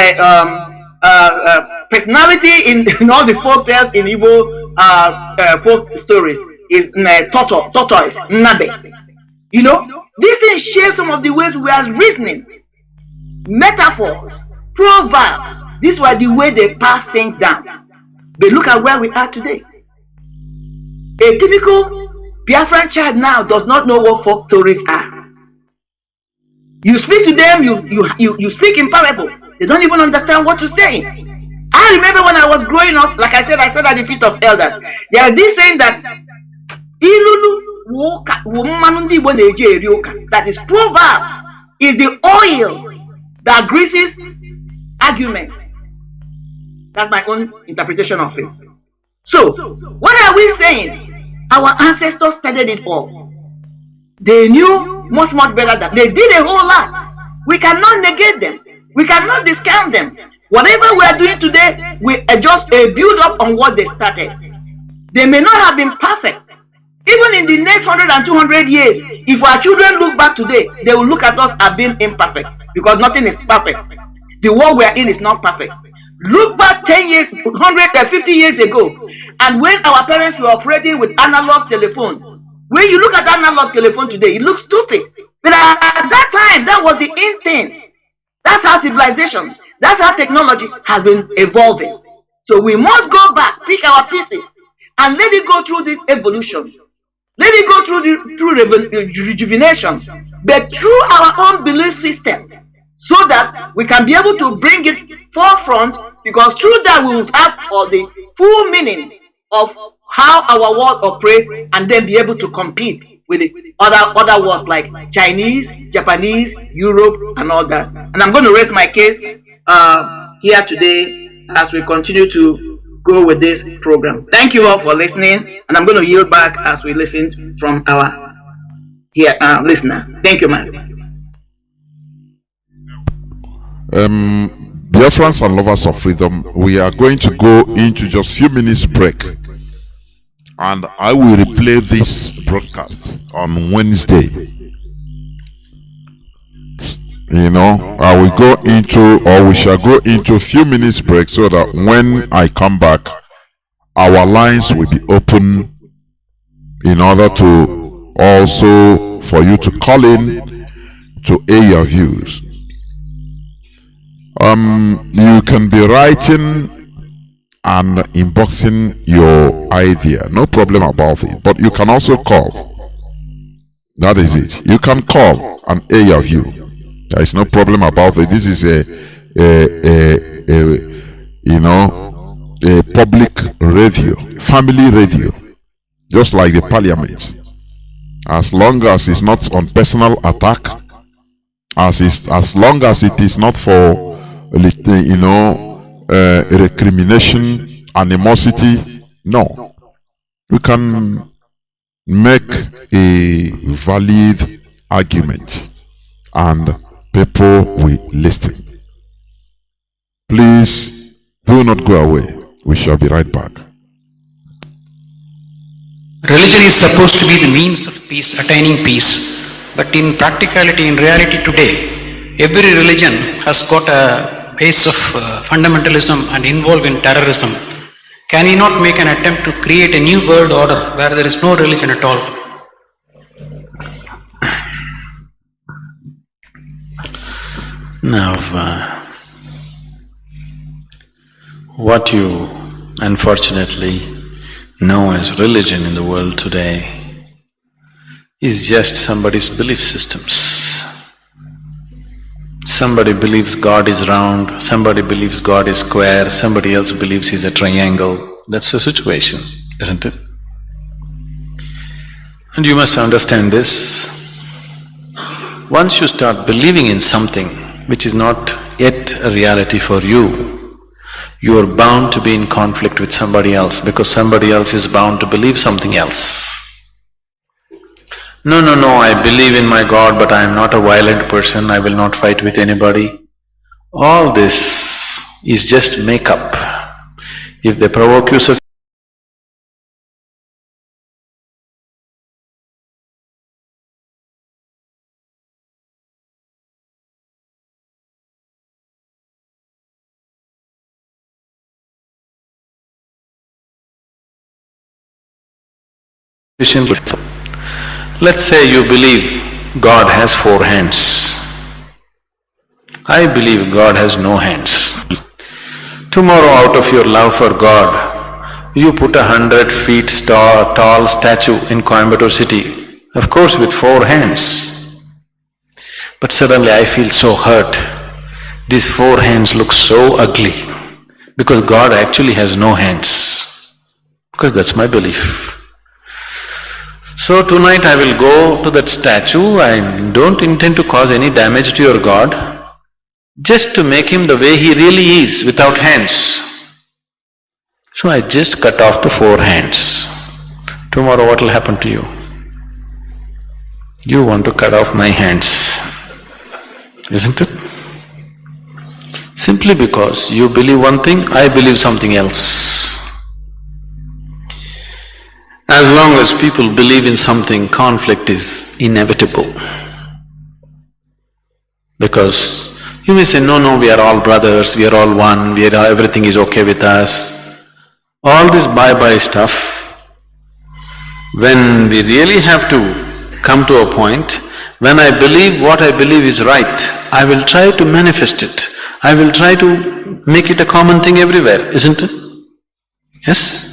personality in all the folk tales in Igbo folk stories is tortoise, Nnamdi. You know, these things share some of the ways we are reasoning. Metaphors, proverbs, these were the way they pass things down. But look at where we are today. A typical Biafran child now does not know what folk stories are. You speak to them, you speak in parable. They don't even understand what you're saying. I remember when I was growing up, like I said at the feet of elders, there are this saying that that is proverbs is the oil that greases arguments. That's my own interpretation of it. So, what are we saying? Our ancestors started it all. They knew much better than they did a whole lot. We cannot negate them. We cannot discount them. Whatever we are doing today, we are just a build up on what they started. They may not have been perfect. Even in the next 100 and 200 years, if our children look back today, they will look at us as being imperfect because nothing is perfect. The world we are in is not perfect. Look back 10 years, 150 years ago, and when our parents were operating with analog telephone, when you look at analog telephone today, it looks stupid. But at that time, that was the in thing. That's how civilization, that's how technology has been evolving. So we must go back, pick our pieces, and let it go through this evolution. Let it go through rejuvenation, but through our own belief systems, so that we can be able to bring it forefront, because through that we will have all the full meaning of how our world operates, and then be able to compete with the other worlds like Chinese, Japanese, Europe, and all that. And I'm going to rest my case here today as we continue to go with this program. Thank you all for listening, and I'm going to yield back as we listen from our listeners. Thank you, Mazi. Biafrans and lovers of freedom, we are going to go into just few minutes break, and I will replay this broadcast on Wednesday. You know, I will go into, or we shall go into a few minutes break, so that when I come back, our lines will be open in order to also for you to call in to air your views. You can be writing and inboxing your idea, no problem about it, but you can also call. That is it. You can call and air your view. There is no problem about it. This is a public radio, family radio, just like the parliament. As long as it's not on personal attack, as long as it is not for recrimination, animosity, no, we can make a valid argument and people will listen. Please do not go away. We shall be right back. Religion is supposed to be the means of peace, attaining peace. But in practicality, in reality today, every religion has got a base of fundamentalism and involved in terrorism. Can he not make an attempt to create a new world order where there is no religion at all? Now, what you unfortunately know as religion in the world today is just somebody's belief systems. Somebody believes God is round, somebody believes God is square, somebody else believes he's a triangle. That's the situation, isn't it? And you must understand this. Once you start believing in something which is not yet a reality for you, you are bound to be in conflict with somebody else, because somebody else is bound to believe something else. No, I believe in my God, but I am not a violent person, I will not fight with anybody. All this is just make-up. If they provoke you Let's say you believe God has 4 hands. I believe God has no hands. Tomorrow, out of your love for God, you put 100 feet tall statue in Coimbatore city, of course with 4 hands. But suddenly I feel so hurt. These 4 hands look so ugly because God actually has no hands. Because that's my belief. So tonight I will go to that statue. I don't intend to cause any damage to your God, just to make him the way he really is, without hands. So I just cut off the 4 hands. Tomorrow what will happen to you? You want to cut off my hands, isn't it? Simply because you believe one thing, I believe something else. As long as people believe in something, conflict is inevitable. Because you may say, no, we are all brothers, we are all one, everything is okay with us. All this bye-bye stuff, when we really have to come to a point, when I believe what I believe is right, I will try to manifest it. I will try to make it a common thing everywhere, isn't it? Yes?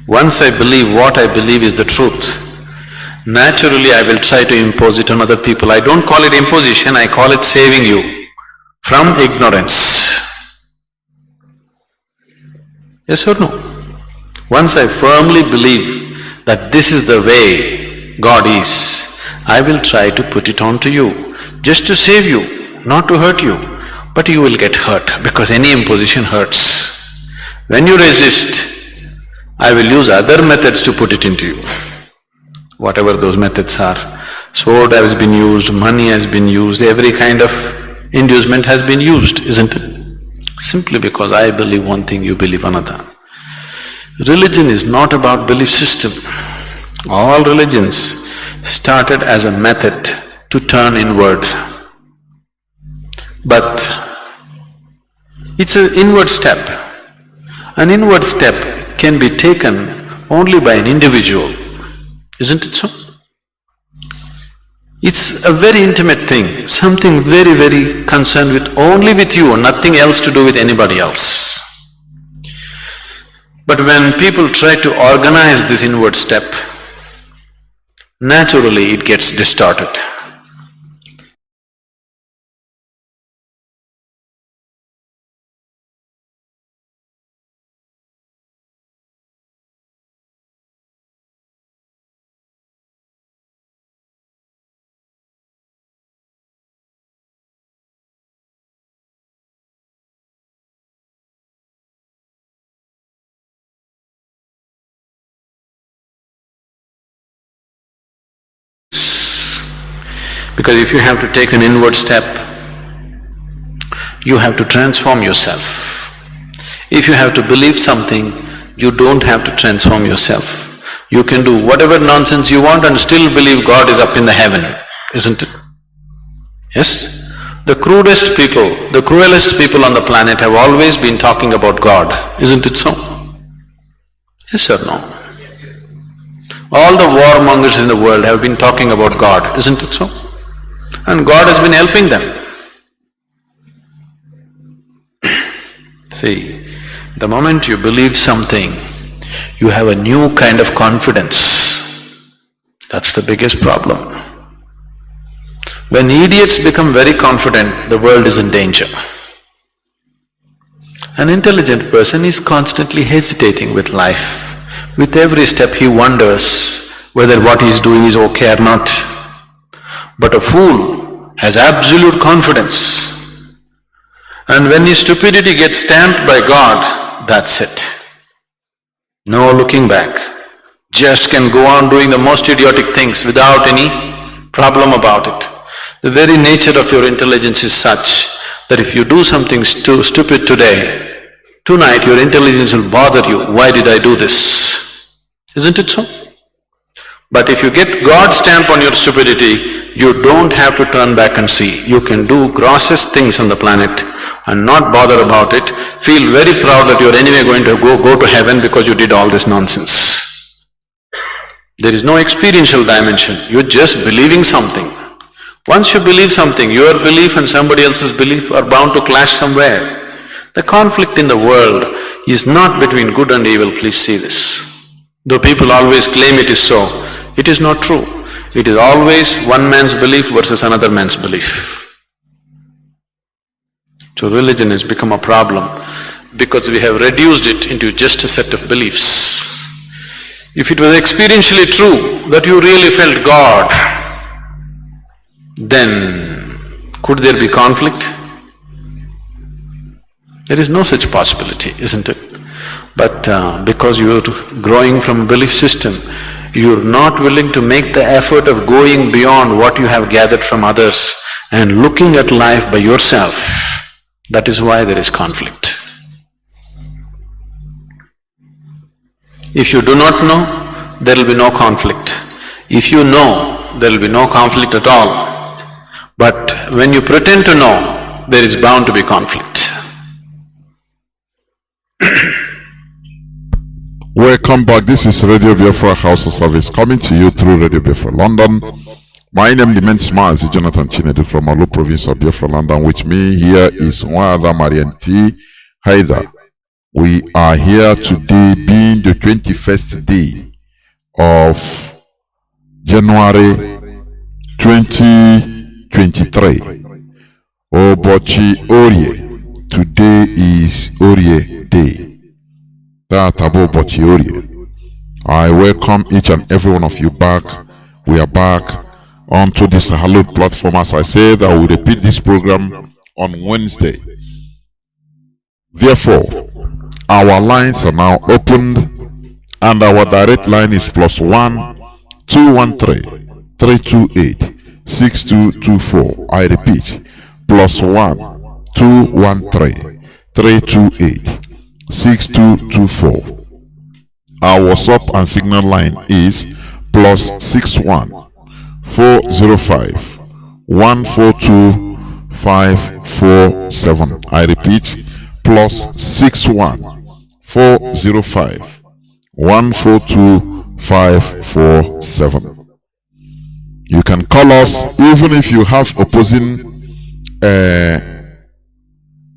Once I believe what I believe is the truth, naturally I will try to impose it on other people. I don't call it imposition, I call it saving you from ignorance. Yes or no? Once I firmly believe that this is the way God is, I will try to put it on to you, just to save you, not to hurt you. But you will get hurt, because any imposition hurts. When you resist, I will use other methods to put it into you, whatever those methods are. Sword has been used, money has been used, every kind of inducement has been used, isn't it? Simply because I believe one thing, you believe another. Religion is not about belief system. All religions started as a method to turn inward. But it's an inward step. An inward step can be taken only by an individual, isn't it so? It's a very intimate thing, something very, very concerned with only with you, nothing else to do with anybody else. But when people try to organize this inward step, naturally it gets distorted. Because if you have to take an inward step, you have to transform yourself. If you have to believe something, you don't have to transform yourself. You can do whatever nonsense you want and still believe God is up in the heaven, isn't it? Yes? The crudest people, the cruelest people on the planet have always been talking about God, isn't it so? Yes or no? All the warmongers in the world have been talking about God, isn't it so? And God has been helping them. See, the moment you believe something, you have a new kind of confidence. That's the biggest problem. When idiots become very confident, the world is in danger. An intelligent person is constantly hesitating with life. With every step he wonders whether what he is doing is okay or not. But a fool has absolute confidence. And when his stupidity gets stamped by God, that's it. No looking back. Just can go on doing the most idiotic things without any problem about it. The very nature of your intelligence is such that if you do something stupid today, tonight your intelligence will bother you, why did I do this? Isn't it so? But if you get God's stamp on your stupidity, you don't have to turn back and see. You can do grossest things on the planet and not bother about it, feel very proud that you're anyway going to go to heaven because you did all this nonsense. There is no experiential dimension, you're just believing something. Once you believe something, your belief and somebody else's belief are bound to clash somewhere. The conflict in the world is not between good and evil, please see this. Though people always claim it is so, it is not true. It is always one man's belief versus another man's belief. So religion has become a problem because we have reduced it into just a set of beliefs. If it was experientially true that you really felt God, then could there be conflict? There is no such possibility, isn't it? But because you're growing from a belief system, you're not willing to make the effort of going beyond what you have gathered from others and looking at life by yourself. That is why there is conflict. If you do not know, there will be no conflict. If you know, there will be no conflict at all. But when you pretend to know, there is bound to be conflict. Welcome back. This is Radio Biafra Hausa service coming to you through Radio Biafra London. My name is Mazi Jonathan Chinedu from Olu province of Biafra London. With me here is one other Marian T. Haida. We are here today being the 21st day of January 2023. Obochi Orie. Today is Orie Day. I welcome each and every one of you back. We are back onto this hallowed platform. As I said, I will repeat this program on Wednesday. Therefore, our lines are now opened and our direct line is +1 213 328 6224. I repeat, +1 213 328 6224. Our WhatsApp and Signal line is +61 405 142 547. I repeat, +61 405 142 547. You can call us even if you have opposing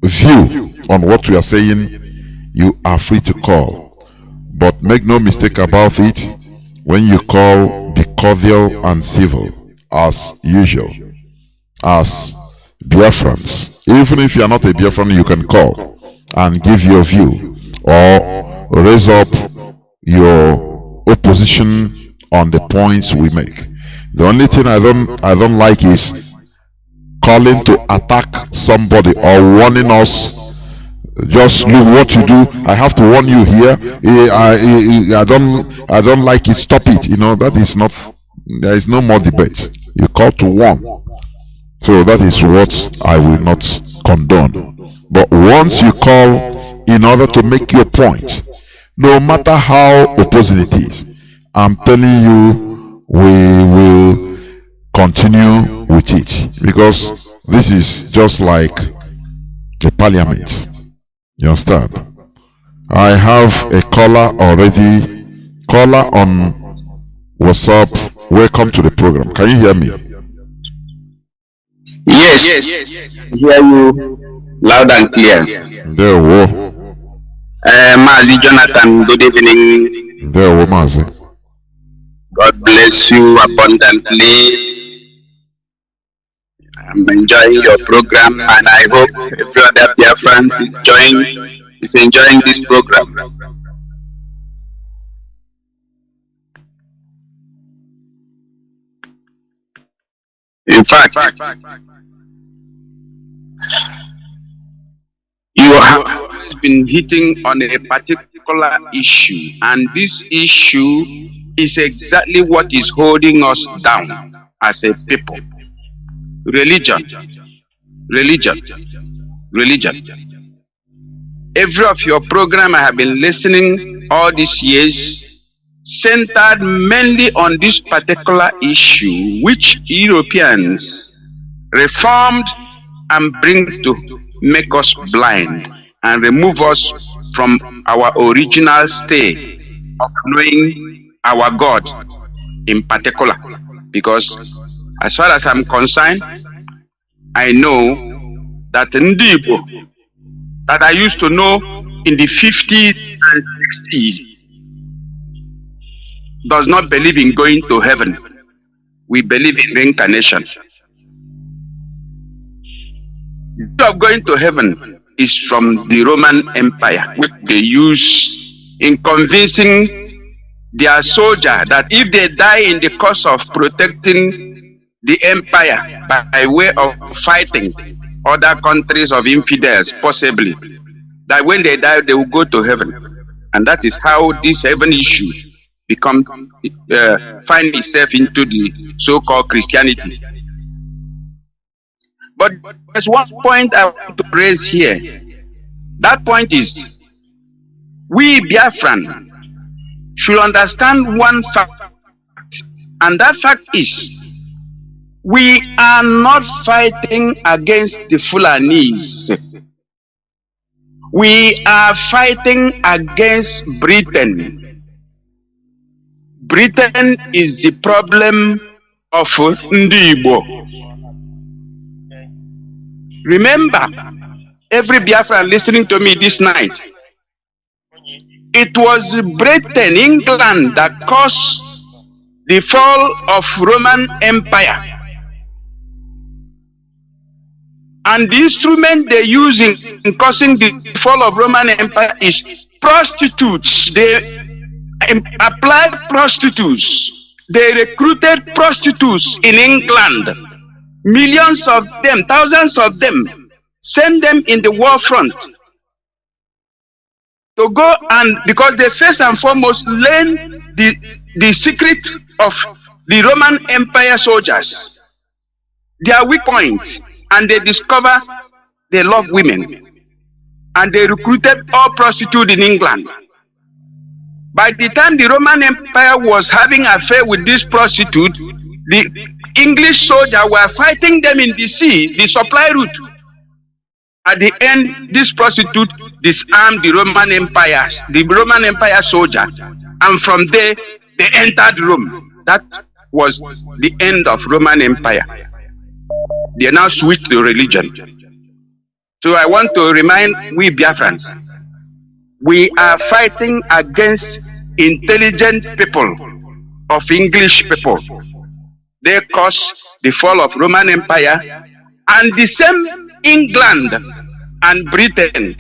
view on what we are saying. You are free to call, but make no mistake about it. When you call, be cordial and civil as usual. As Biafrans, even if you are not a Biafran, you can call and give your view or raise up your opposition on the points we make. The only thing I don't like is calling to attack somebody or warning us. Just look what you do. I have to warn you here. I don't like it. Stop it. You know, that is not. There is no more debate. You call to warn. So that is what I will not condone. But once you call in order to make your point, no matter how opposing it is, I'm telling you, we will continue with it, because this is just like the parliament. You understand? I have a caller already. Caller on WhatsApp. Welcome to the program. Can you hear me? Yes. Hear you loud and clear. There we Mazi Jonathan, good evening. There we Mazi. God bless you abundantly. I'm enjoying your program, and I hope every other Biafrans is enjoying this program. In fact, you have always been hitting on a particular issue, and this issue is exactly what is holding us down as a people. Religion. Every of your program I have been listening all these years centered mainly on this particular issue, which Europeans reformed and bring to make us blind and remove us from our original state of knowing our God in particular, because as far as I'm concerned, I know that Ndi Igbo that I used to know in the 50s and 60s does not believe in going to heaven. We believe in reincarnation. The way of going to heaven is from the Roman Empire, which they use in convincing their soldier that if they die in the cause of protecting the empire by way of fighting other countries of infidels, possibly, that when they die, they will go to heaven. And that is how this heaven issue find itself into the so-called Christianity. But there's one point I want to raise here. That point is, we Biafran should understand one fact, and that fact is, we are not fighting against the Fulanis. We are fighting against Britain. Britain is the problem of Ndi Igbo. Remember, every Biafran listening to me this night, it was Britain, England, that caused the fall of Roman Empire. And the instrument they use in causing the fall of Roman Empire is prostitutes. They applied prostitutes. They recruited prostitutes in England. Millions of them, thousands of them, send them in the war front to go, and because they first and foremost learn the secret of the Roman Empire soldiers, their weak point, and they discover they love women, and they recruited all prostitutes in England. By the time the Roman Empire was having an affair with this prostitute, the English soldiers were fighting them in the sea, the supply route. At the end, this prostitute disarmed the Roman Empire soldier, and from there they entered Rome. That was the end of Roman Empire. They now switched to religion. So I want to remind we Biafrans, we are fighting against intelligent people of English people. They caused the fall of Roman Empire, and the same England and Britain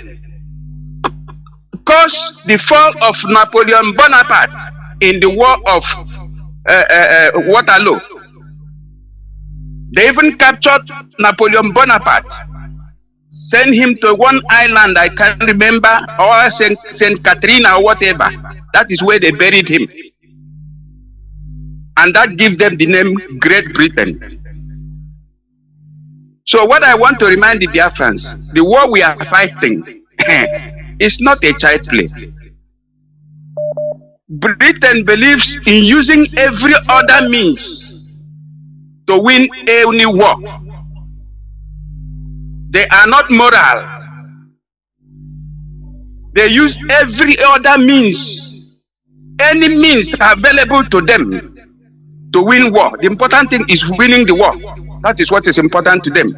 caused the fall of Napoleon Bonaparte in the War of Waterloo. They even captured Napoleon Bonaparte, sent him to one island, I can't remember, or St. Catherine or whatever. That is where they buried him. And that gives them the name Great Britain. So what I want to remind the Biafrans, the war we are fighting is not a child play. Britain believes in using every other means to win any war. They are not moral. They use every other means, any means available to them to win war. The important thing is winning the war. That is what is important to them.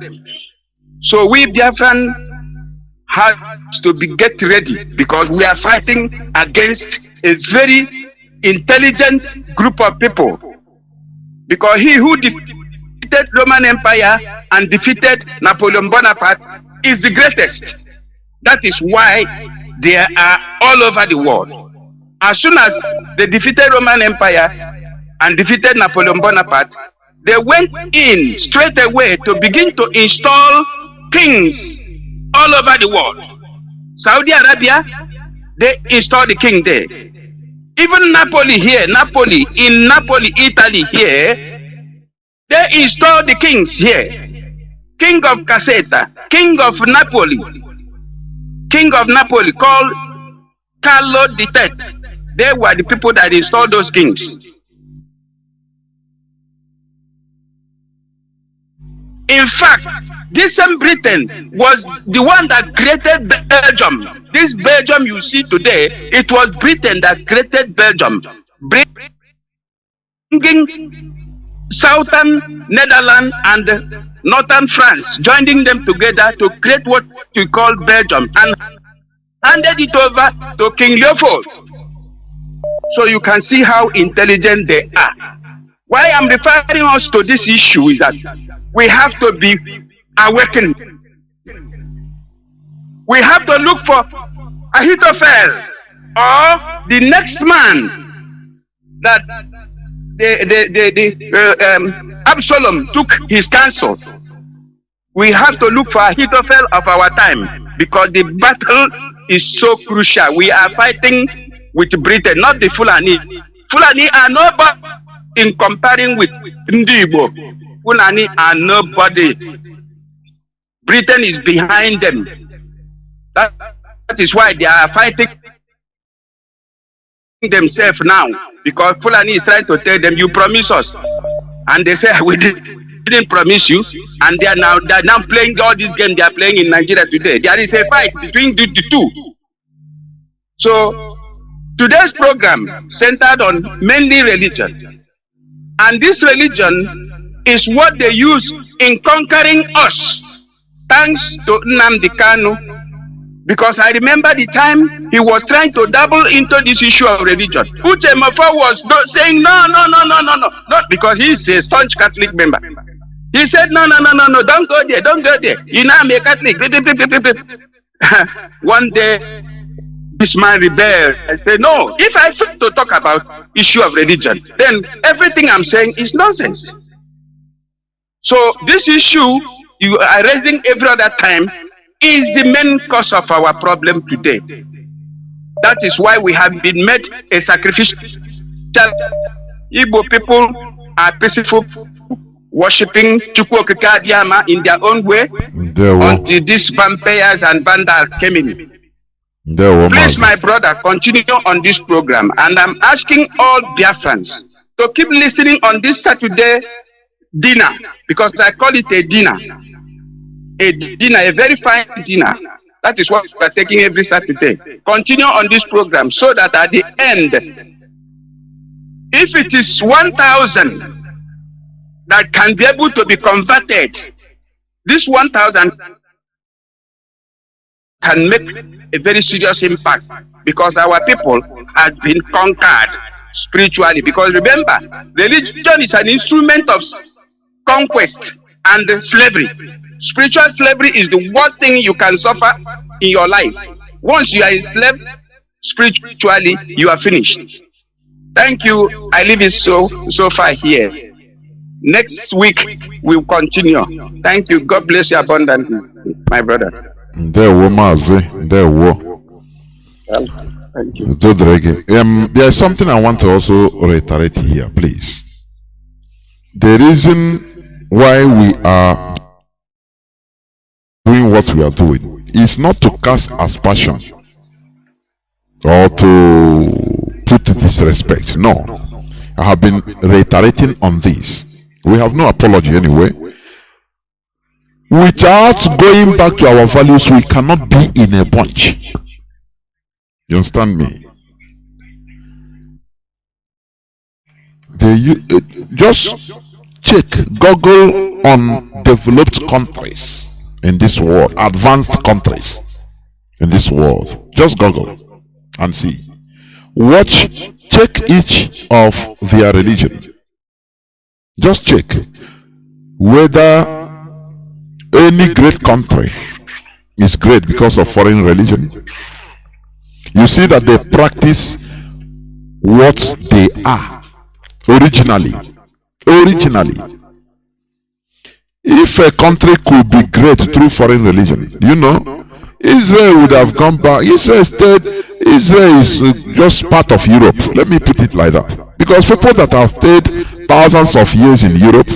So we Biafran have to get ready, because we are fighting against a very intelligent group of people. Because he who defeated Roman Empire and defeated Napoleon Bonaparte is the greatest. That is why they are all over the world. As soon as they defeated Roman Empire and defeated Napoleon Bonaparte, they went in straight away to begin to install kings all over the world. Saudi Arabia, they installed the king there. Even Napoli here, in Napoli, Italy here, they installed the kings here. King of Caserta, King of Napoli called Carlo III. They were the people that installed those kings. In fact, this same Britain was the one that created Belgium. This Belgium you see today, it was Britain that created Belgium. Southern Netherlands and Northern France, joining them together to create what we call Belgium, and handed it over to King Leopold. So you can see how intelligent they are. Why I'm referring us to this issue is that we have to be awakened. We have to look for Ahithophel or the next man that Absalom took his counsel. We have to look for Ahithophel of our time, because the battle is so crucial. We are fighting with Britain, not the Fulani. Fulani are nobody in comparing with Ndibo. Fulani are nobody. Britain is behind them. That is why they are fighting themselves now, because Fulani is trying to tell them, you promise us, and they say we didn't promise you, and they're now playing all these games they are playing in Nigeria today. There is a fight between the two. So today's program centered on mainly religion, and this religion is what they use in conquering us, thanks to Nnamdi Kanu. Because I remember the time he was trying to dabble into this issue of religion. Uche Mofo was saying no, because he is a staunch Catholic member. He said no, don't go there. You know I'm a Catholic. One day, this man rebelled. I said, no, if I fail to talk about issue of religion, then everything I'm saying is nonsense. So this issue you are raising every other time is the main cause of our problem today. That is why we have been made a sacrificial. Igbo people are peaceful, worshipping Chukwokika Diama in their own way until these vampires and vandals came in. Please, my brother, continue on this program, and I'm asking all Biafrans to keep listening on this Saturday dinner, because I call it a dinner. A dinner, a very fine dinner. That is what we are taking every Saturday. Continue on this program so that at the end, if it is 1,000 that can be able to be converted, this 1,000 can make a very serious impact, because our people have been conquered spiritually. Because remember, religion is an instrument of conquest and slavery. Spiritual slavery is the worst thing you can suffer in your life. Once you are enslaved spiritually, you are finished. Thank you. I leave it so far here. Next week we'll continue. Thank you. God bless you abundantly, my brother. There were Mazi. There were. Thank you. There is something I want to also reiterate here, please. The reason why we are doing what we are doing is not to cast aspersion or to put disrespect. No. I have been reiterating on this. We have no apology anyway. Without going back to our values, we cannot be in a bunch. You understand me? Just check Google on developed countries in this world, advanced countries in this world. Just Google and see. Check each of their religion. Just check whether any great country is great because of foreign religion. You see that they practice what they are originally. If a country could be great through foreign religion, you know, Israel would have gone back. Israel is just part of Europe. Let me put it like that. Because people that have stayed thousands of years in Europe,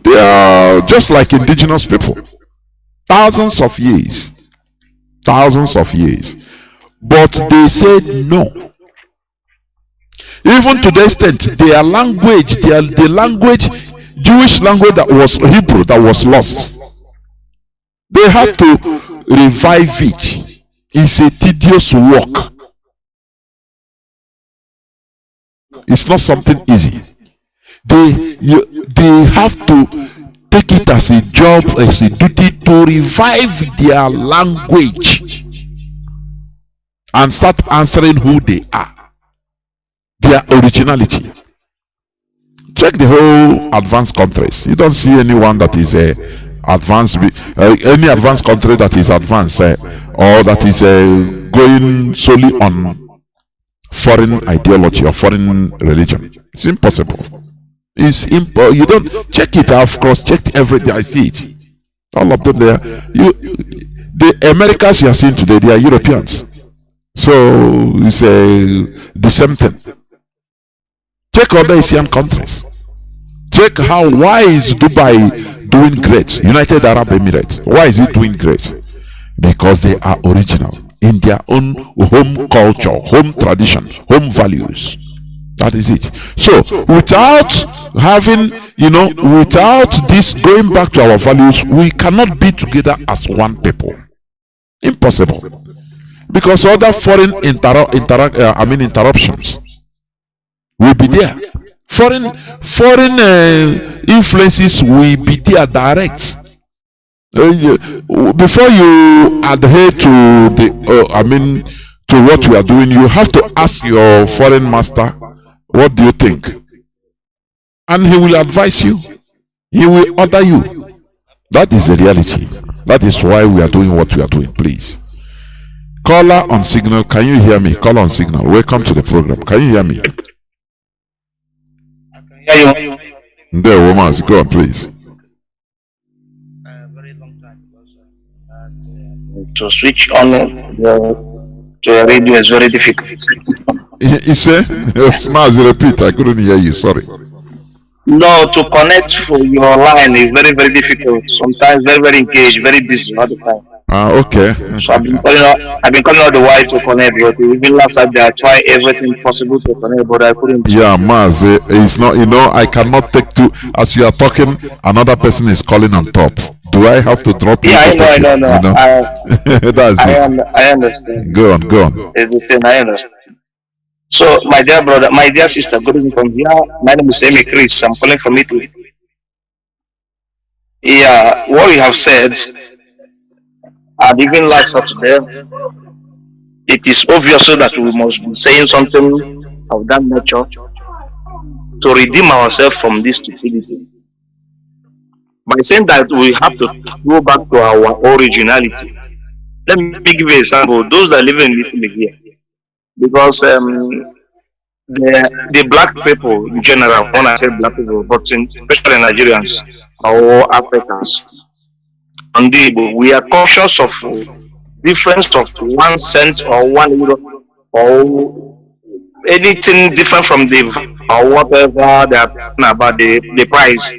they are just like indigenous people. Thousands of years. But they said no. Even to the extent their language, the language, Jewish language that was Hebrew, that was lost, they had to revive it. It's a tedious work. It's not something easy. they have to take it as a job, as a duty to revive their language and start answering who they are, their originality. Check the whole advanced countries. You don't see anyone that is advanced, any advanced country that is advanced or that is going solely on foreign ideology or foreign religion. It's impossible. It's impossible. You don't check it. I've cross-checked everything. I see it. All of them there. The Americans you are seeing today, they are Europeans. So it's the same thing. Check other Asian countries. Check why is Dubai doing great? United Arab Emirates. Why is it doing great? Because they are original in their own home culture, home tradition, home values. That is it. So without having, without this going back to our values, we cannot be together as one people. Impossible. Because other foreign interruptions will be there. Foreign influences will be there direct. Before you adhere to to what we are doing, you have to ask your foreign master, what do you think? And he will advise you. He will order you. That is the reality. That is why we are doing what we are doing. Please. Caller on signal, can you hear me? Caller on signal. Welcome to the program. Can you hear me? There, woman, go on, please. Very long time because to switch on the radio is very difficult. You say? Mazi, repeat. I couldn't hear you. Sorry. No, to connect for your line is very, very difficult. Sometimes very, very engaged, very busy all the time. Okay. So I've been calling all the while to connect, but even last Saturday I tried everything possible to connect, but I couldn't. Yeah, Mazi, it's not. I cannot take two. As you are talking, another person is calling on top. Do I have to drop you? Yeah, I know. That's it. I understand. Go on. It's the same. I understand. So, my dear brother, my dear sister, good evening from here. My name is Amy Chris. I'm calling from Italy. Yeah, what we have said, and even last Saturday, it is obvious that we must be saying something of that nature to redeem ourselves from this stupidity. By saying that we have to go back to our originality. Let me give you an example. Those that live in Italy here, because the black people in general, when I say black people, but especially Nigerians or Africans, and we are conscious of difference of 1 cent or €1 or anything different from the or whatever they are talking about the price.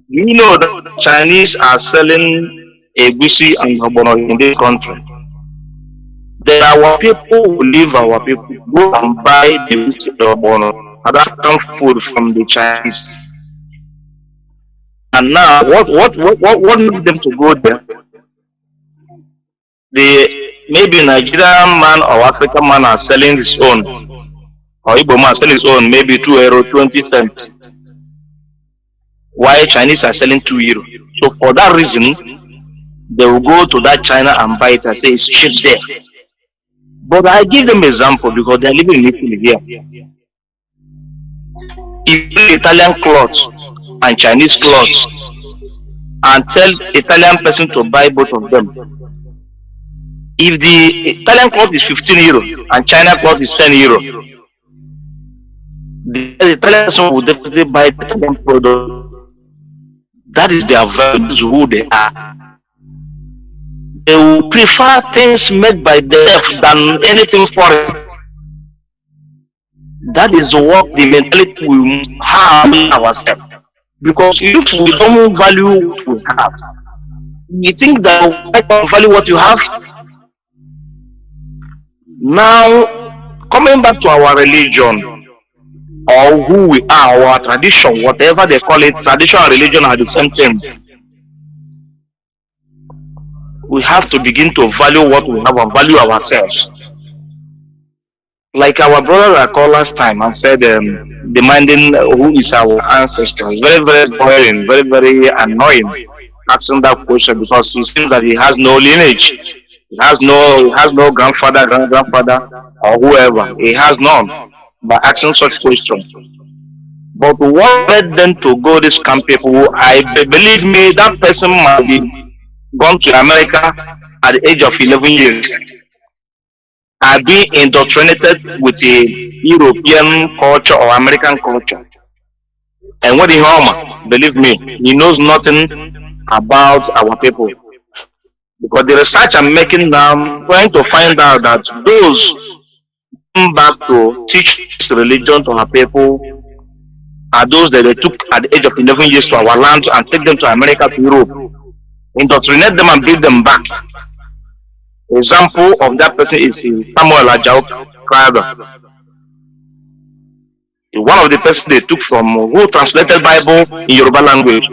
You know that Chinese are selling egusi and ogbono in this country. Then our people will leave our people, go and buy the ogbono, other food from the Chinese. And now, what made them to go there? Maybe Nigerian man or African man are selling his own, or Igbo man selling his own, maybe €2, 20 cents. While Chinese are selling €2. So for that reason, they will go to that China and buy it and say it's cheap there. But I give them an example because they are living in Italy here. If you Italian clothes and Chinese clothes and tell Italian person to buy both of them, if the Italian cloth is €15 and China cloth is €10, the Italian person will definitely buy the Italian product. That is their value, who they are. They will prefer things made by themselves than anything foreign. That is what the mentality we have in ourselves. Because if we don't value what we have, you think that we don't value what you have. Now, coming back to our religion, or who we are, our tradition, whatever they call it, tradition and religion are the same thing. We have to begin to value what we have and value ourselves. like our brother that called last time and said, demanding who is our ancestors. Very, very boring, very, very annoying asking that question because it seems that he has no lineage. He has no grandfather, grandfather, or whoever. He has none by asking such questions. But what led them to go this camp people? Believe me, that person might be gone to America at the age of 11 years. Are being indoctrinated with a European culture or American culture. And what the Homer, believe me, he knows nothing about our people. Because the research I'm making now, trying to find out that those come back to teach this religion to our people are those that they took at the age of 11 years to our land and take them to America, to Europe, indoctrinate them and bring them back. Example of that person is Samuel Ajao Crowther. One of the persons they took from who translated Bible in Yoruba language.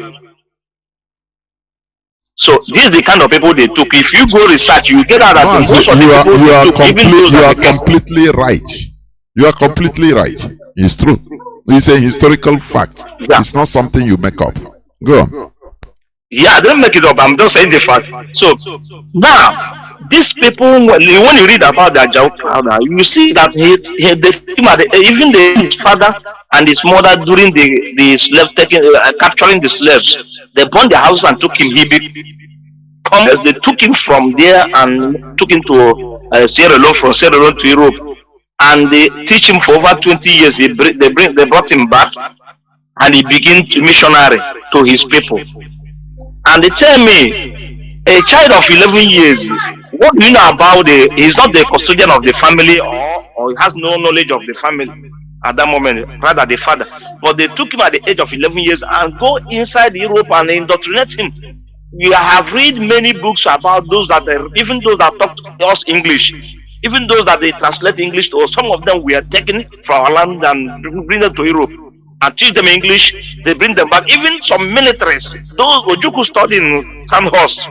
So this is the kind of people they took. If you go research, you get out that Mazi, most of the people they took, you are completely right. You are completely right. It's true. It's a historical fact. Yeah. It's not something you make up. Go on. Yeah, I didn't make it up. I'm just saying the fact. So now, these people, when you read about the Ajao Crowther, you see that even his father and his mother during the slave taking, capturing the slaves, they burned the house and took him. They took him from there and took him to Sierra Leone, from Sierra Leone to Europe, and they teach him for over 20 years. They brought him back, and he began to missionary to his people. And they tell me, a child of 11 years, what do you know about he's not the custodian of the family, or he has no knowledge of the family at that moment, rather the father. But they took him at the age of 11 years and go inside Europe and indoctrinate him. We have read many books about those that, even those that talk to us English, even those that they translate English to us, some of them we are taken from our land and bring them to Europe and teach them English. They bring them back. Even some militaries, those Ojuku study in Sandhurst.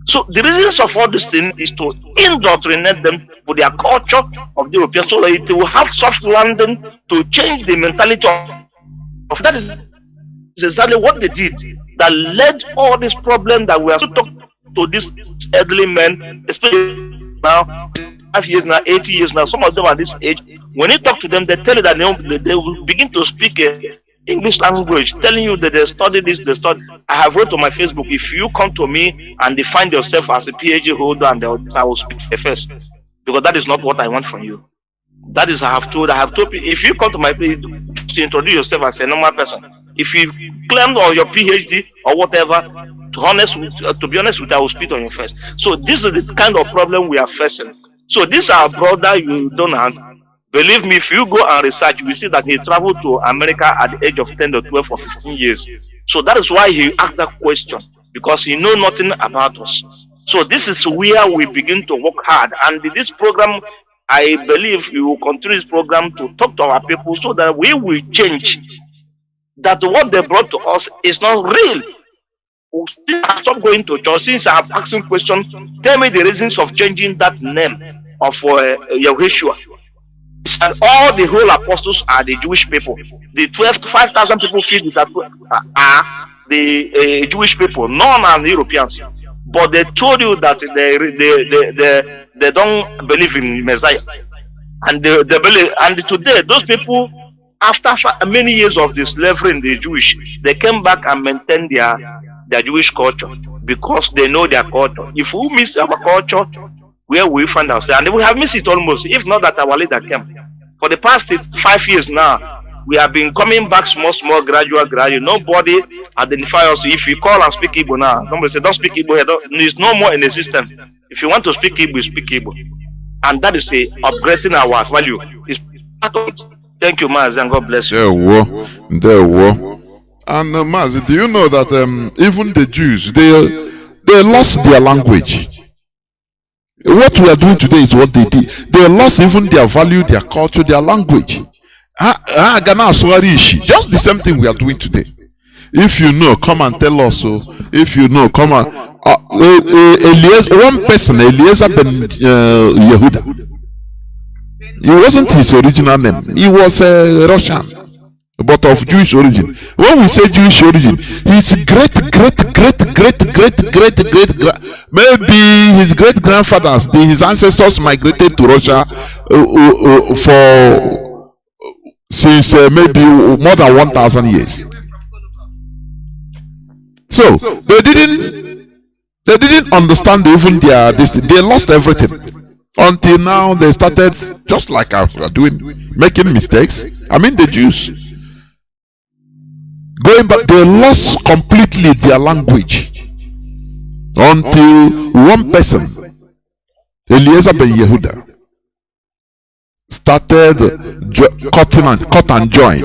So the reasons of all this thing is to indoctrinate them for their culture of the Europeans, so that it will have soft landing to change the mentality of that. Is exactly what they did that led all this problem that we are so talking to these elderly men, especially now, 5 years now, 80 years now. Some of them at this age, when you talk to them, they tell you that they will begin to speak English language, telling you that they study this, they study. I have wrote on my Facebook, if you come to me and define yourself as a PhD holder, and I will speak first, because that is not what I want from you. That is, I have told people, if you come to my place to introduce yourself as a normal person, if you claim or your PhD or whatever, to be honest with you, I will speak on your face. So this is the kind of problem we are facing. So this our brother you don't have. Believe me, if you go and research, you will see that he traveled to America at the age of 10 or 12 or 15 years. So that is why he asked that question, because he knows nothing about us. So this is where we begin to work hard. And this program, I believe we will continue this program to talk to our people so that we will change. That what they brought to us is not real. Stop going to church. Since I have asked him questions, tell me the reasons of changing that name of Yahushua. And all the whole apostles are the Jewish people. The 5,000 people filled with are the Jewish people, none are the Europeans. But they told you that they don't believe in Messiah, and they believe. And today, those people, after many years of the slavery in the Jewish, they came back and maintained their Jewish culture because they know their culture. If we miss our culture, where we find ourselves, and we have missed it almost, if not that our leader came. For the past 5 years now, we have been coming back small, gradual. Nobody identify us. If you call and speak Igbo now, somebody say, don't speak Igbo here. There's no more in the system. If you want to speak Igbo, speak Igbo. And that is upgrading our value. It's part of it. Thank you, Mazi, and God bless you. There were. And Mazi, do you know that even the Jews, they lost their language? What we are doing today is what they did. They lost even their value, their culture, their language. Just the same thing we are doing today. If you know, come and tell us. So, if you know, come on. One person, Eliezer ben Yehuda. It wasn't his original name. He was a Russian, but of Jewish origin. When we say Jewish origin, his maybe his great grandfathers, his ancestors migrated to Russia for since maybe more than 1,000 years. So they didn't understand even their this. They lost everything until now. They started just like us are doing, making mistakes. I mean the Jews going back, they lost completely their language until one person, Eliezer ben Yehuda, started cut and join.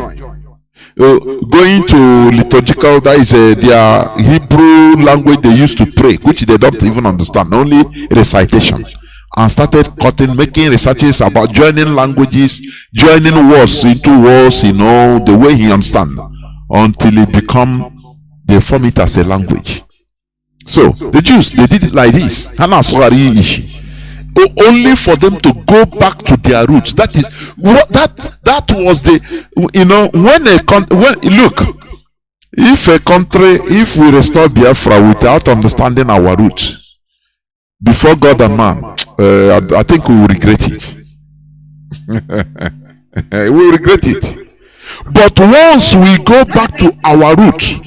Going to liturgical, that is their Hebrew language they used to pray, which they don't even understand, only recitation, and started cutting, making researches about joining languages, joining words into words, the way he understands, until it they form it as a language. So the Jews, they did it like this, only for them to go back to their roots. That is what that was the when look, if we restore Biafra without understanding our roots before God and man, I think we will regret it. We will regret it. But once we go back to our roots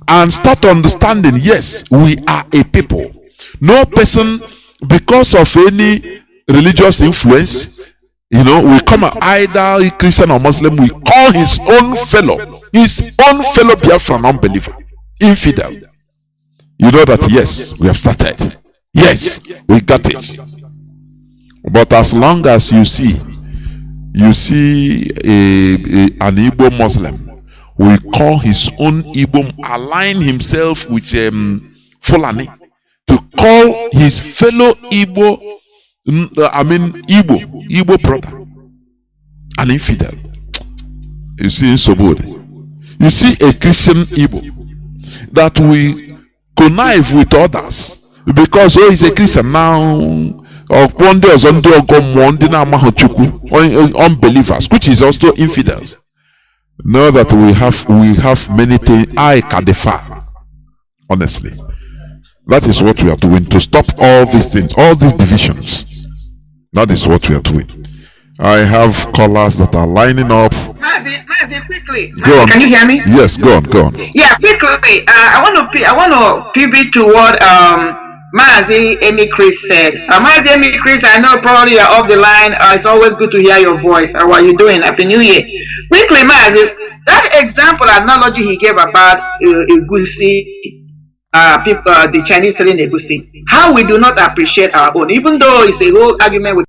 and start understanding, yes, we are a people. No person, because of any religious influence, we come either Christian or Muslim, we call his own fellow Biafran unbeliever, infidel. You know that, yes, we have started. Yes, we got it. But as long as you see an Igbo Muslim, we call his own Igbo, align himself with Fulani, to call his fellow Igbo, Igbo brother, an infidel. You see, in Sobode, you see a Christian Igbo that we connive with others because he's a Christian now. Or unbelievers, which is also infidels. Know that we have many things. I can defer. Honestly, that is what we are doing to stop all these things, all these divisions. That is what we are doing. I have callers that are lining up. Mazi, quickly. Go on. Can you hear me? Yes, go on. Yeah, quickly. I want to pivot to what Mazi Amy Chris said. Mazi Amy Chris, I know probably you're off the line. It's always good to hear your voice. How are you doing? Happy New Year. Quickly, Mazi, that example analogy he gave about Egusi, people, the Chinese selling Egusi, how we do not appreciate our own, even though it's a whole argument with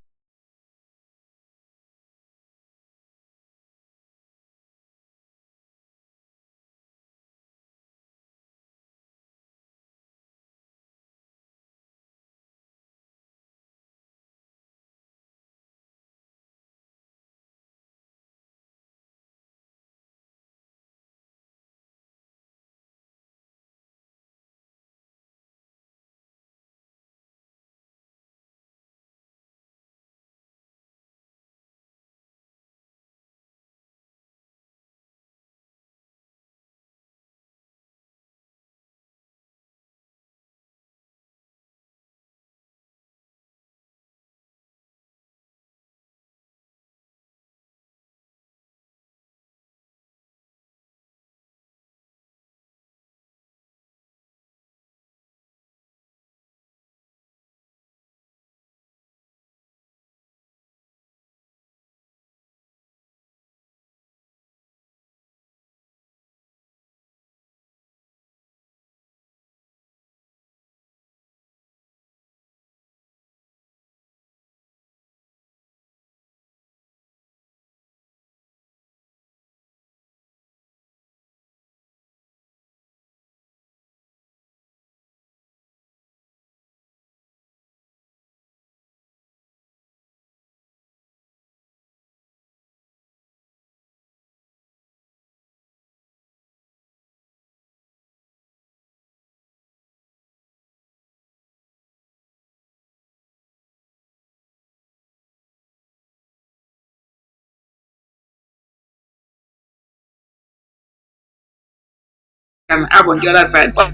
can have on the other side. But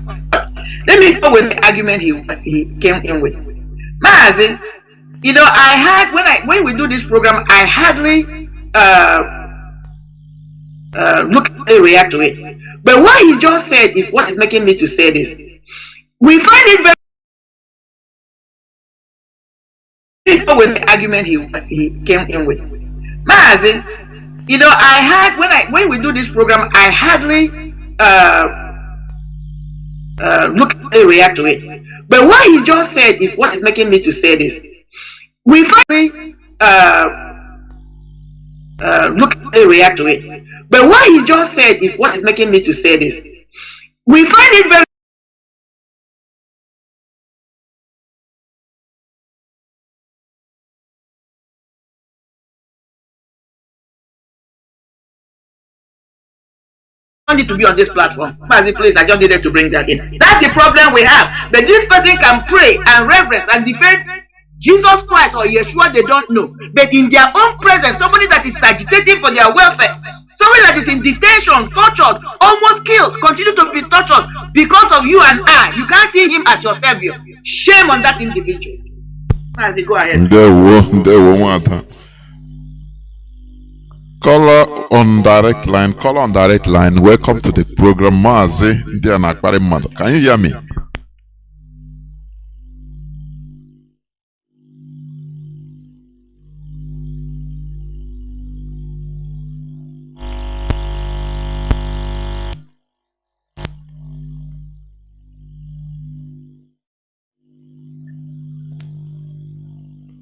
let me go with the argument he came in with. Mazi, you know, I had when we do this program, I hardly react to it. But what he just said is what is making me to say this. We find it very with the argument he came in with. Mazi, you know, I had when we do this program, I hardly react to it. But what he just said is what is making me to say this. We finally react to it. But what he just said is what is making me to say this. We find it very need to be on this platform. Mazi, please, I just needed to bring that in. That's the problem we have. But this person can pray and reverence and defend Jesus Christ or Yeshua, they don't know. But in their own presence, somebody that is agitating for their welfare, somebody that is in detention, tortured, almost killed, continue to be tortured because of you and I. You can't see him as your savior. Shame on that individual. Mazi, go ahead. Caller on direct line. Welcome to the program, Mazi. Can you hear me?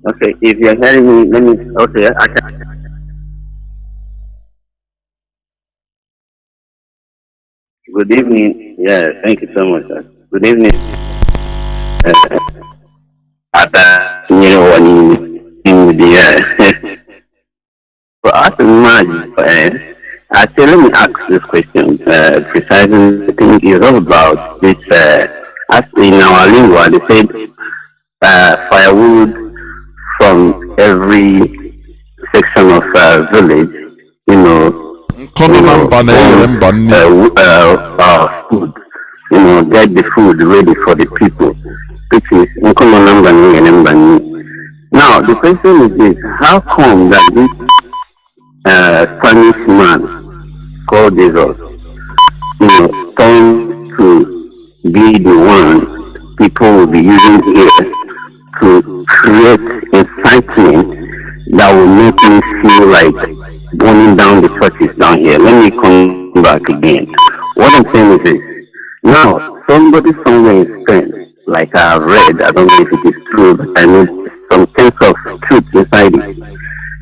Okay, if you're hearing me, let me. Okay, I can. Good evening. Yeah, thank you so much, sir. Good evening. For us in Mazi, actually, let me ask this question precisely. I think it's all about this. As in our lingua, they said firewood from every section of village, you know. Food, get the food ready for the people, which is now the question is this: how come that this Spanish man called Jesus, turned to be the one people will be using here to create incitement that will make me feel like burning down the churches down here? Let me come back again. What I'm saying is this. Now, somebody somewhere in Spain, like I've read, I don't know if it is true, but I know some sense of truth inside it.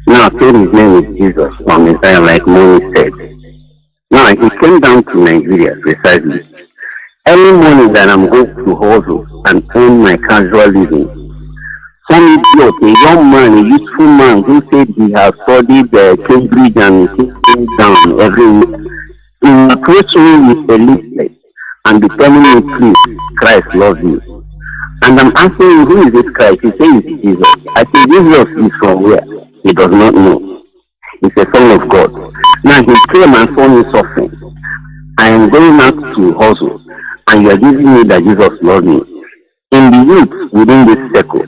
Now, said his name is Jesus from Messiah, like Moni said. Now, he came down to Nigeria, precisely. Every morning that I'm going to hustle and earn my casual living, some idiot, a young man, a useful man who said he has studied Cambridge and sitting down every week, he approached me with a leaflet and be telling me, please, Christ loves you. And I'm asking him, who is this Christ? He says it's Jesus. I say, Jesus is from where? He does not know. He's a son of God. Now he came and saw me suffering. I am going out to hustle, and you are giving me that Jesus loves me. In the youth within this circle,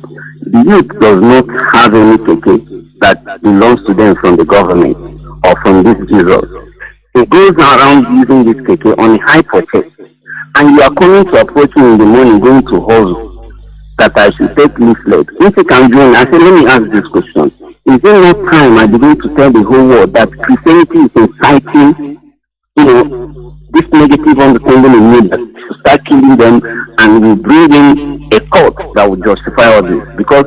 the youth does not have any ticket that belongs to them from the government or from this Jesus. He goes around using this ticket on a high purchase, and you are coming to approach me in the morning going to hustle that I should take leaflet. If you can join, I say, let me ask this question. Is there no time I begin to tell the whole world that Christianity is inciting, this negative understanding in me that to start killing them, and we bring in a court that will justify all this? Because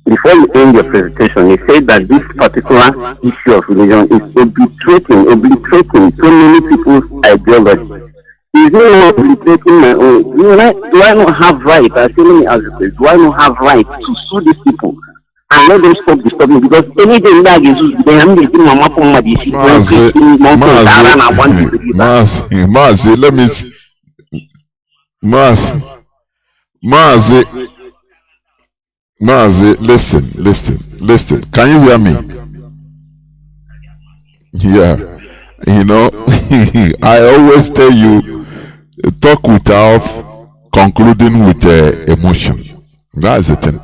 before you end your presentation, you said that this particular issue of religion is obliterating so many people's ideology. Is it not obliterating my own? Do I not have right? I say, let me ask you, do I not have right to sue these people and let them stop disturbing? Because anything that is they have to do mama for Mazi, let me see. Mazi, listen. Can you hear me? Yeah. I always tell you, talk without concluding with emotion. That's the thing.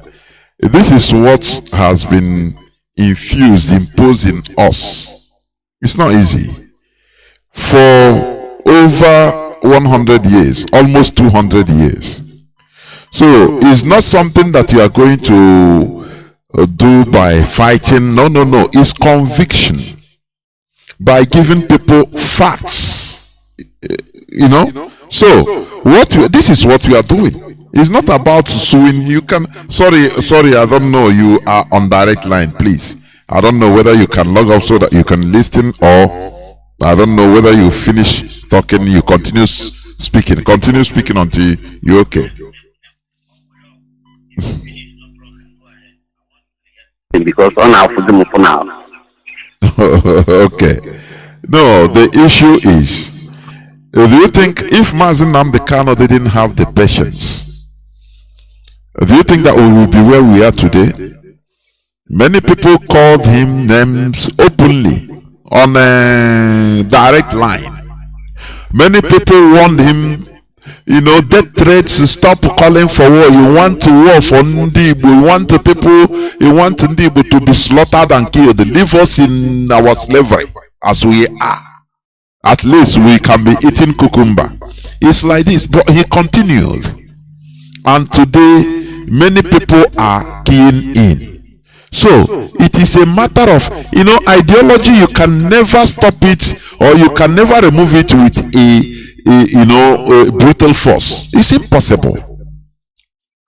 This is what has been imposed in us. It's not easy. For over 100 years, almost 200 years. So it's not something that you are going to do by fighting. No. It's conviction. By giving people facts. So this is what we are doing. It's not about suing. You can sorry, I don't know. You are on direct line, please. I don't know whether you can log off so that you can listen, or I don't know whether you finish talking, you continue speaking. Continue speaking until you're okay. Because on our freedom for now. Okay. No, the issue is, do you think if Mazi Nnamdi Kanu didn't have the patience, do you think that we will be where we are today? Many people called him names openly on a direct line. Many people warned him, death threats, stop calling for war. You want to war for Ndibo. You want Ndibo to be slaughtered and killed. Leave us in our slavery as we are. At least we can be eating cucumber. It's like this, but he continued. And today, many people are keying in. So it is a matter of, ideology. You can never stop it, or you can never remove it with a brutal force. It's impossible.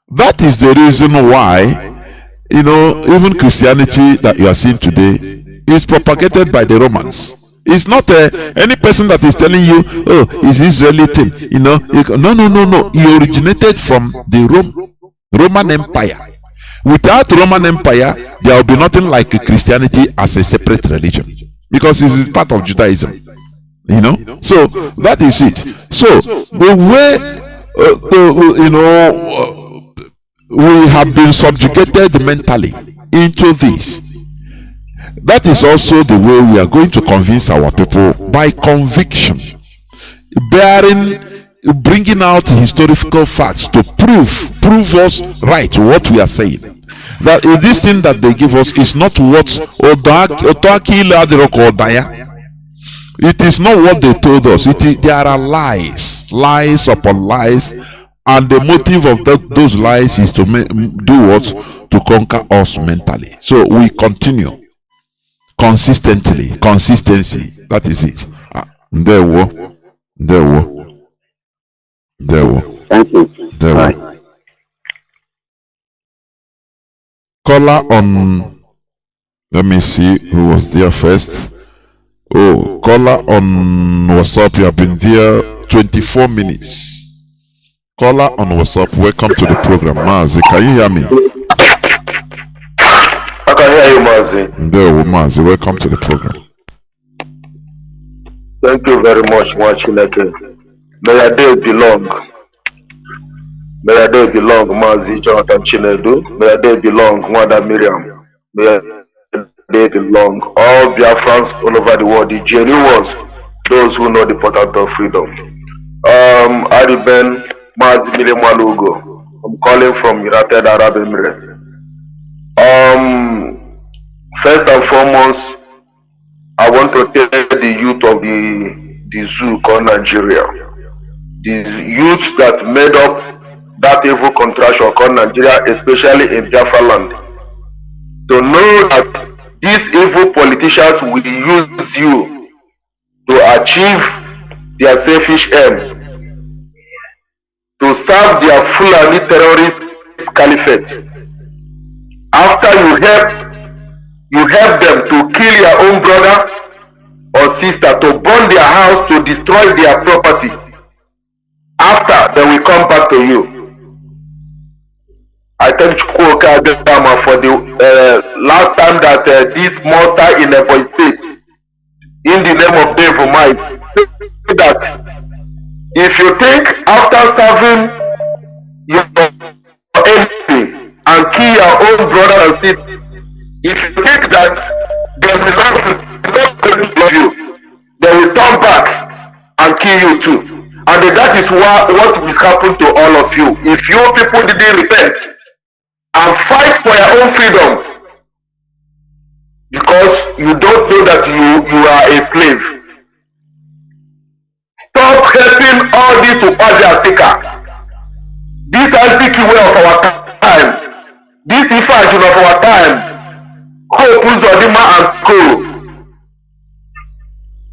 That is the reason why, even Christianity that you are seeing today is propagated by the Romans. It's not any person that is telling you, oh, it's Israeli thing. No. He originated from the Roman Empire. Without Roman Empire, there will be nothing like Christianity as a separate religion, because it is part of Judaism. So that is it. So the way we have been subjugated mentally into this. That is also the way we are going to convince our people, by conviction, bringing out historical facts to prove us right what we are saying. That this thing that they give us is not what it is not what they told us. There are lies upon lies, and the motive of those lies is to do what? To conquer us mentally. So we continue consistency. That is it. There were. Thank you. There were. Caller on. Let me see who was there first. Oh, caller on WhatsApp. You have been there 24 minutes. Caller on WhatsApp. Welcome to the program, Mazi. Can you hear me? I can hear you, Mazi. There, Mazi. Welcome to the program. Thank you very much, Mwachineke. May your day be long. May your day be long, Mazi Jonathan Chinedu. May your day be long, Wanda Miriam. May your day be long. All Biafrans all over the world, the genuine ones, those who know the importance of freedom. Ariben Mazi Miriam Walugo. I'm calling from United Arab Emirates. First and foremost, I want to tell the youth of the zoo called Nigeria, the youths that made up that evil contraction called Nigeria, especially in Biafra land, to know that these evil politicians will use you to achieve their selfish aim, to serve their Fulani terrorist caliphate. After you help them to kill your own brother or sister, to burn their house, to destroy their property. After, they will come back to you. I thank Chukwuka Adama for the last time that this mortar in Ebonyi State, in the name of devil might, that if you think after serving your enemy and kill your own brother and sister, if you think that they will not love you, they will turn back and kill you too. And that is what will happen to all of you. If you people didn't repent and fight for your own freedom, because you don't know that you are a slave. Stop helping all this Upaja. This antique way of our time, this Ifajun of our time, Hope Uzodima and Co.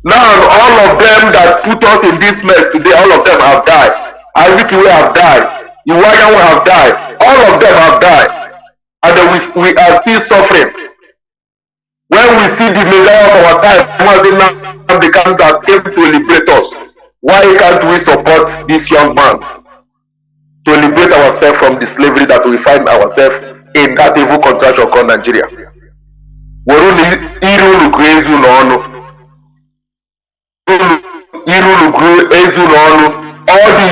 Now all of them that put us in this mess today, all of them have died. Antique way have died. Iwayan have died. All of them have died. And we are still suffering. When we see the Messiah of our time, Nnamdi Kanu that came to liberate us, why can't we support this young man to liberate ourselves from the slavery that we find ourselves in that evil contraction called Nigeria? All the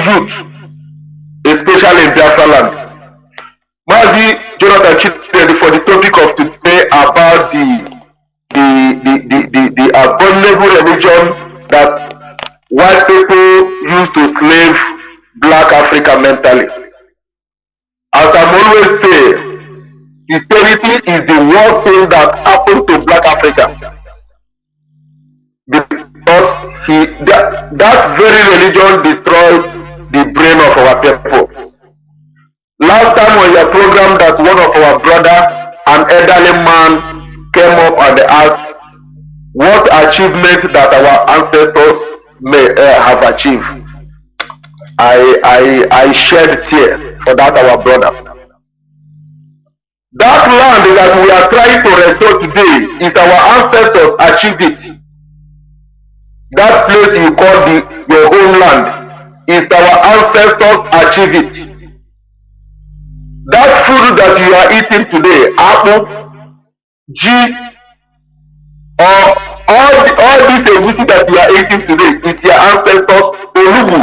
youth, especially in Biafra land. Mazi Jonathan Chideri for the topic of today about the abominable religion that white people use to slave black Africa mentally. As I'm always say, Christianity is the worst thing that happened to black Africa. Because that very religion destroys the brain of our people. Last time on your program that one of our brother, an elderly man, came up and asked what achievement that our ancestors may have achieved. I shed tears for that our brother. That land that we are trying to restore today is our ancestors achieved it. That place you call your homeland is our ancestors achieved it. That food that you are eating today, apple, G, or all this egusi that you are eating today is your ancestors Olugu.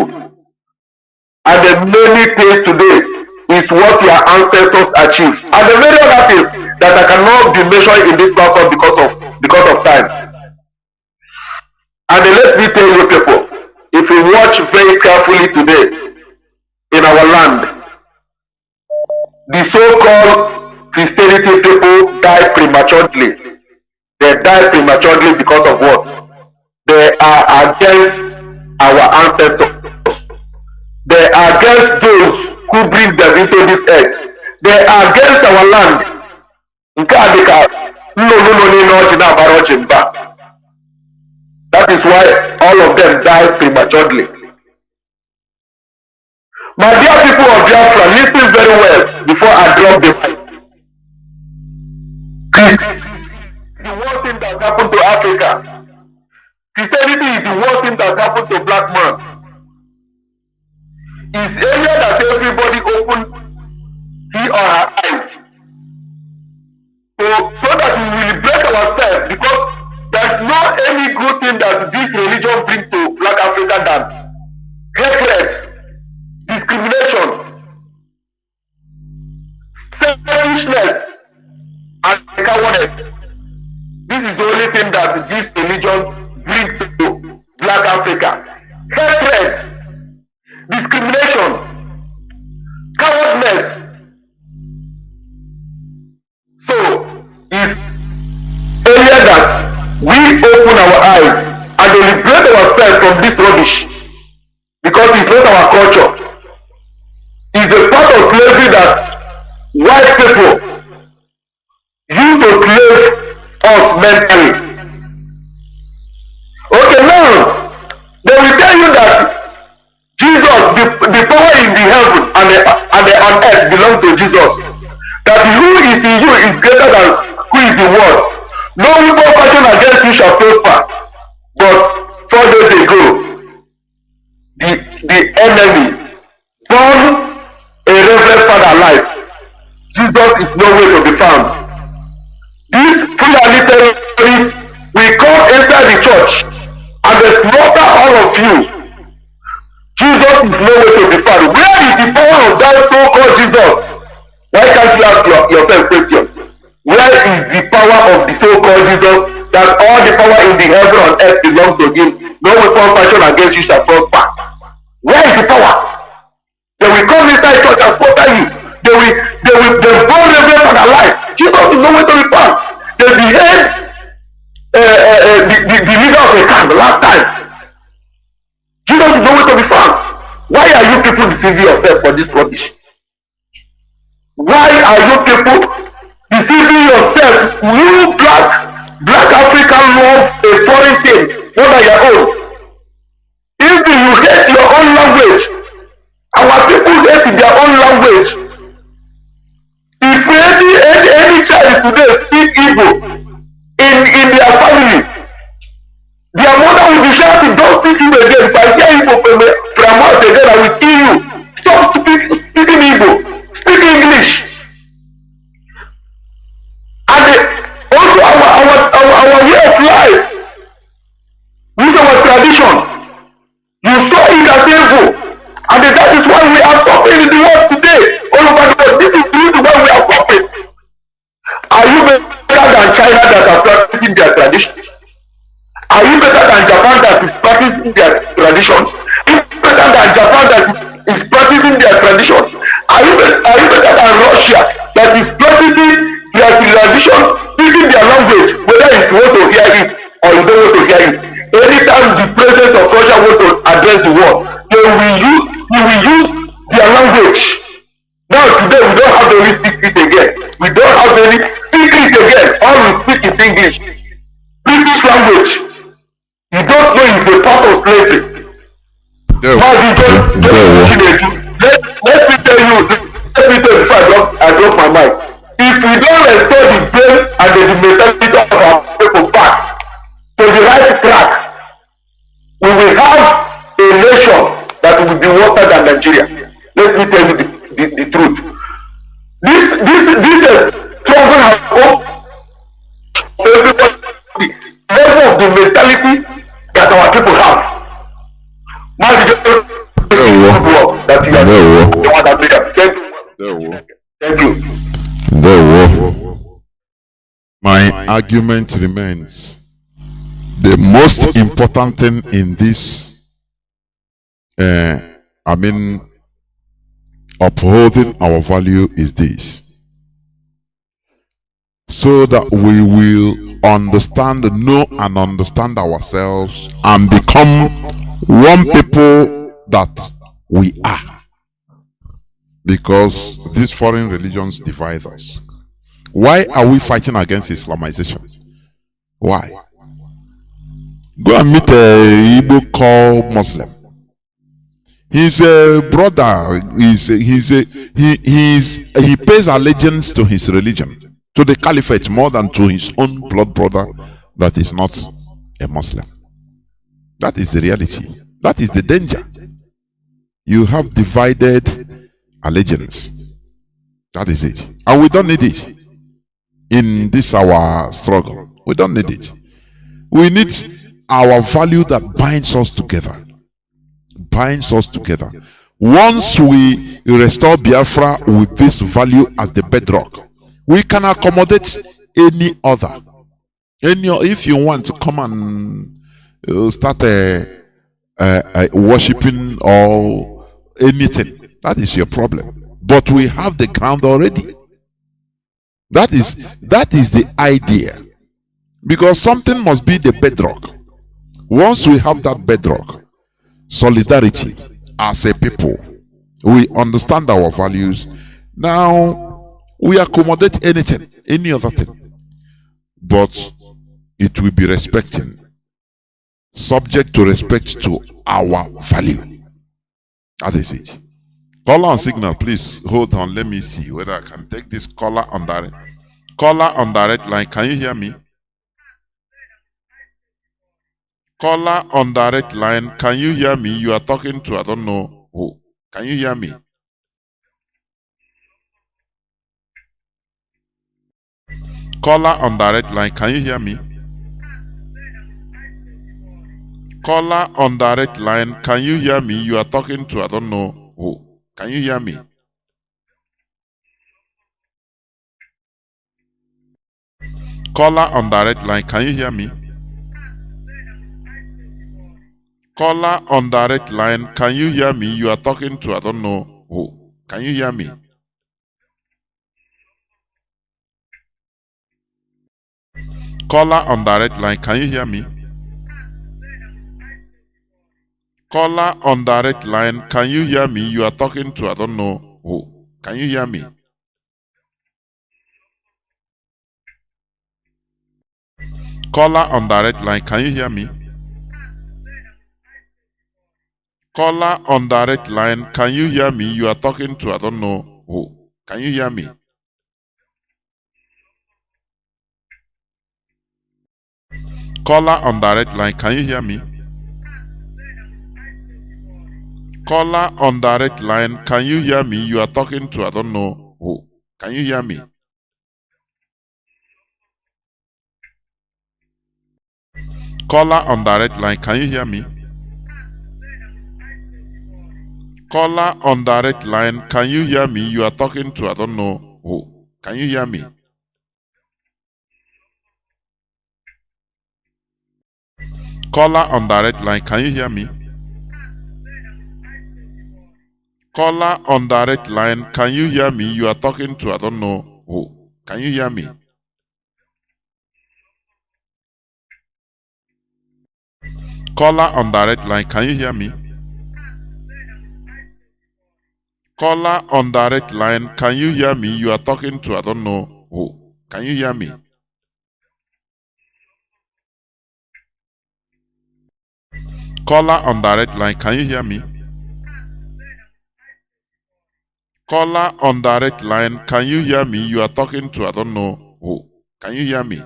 And the many things today is what your ancestors achieved. And the very other things that I cannot be mentioned in this platform because of time. And let me tell you people, if you watch very carefully today in our land, the so-called Christianity people die prematurely. They die prematurely because of what? They are against our ancestors. They are against those who bring them into this earth. They are against our land. That is why all of them die prematurely. My dear people of Biafra, listen very well before I drop the mic. The worst thing that happened to Africa. Christianity is the worst thing that happened to black man. It's area that everybody open his or her eyes. So that we will break ourselves, because there's no any good thing that this religion brings to black Africa than hatred, discrimination, selfishness, and cowardice. This is the only thing that this religion brings to black Africa. Hatred, discrimination, cowardness. So, it's area that we open our eyes and liberate ourselves from this rubbish, because it's not our culture. It's a part of slavery that white people use to slave us mentally. Okay, now they will tell you that Jesus, the power in the heaven and the on earth belongs to Jesus. That who is in you is greater than who is in the world. No evil fighting against you shall prosper. But 4 days ago, the enemy burned a reverend father alive. Jesus is nowhere to be found. These Fulani terrorists will come inside the church and they slaughter all of you. Jesus is nowhere to be found. Where is the power of that so-called Jesus? Why can't you ask yourself question? Where is the power of the so-called Jesus, that all the power in the heaven and earth belongs to him? No weapon fashioned against you shall prosper. Where is the power? They will come inside church and slaughter you. They burn reverend for their life. Jesus is nowhere to be found. They behead the leader of the camp last time. Jesus is nowhere to be found. Why are you people deceiving yourself for this rubbish? Why are you people deceiving yourself? You black African love a foreign thing more than your own. If you hate your own language, our people hate their own language. If any child today speak Igbo in their family, their mother will be shouting, don't speak Igbo again. If I hear Igbo from us again, I will kill you. Stop speaking Igbo. Speak English. And also our way of life, with our tradition, you saw it as evil. And that is why we are suffering in the world today. All over the world, this is the reason why we are suffering. Are you better than China that are practicing their tradition? Are you better than Japan that is practicing their traditions? Are you better than Japan that is practicing their traditions? Are you better than Russia that is practicing their tradition, speaking their language, whether you want to hear it or you don't want to hear it? Anytime the president of Russia wants to address the world, they will use their language. Now today we don't have any secret again. We don't have any secret again. All we speak is English. British language. You don't know it's a part of slavery. Let me tell you before I drop my mic. If we don't restore the brain and the mentality of our people back to the right track, we will have a nation that will be worse than Nigeria. Let me tell you the truth. This struggle has come everybody level of the mentality that our people have. Mazi, that you are the one that made us. Thank you. My argument remains. The most important thing in this, upholding our value is this. So that we will know and understand ourselves and become one people that we are. Because these foreign religions divide us. Why are we fighting against Islamization? Why? Go and meet a Igbo called Muslim. He's a brother. He pays allegiance to his religion, to the caliphate, more than to his own blood brother that is not a Muslim. That is the reality. That is the danger. You have divided allegiance. That is it. And we don't need it in this our struggle. We don't need it. We need our value that binds us together. Binds us together. Once we restore Biafra with this value as the bedrock, we can accommodate any other. If you want to come and start worshipping or anything, that is your problem. But we have the ground already. That is the idea. Because something must be the bedrock. Once we have that bedrock, solidarity as a people, we understand our values. Now we accommodate anything, any other thing, but it will be respecting, subject to respect to our value. That is it. Caller on signal, please hold on. Let me see whether I can take this caller on direct. Caller on direct line. Can you hear me? Caller on direct line. Can you hear me? You are talking to I don't know who. Can you hear me? Caller on direct line. Can you hear me? Caller on direct line. Can you hear me? You are talking to I don't know who. Can you hear me? Caller on direct line. Can you hear me? Caller on direct line, can you hear me? You are talking to I don't know who. Can you hear me? Caller on direct line, can you hear me? Caller on direct line, can you hear me? You are talking to I don't know who. Can you hear me? Caller on direct line, can you hear me? Caller on direct line, can you hear me? You are talking to I don't know who. Can you hear me? Caller on direct line, can you hear me? Caller on direct line, can you hear me? You are talking to I don't know who. Can you hear me? Caller on direct line, can you hear me? Caller on direct line, can you hear me? You are talking to I don't know who. Can you hear me? Caller on direct line, can you hear me? Caller on direct line, can you hear me? You are talking to I don't know who. Can you hear me? Caller on direct line, can you hear me? Caller on direct line, can you hear me? You are talking to I don't know who. Can you hear me? Caller on direct line, can you hear me? Caller on direct line, can you hear me? You are talking to I don't know who. Can you hear me?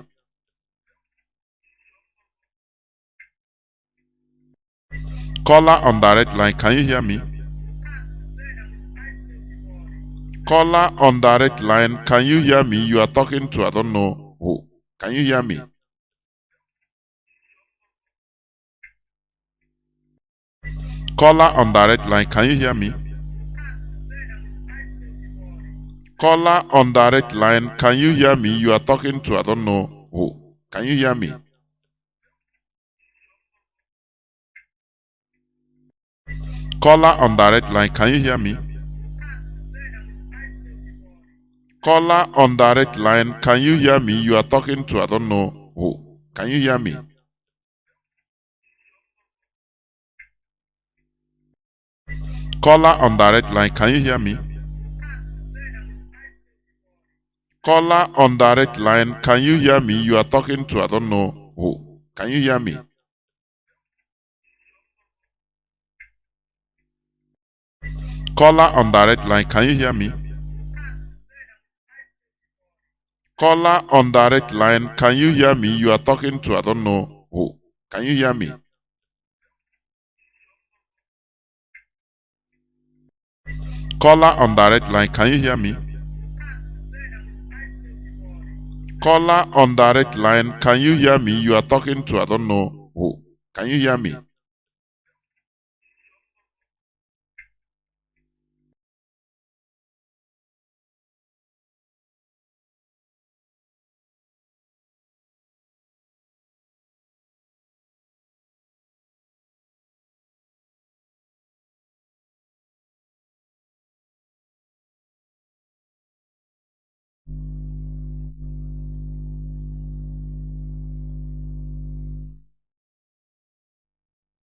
Caller on direct line, can you hear me? Caller on direct line, can you hear me? You are talking to I don't know who. Can you hear me? Caller on direct line, can you hear me? Caller on direct line, can you hear me? You are talking to I don't know who. Can you hear me? Caller on direct line, can you hear me? Caller on direct line, can you hear me? You are talking to I don't know who. Can you hear me? Caller on direct line, can you hear me? Caller on direct line, can you hear me? You are talking to I don't know who. Can you hear me? Caller on direct line, can you hear me? Caller on direct line, can you hear me? You are talking to I don't know who. Can you hear me? Caller on direct line, can you hear me? Caller on direct line, can you hear me? You are talking to I don't know who. Can you hear me?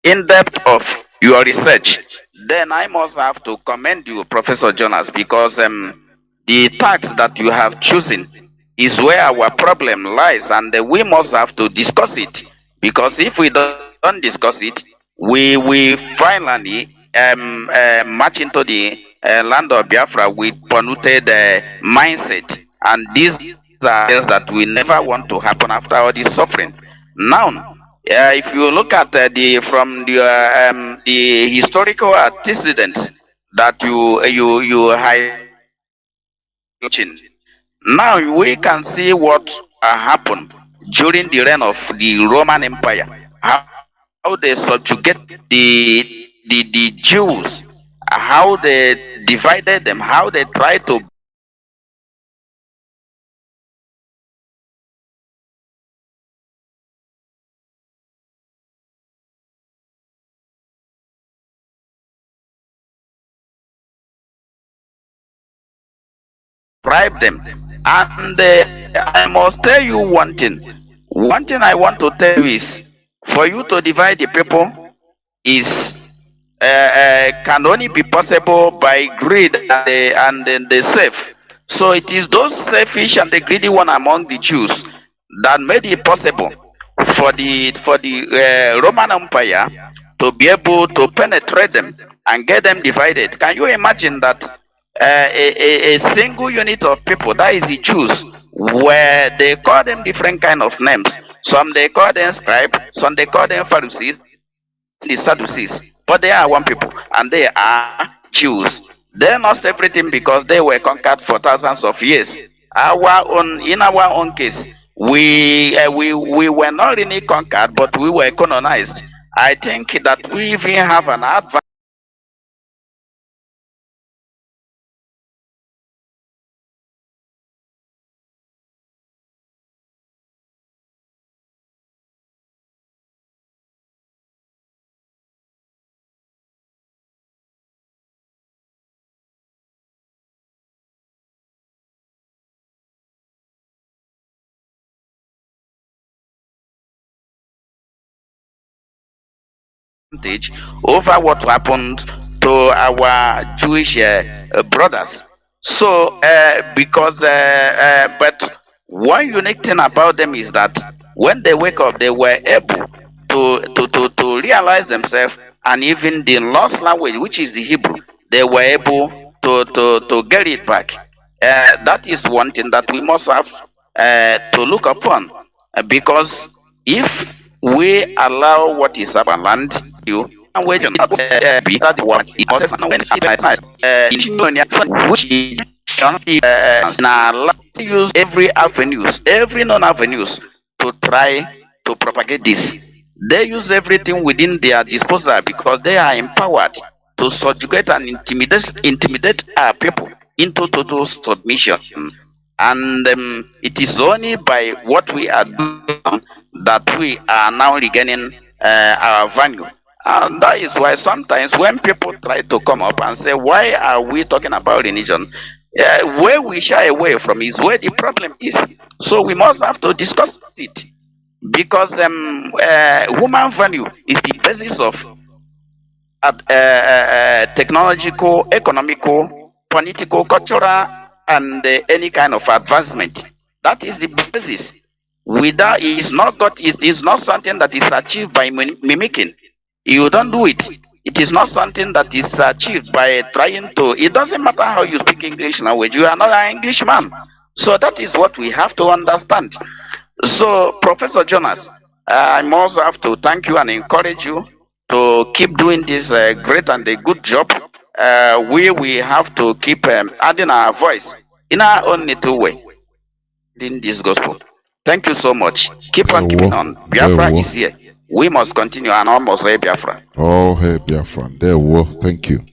In depth of your research, then I must have to commend you, Professor Jonas, because the tax that you have chosen is where our problem lies, and we must have to discuss it. Because if we don't discuss it, we finally march into the land of Biafra with polluted mindset, and these are things that we never want to happen after all this suffering. Now, if you look at the historical antecedents that you highlighted, now we can see what happened during the reign of the Roman Empire. How they subjugate the Jews, how they divided them, how they tried to bribe them. And I must tell you one thing. One thing I want to tell you is, for you to divide the people is can only be possible by greed and the self. So it is those selfish and the greedy one among the Jews that made it possible for the Roman Empire to be able to penetrate them and get them divided. Can you imagine that a single unit of people, that is the Jews, where they call them different kind of names. Some they call them scribe, some they call them Pharisees, the Sadducees, but they are one people and they are Jews. They lost everything because they were conquered for thousands of years. In our own case, we were not really conquered, but we were colonized. I think that we even have an advantage over what happened to our Jewish brothers. So, but one unique thing about them is that when they wake up, they were able to realize themselves, and even the lost language, which is the Hebrew, they were able to get it back. That is one thing that we must have to look upon, because if we allow what is our land, you and wait not be that one which now use every avenues, every known avenues to try to propagate this. They use everything within their disposal because they are empowered to subjugate and intimidate our people into total submission. And it is only by what we are doing that we are now regaining our value. And that is why sometimes when people try to come up and say, why are we talking about religion? Where we shy away from is where the problem is. So we must have to discuss it, because human value is the basis of technological, economical, political, cultural, and any kind of advancement. That is the basis. Without it is not something that is achieved by mimicking. You don't do it. It is not something that is achieved by trying to. It doesn't matter how you speak English language. You are not an Englishman. So that is what we have to understand. So, Professor Jonas, I must have to thank you and encourage you to keep doing this great and a good job. We have to keep adding our voice in our own little way in this gospel. Thank you so much. Keep on keeping on. Biafra is here. We must continue and almost say Biafra. Oh, hey, Biafra. There we go. Thank you.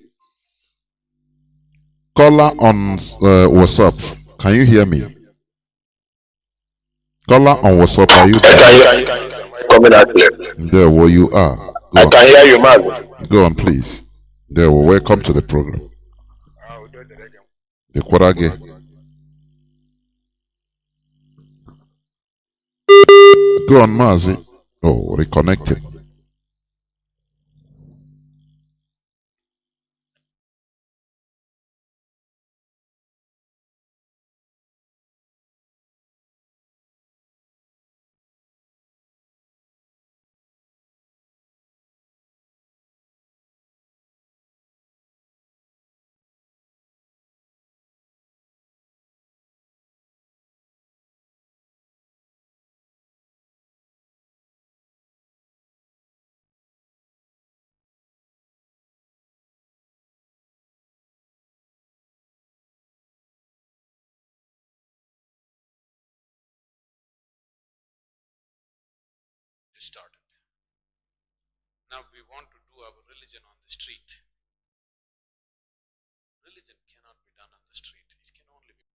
Caller on WhatsApp. Can you hear me? Caller on WhatsApp. Are you there? Coming out here. There where you are. Go I on. can hear you, man. Go on, please. There we welcome to the program. The Kwarage. Go on, Mazi. Oh, reconnecting. Distorted. Now we want to do our religion on the street. Religion cannot be done on the street. It can only be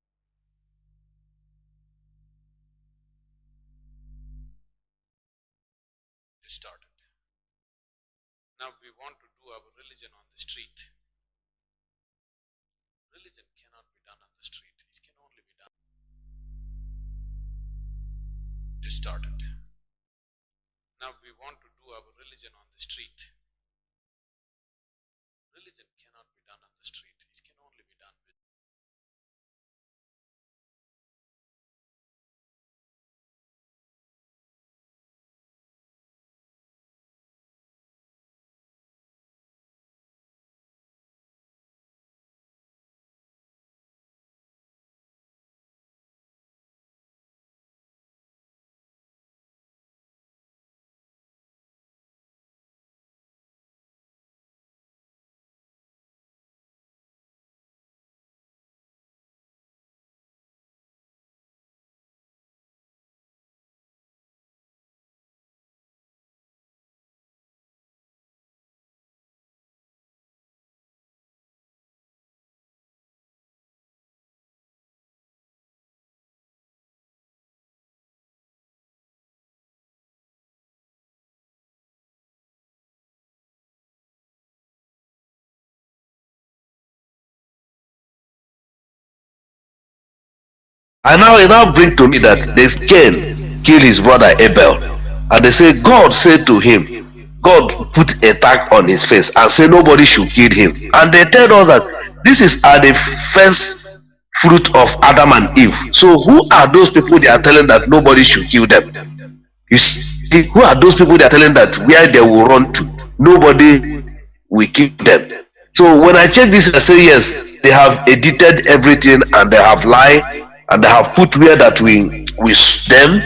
distorted. Now we want to do our religion on the street. Religion cannot be done on the street. It can only started. Now we want to do our religion on the street. Religion cannot be done on the street. It can only be done with And now it now bring to me that this Cain killed his brother Abel, and they say God said to him, God put a tag on his face and say nobody should kill him. And they tell us that this is at the first fruit of Adam and Eve. So who are those people they are telling that nobody should kill them? You see, who are those people they are telling that where they will run to, nobody will kill them? So when I check this, I say yes, they have edited everything and they have lied. And they have put where that we them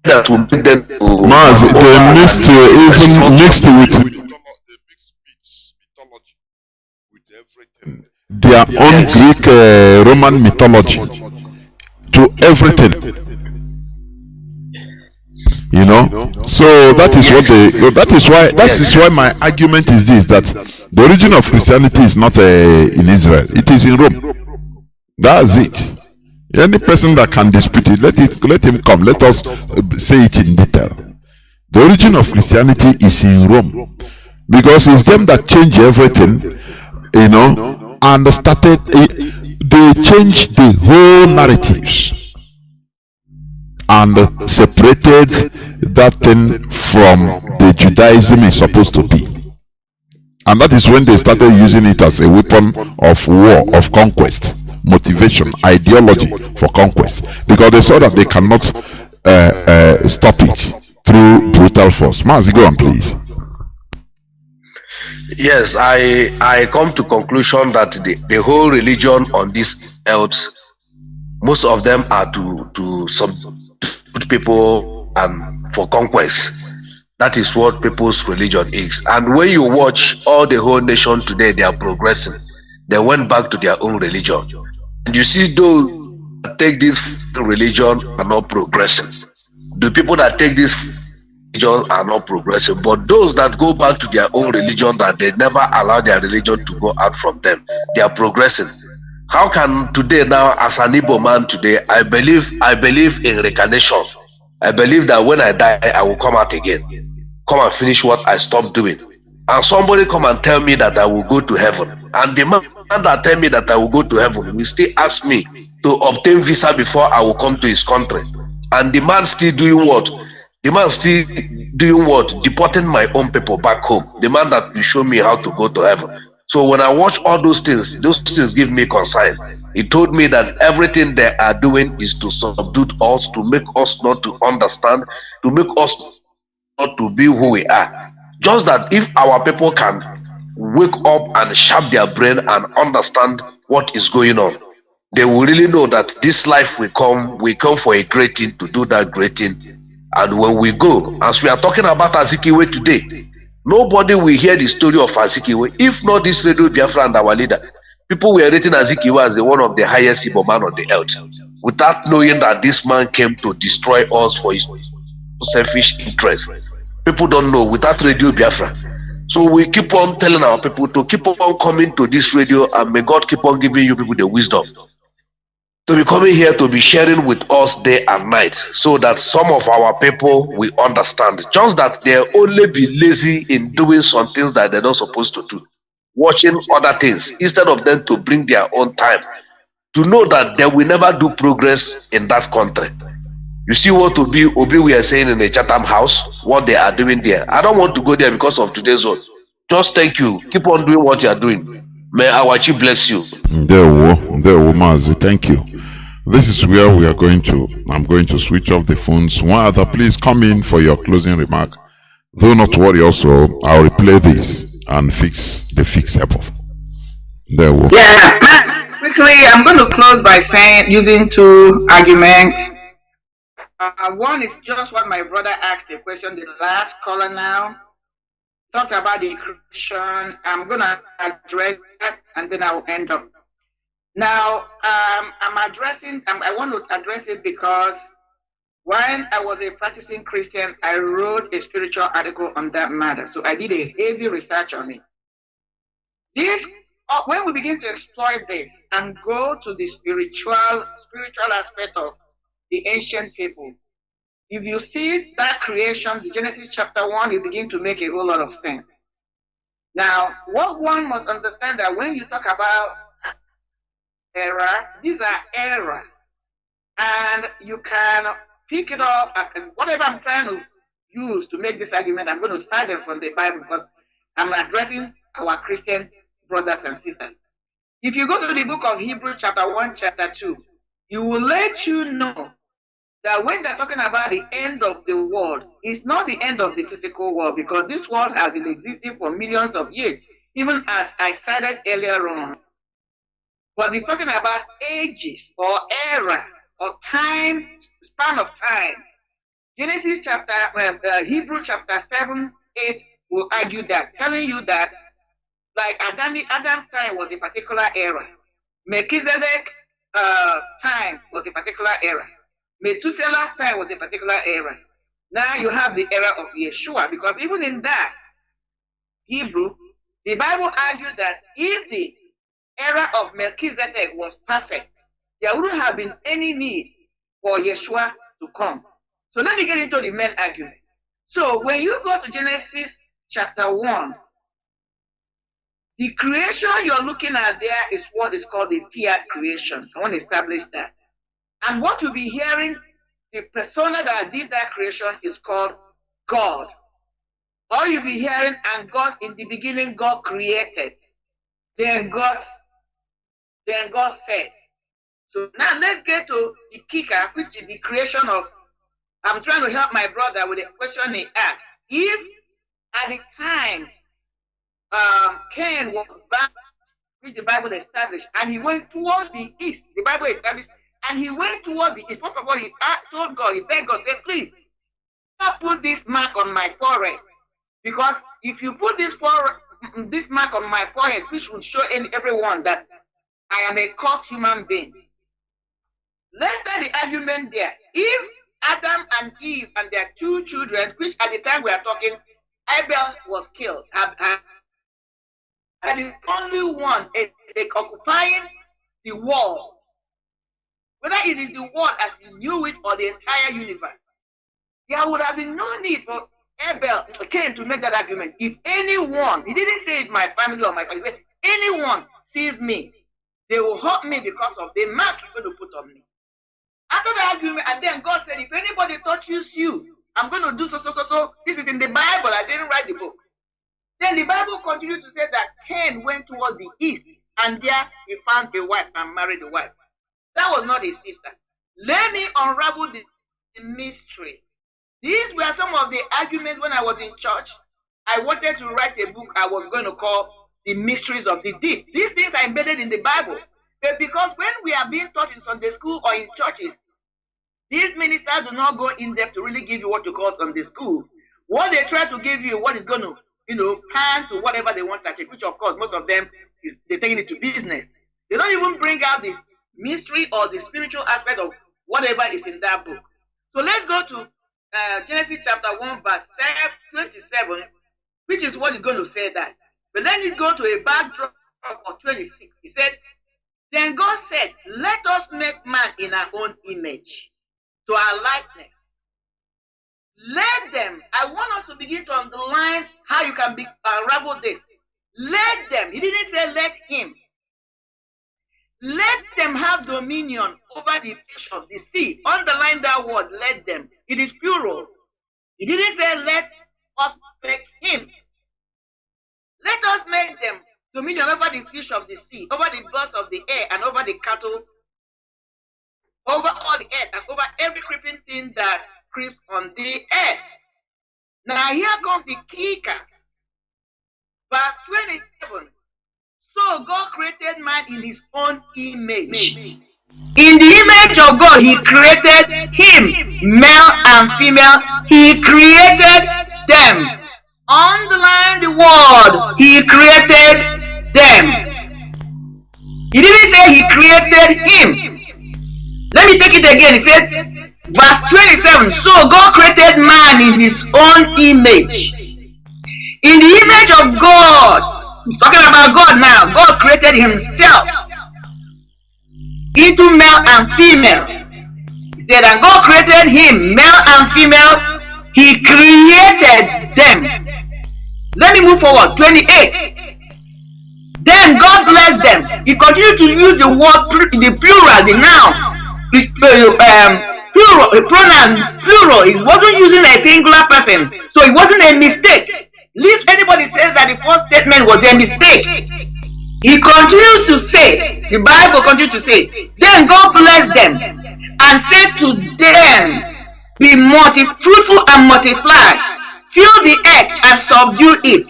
that will make them to Mazi, they mixed even mixed with mythology with everything. Their own Greek Roman mythology to everything. You know, so that is what they. That is why my argument is this: that the origin of Christianity is not in Israel; it is in Rome. That's it. Any person that can dispute it, let him come. Let us say it in detail. The origin of Christianity is in Rome, because it's them that change everything, you know, and started. They changed the whole narratives and separated that thing from the Judaism is supposed to be. And that is when they started using it as a weapon of war, of conquest. Motivation, ideology for conquest, because they saw that they cannot stop it through brutal force. Mazi, go on, please. Yes, I come to conclusion that the whole religion on this earth, most of them are to subdue people and for conquest. That is what people's religion is. And when you watch all the whole nation today, they are progressing. They went back to their own religion. And you see those that take this religion are not progressing. The people that take this religion are not progressing. But those that go back to their own religion, that they never allow their religion to go out from them, they are progressing. How can today now, as an Igbo man today, I believe in reincarnation. I believe that when I die, I will come out again. Come and finish what I stopped doing. And somebody come and tell me that I will go to heaven. And the man that tell me that I will go to heaven will still ask me to obtain visa before I will come to his country. And the man still doing what? The man still doing what? Deporting my own people back home. The man that will show me how to go to heaven. So when I watch all those things give me concern. He told me that everything they are doing is to subdue us, to make us not to understand, to make us not to be who we are. Just that if our people can wake up and sharp their brain and understand what is going on, they will really know that this life we come for a great thing, to do that great thing. And when we go, as we are talking about Azikiwe today, nobody will hear the story of Azikiwe if not this Radio Biafra and our leader. People were rating Azikiwe as one of the highest Igbo man on the earth, without knowing that this man came to destroy us for his selfish interest. People don't know without Radio Biafra. So we keep on telling our people to keep on coming to this radio, and may God keep on giving you people the wisdom to be coming here to be sharing with us day and night, so that some of our people will understand. Just that they only be lazy in doing some things that they're not supposed to do, watching other things, instead of them to bring their own time to know that they will never do progress in that country. You see what Obi we are saying in the Chatham House, what they are doing there. I don't want to go there because of today's one. Just thank you. Keep on doing what you are doing. May our chief bless you. There, Mazi. Thank you. This is where I'm going to switch off the phones. One other, please come in for your closing remark. Do not worry also, I'll replay this and fix the fixable. There. Yeah, quickly, I'm going to close by using two arguments. One is just what my brother asked the question, the last caller now talked about the Christian. I'm going to address that and then I will end up. Now, I want to address it because when I was a practicing Christian, I wrote a spiritual article on that matter. So I did a heavy research on it. When we begin to exploit this and go to the spiritual aspect of the ancient people, if you see that creation, the Genesis chapter 1, you begin to make a whole lot of sense. Now, what one must understand that when you talk about era, these are era, and you can pick it up, and whatever I'm trying to use to make this argument, I'm going to cite them from the Bible because I'm addressing our Christian brothers and sisters. If you go to the book of Hebrews chapter 1, chapter 2, you will let you know that when they're talking about the end of the world, it's not the end of the physical world because this world has been existing for millions of years, even as I cited earlier on. But it's talking about ages or era or time, span of time. Genesis chapter, Hebrew chapter 7, 8 will argue that, telling you that like Adam's time was a particular era. Melchizedek's time was a particular era. Methuselah's time was a particular era. Now you have the era of Yeshua, because even in that Hebrew, the Bible argued that if the era of Melchizedek was perfect, there wouldn't have been any need for Yeshua to come. So let me get into the main argument. So when you go to Genesis chapter 1, the creation you're looking at there is what is called the fiat creation. I want to establish that. And what you'll be hearing, the persona that did that creation is called God. Or you'll be hearing, and God, in the beginning, God created. Then God said. So now let's get to the kicker, which is the creation of, I'm trying to help my brother with the question he asked. If at the time Cain was back, which the Bible established, and he went towards the east, the Bible established, and he went towards the east. First of all, he told God, he begged God, said, please, don't put this mark on my forehead. Because if you put this mark on my forehead, which would show everyone that I am a cursed human being. Let's start the argument there. If Adam and Eve and their two children, which at the time we are talking, Abel was killed, and the only one is occupying the world, whether it is the world as you knew it or the entire universe, there would have been no need for Cain to make that argument. If anyone, he didn't say it my family or my family, he said, anyone sees me, they will hurt me because of the mark you're going to put on me. After the argument, and then God said, if anybody touches you, I'm going to do so. This is in the Bible. I didn't write the book. Then the Bible continued to say that Cain went towards the east, and there he found a wife and married a wife. That was not his sister. Let me unravel the mystery. These were some of the arguments when I was in church. I wanted to write a book I was going to call The Mysteries of the Deep. These things are embedded in the Bible. But because when we are being taught in Sunday school or in churches, these ministers do not go in depth to really give you what you call Sunday school. What they try to give you, what is going to, pan to whatever they want to achieve, which of course, most of them, they're taking it to business. They don't even bring out the mystery or the spiritual aspect of whatever is in that book. So let's go to Genesis chapter 1, verse 27, which is what is going to say that. But then you go to a backdrop of 26. He said, then God said, let us make man in our own image, to our likeness. Let them, I want us to begin to underline how you can unravel this. Let them, he didn't say let him. Let them have dominion over the fish of the sea. Underline that word, let them. It is plural. He didn't say let us make him. Let us make them dominion over the fish of the sea, over the birds of the air, and over the cattle, over all the earth, and over every creeping thing that creeps on the earth. Now here comes the kicker. Verse 27. So God created man in his own image. In the image of God, he created him, male and female. He created them. Underline the word, he created them. He didn't say he created him. Let me take it again. He said, verse 27, so God created man in his own image. In the image of God, he's talking about God now. God created himself into male and female. He said, and God created him, male and female. He created them. Let me move forward. 28. Then God blessed them. He continued to use the word, the plural, the noun, plural, a pronoun, plural. He wasn't using a singular person, so it wasn't a mistake. If anybody says that the first statement was a mistake, he continues to say, the Bible continues to say, then God blessed them and said to them, be fruitful and multiply, fill the earth and subdue it.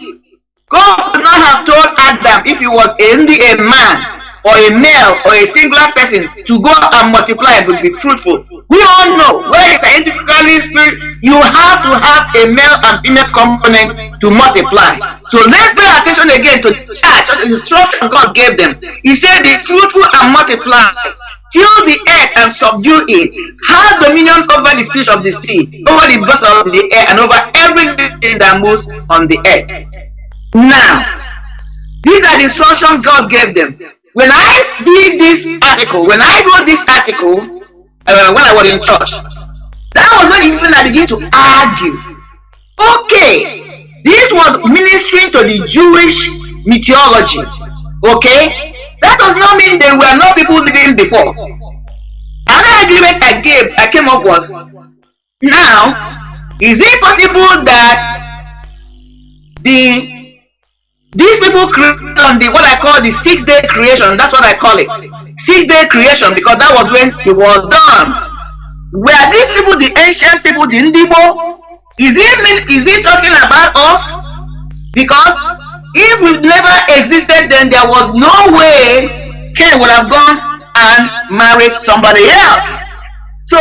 God would not have told Adam, if he was only a man or a male or a singular person, to go and multiply and be fruitful. We all know, where scientifically speaking, you have to have a male and female component to multiply. So let's pay attention again to the church, or the instruction God gave them. He said, be fruitful and multiply, fill the earth and subdue it, have dominion over the fish of the sea, over the birds of the air, and over everything that moves on the earth. Now, these are the instructions God gave them. When I did this article, when I wrote this article, when I was in church, that was when even I began to argue. Okay, this was ministering to the Jewish mythology. Okay, that does not mean there were no people living before. Another argument I came up was, now, is it possible that these people created on the what I call the 6-day creation? That's what I call it, 6-day creation, because that was when it was done. Were these people the ancient people, the Ndibo? Is it talking about us? Because if we never existed, then there was no way Cain would have gone and married somebody else. So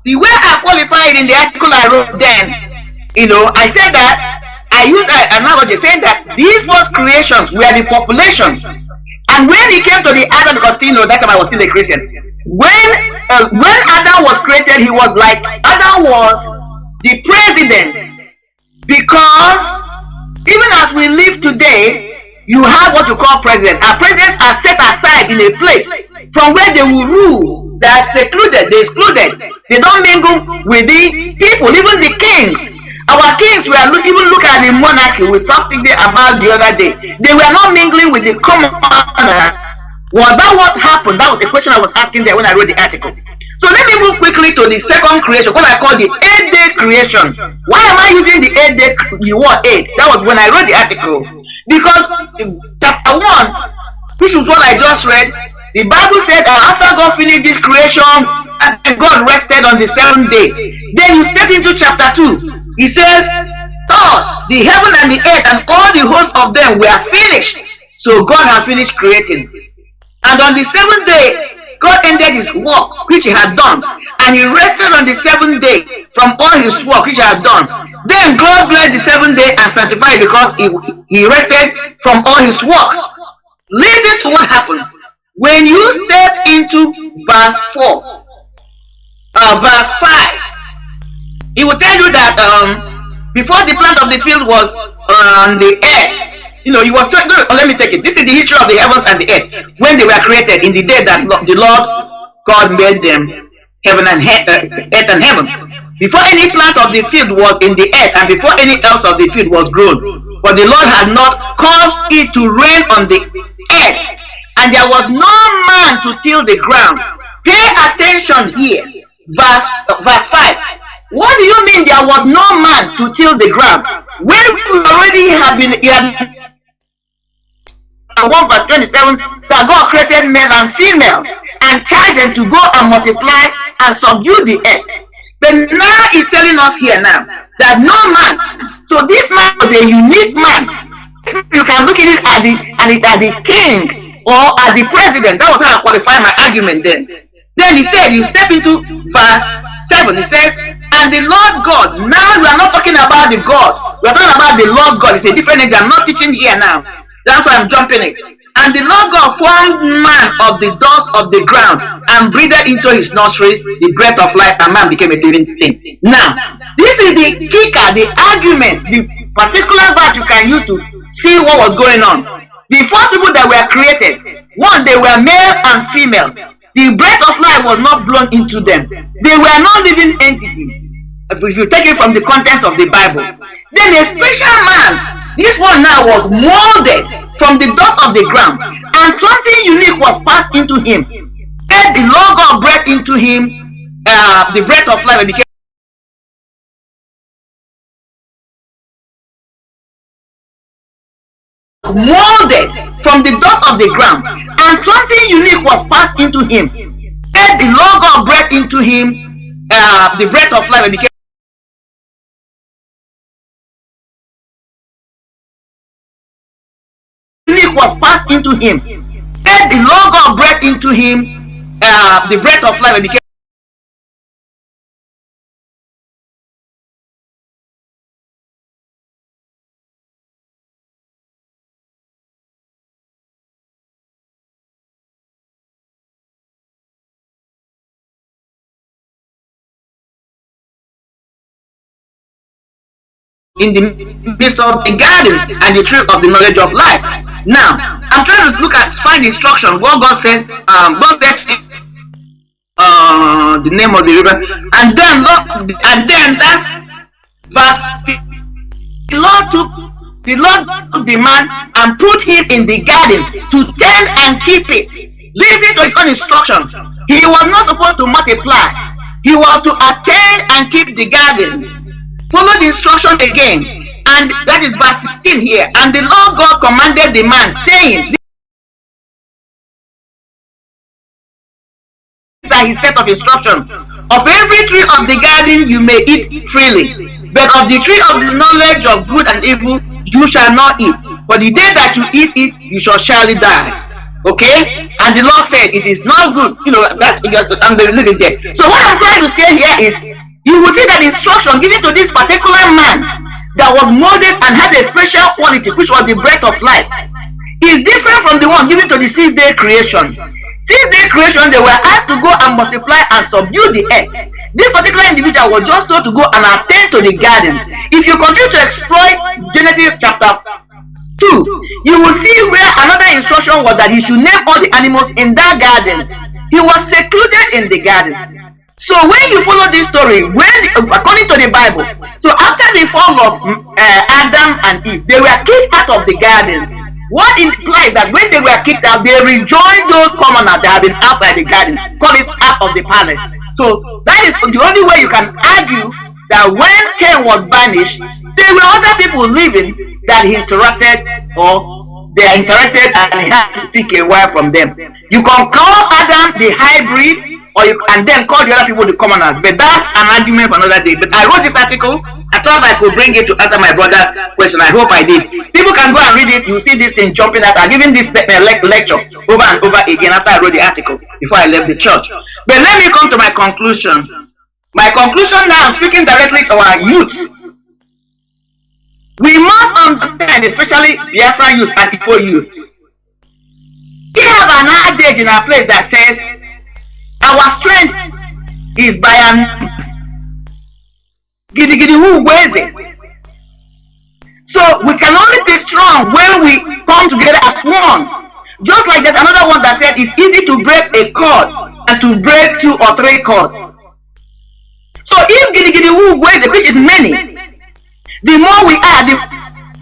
the way I qualified in the article I wrote then, I said that I used an analogy saying that these first creations were the populations. And when it came to the Adam, because that time I was still a Christian, when Adam was created, he was like, Adam was the president, because even as we live today, you have what you call president. Our presidents are set aside in a place from where they will rule. They are secluded, they excluded. They don't mingle with the people, even the kings. Our kings were even look at the monarchy we talked about the other day. They were not mingling with the commoner. Was that what happened? That was the question I was asking there when I wrote the article. So let me move quickly to the second creation, what I call the 8-day creation. Why am I using the 8-day, the word 8? That was when I wrote the article. Because chapter 1, which is what I just read, the Bible said that after God finished this creation, and God rested on the 7th day. Then you step into chapter 2. He says, thus the heaven and the earth and all the hosts of them were finished. So God has finished creating. And on the 7th day, God ended his work which he had done, and he rested on the 7th day from all his work which he had done. Then God blessed the 7th day and sanctified it, because he rested from all his works. Listen to what happened. When you step into verse 4, verse 5, he will tell you that before the plant of the field was on the earth, he was talking. Let me take it. This is the history of the heavens and the earth when they were created, in the day that the Lord God made them, earth and heaven. Before any plant of the field was in the earth, and before any else of the field was grown, but the Lord had not caused it to rain on the earth, and there was no man to till the ground. Pay attention here. Verse 5. What do you mean there was no man to till the ground? When we already have been, 1 verse 27, that God created male and female and charged them to go and multiply and subdue the earth. But now he's telling us here now that no man, so this man was a unique man. You can look at it at the king or at the president. That was how I qualify my argument then. Then he said, you step into verse 7, he says, and the Lord God, now we are not talking about the God, we are talking about the Lord God. It's a different thing. I'm not teaching here now. That's why I'm jumping it. And the Lord God formed man of the dust of the ground and breathed into his nostrils the breath of life, and man became a living thing. Now, this is the kicker, the argument, the particular verse you can use to see what was going on. The first people that were created, one, they were male and female. The breath of life was not blown into them. They were not living entities. If you take it from the contents of the Bible, then a special man, this one now was molded from the dust of the ground, and something unique was passed into him. And the Lord God breathed into him the breath of life, and became molded from the dust of the ground, and something unique was passed into him. And the Lord God breathed into him the breath of life, and became unique was passed into him. And the Lord God breathed into him the breath of life, and became in the midst of the garden and the tree of the knowledge of life. Now, I'm trying to find instruction. What God said, God said the name of the river, and then that's verse. The Lord took the man and put him in the garden to tend and keep it. Listen to his own instruction. He was not supposed to multiply. He was to attend and keep the garden. Follow the instruction again, and that is verse 16 here. And the Lord God commanded the man, saying, these are his set of instruction. Of every tree of the garden you may eat freely, but of the tree of the knowledge of good and evil you shall not eat. For the day that you eat it, you shall surely die. Okay? And the Lord said, it is not good. That's I'm going to leave it there. So what I'm trying to say here is, you will see that instruction given to this particular man that was molded and had a special quality, which was the breath of life, is different from the one given to the 6-day creation. 6-day creation, they were asked to go and multiply and subdue the earth. This particular individual was just told to go and attend to the garden. If you continue to explore Genesis chapter 2, you will see where another instruction was that he should name all the animals in that garden. He was secluded in the garden. So when you follow this story, according to the Bible, so after the fall of Adam and Eve, they were kicked out of the garden. What implies that when they were kicked out, they rejoined those commoners that have been outside the garden, call it out of the palace. So that is the only way you can argue that when Cain was banished, there were other people living that he interacted, or they interacted and he had to pick a wife from them. You can call Adam the hybrid, and then call the other people the commoners, but that's an argument for another day. But I wrote this article. I thought I could bring it to answer my brother's question. I hope I did. People can go and read it. You see this thing jumping out. I'm giving this lecture over and over again after I wrote the article before I left the church. But let me come to my conclusion. My conclusion now, I'm speaking directly to our youth. We must understand, especially Biafra youth and Igbo youth. We have an adage in our place that says, our strength is by our numbers. Gidi gidi who weighs it. So we can only be strong when we come together as one. Just like there's another one that said it's easy to break a cord and to break 2 or 3 cords. So if gidi gidi who weighs it, which is many, the more we are, the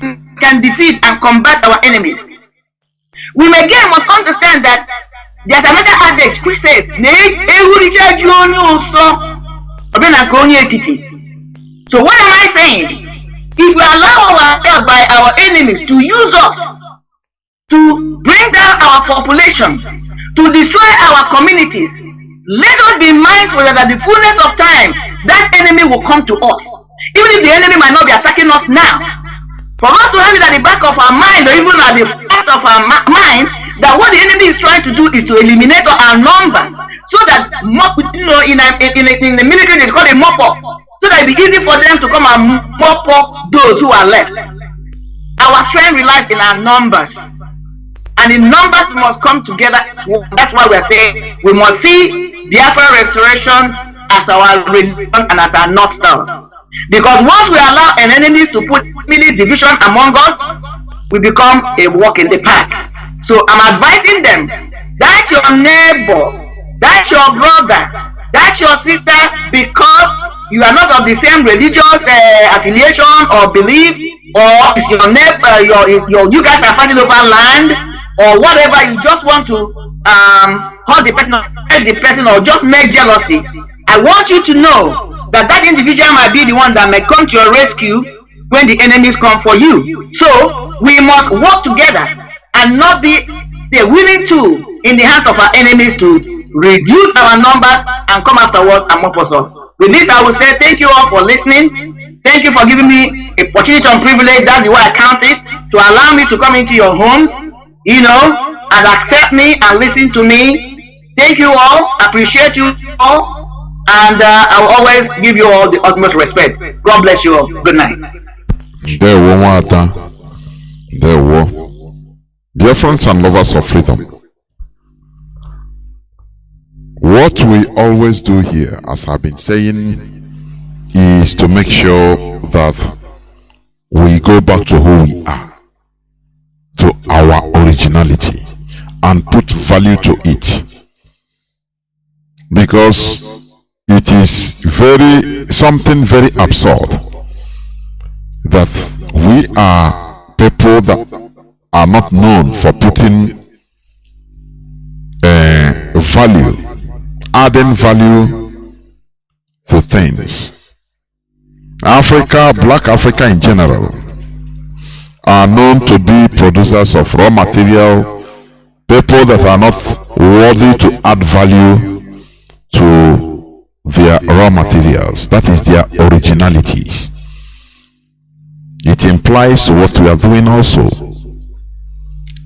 we can defeat and combat our enemies. We again must understand that there's another adage which says, so what am I saying? If we allow ourselves by our enemies to use us to bring down our population, to destroy our communities, let us be mindful that at the fullness of time, that enemy will come to us. Even if the enemy might not be attacking us now, for us to have it at the back of our mind or even at the front of our mind, that what the enemy is trying to do is to eliminate our numbers, so that, in the military they call it mop up, so that it be easy for them to come and mop up those who are left. Our strength relies in our numbers, and in numbers we must come together. That's why we are saying we must see Biafra restoration as our religion and as our North Star. Because once we allow an enemies to put many division among us, we become a walk in the park. So I'm advising them, that's your neighbor, that's your brother, that's your sister, because you are not of the same religious affiliation or belief, or it's your neighbor, you guys are fighting over land, or whatever. You just want to hurt the person, or just make jealousy. I want you to know that that individual might be the one that may come to your rescue when the enemies come for you. So we must work together and not be the willing tool in the hands of our enemies to reduce our numbers and come afterwards and mop us up. With this, I will say thank you all for listening. Thank you for giving me a opportunity and privilege, that's the way I count it, to allow me to come into your homes, and accept me and listen to me. Thank you all. Appreciate you all. And I will always give you all the utmost respect. God bless you all. Good night. There were dear friends and lovers of freedom. What we always do here, as I've been saying, is to make sure that we go back to who we are, to our originality, and put value to it. Because it is something very absurd that we are people that are not known for putting adding value to things. Africa, black Africa in general, are known to be producers of raw material, people that are not worthy to add value to their raw materials. That is their originalities. It implies what we are doing also.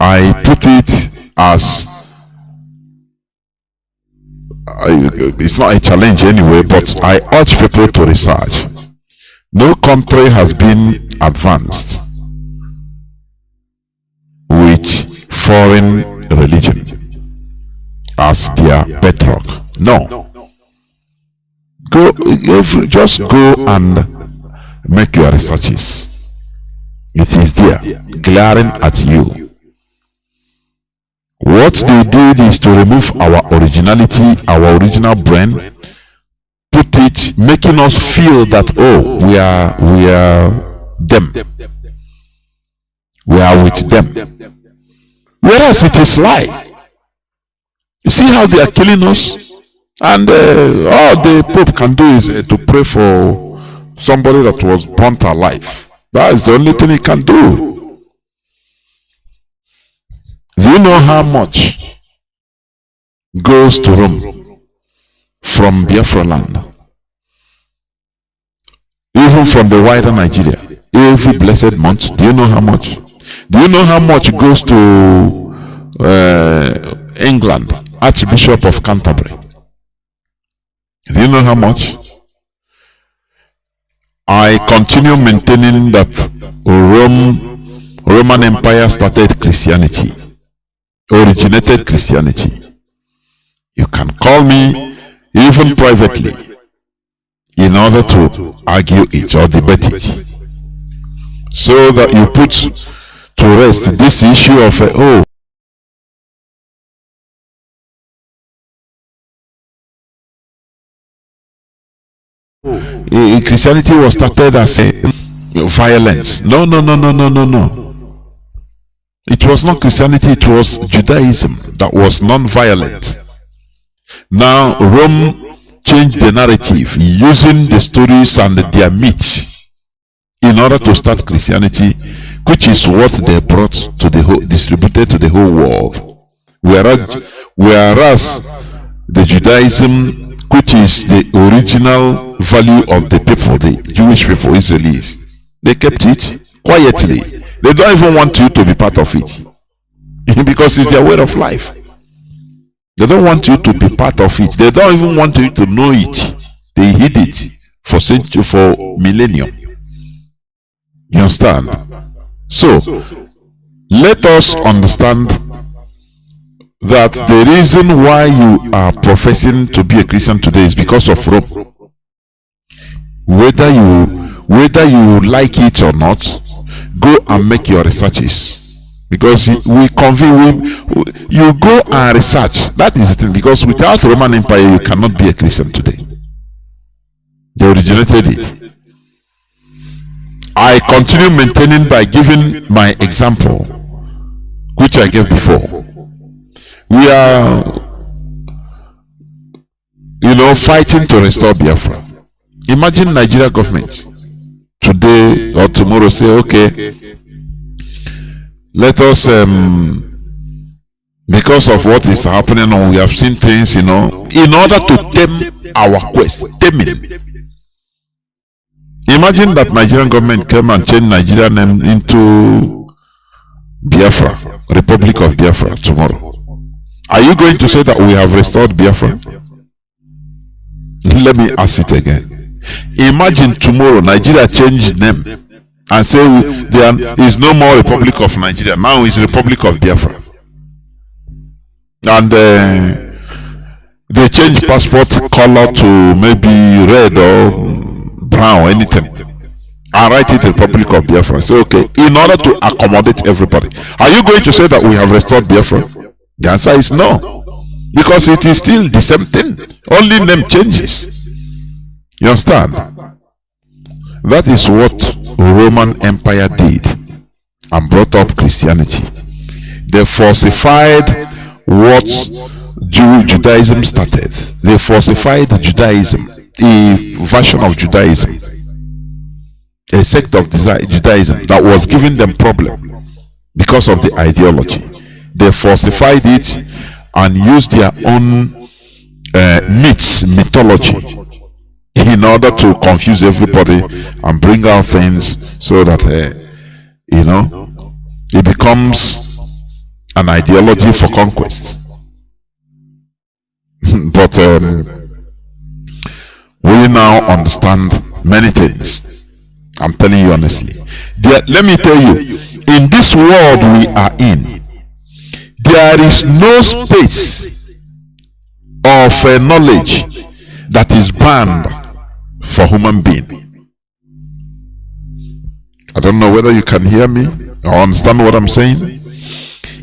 I put it as, it's not a challenge anyway, but I urge people to research. No country has been advanced with foreign religion as their bedrock. No. Just go and make your researches. It is there, glaring at you. What they did is to remove our originality, our original brain, put it, making us feel that, oh, we are them. We are with them. Whereas it is lie. You see how they are killing us? And all the Pope can do is to pray for somebody that was burnt alive. That is the only thing he can do. Do you know how much goes to Rome from Biafra land? Even from the wider Nigeria, every blessed month. Do you know how much? Do you know how much goes to England, Archbishop of Canterbury? Do you know how much? I continue maintaining that Roman Empire started Christianity, originated Christianity. You can call me even privately in order to argue it or debate it, so that you put to rest this issue of Christianity was started as a violence. No. It was not Christianity, it was Judaism that was non-violent. Now Rome changed the narrative using the stories and their myths in order to start Christianity, which is what they brought to the whole, distributed to the whole world. Whereas the Judaism, which is the original value of the people, the Jewish people, Israelis, they kept it quietly. They don't even want you to be part of it because it's their way of life. They don't want you to be part of it. They don't even want you to know it. They hid it for century, for millennium. You understand? So let us understand that the reason why you are professing to be a Christian today is because of Rome. Whether you like it or not, go and make your researches, because you go and research. That is the thing, because without Roman Empire you cannot be a Christian today. They originated it. I continue maintaining by giving my example, which I gave before. We are, fighting to restore Biafra. Imagine Nigeria government today or tomorrow say, okay, let us, because of what is happening, or we have seen things, in order to tame our quest, taming. Imagine that Nigerian government came and changed Nigeria name into Biafra, Republic of Biafra tomorrow. Are you going to say that we have restored Biafra? Let me ask it again. Imagine tomorrow Nigeria changed name and say there is no more Republic of Nigeria, now it's Republic of Biafra. And they change passport color to maybe red or brown, anything, and write it Republic of Biafra. Say, okay, in order to accommodate everybody. Are you going to say that we have restored Biafra? The answer is no, because it is still the same thing, only name changes. You understand? That is what Roman Empire did and brought up Christianity. They falsified what Judaism started. They falsified Judaism, a version of Judaism, a sect of Judaism that was giving them problem because of the ideology. They falsified it and used their own mythology in order to confuse everybody and bring out things so that it becomes an ideology for conquest. But we now understand many things. I'm telling you honestly. Let me tell you, in this world we are in, there is no space of knowledge that is banned for human being. I don't know whether you can hear me or understand what I'm saying.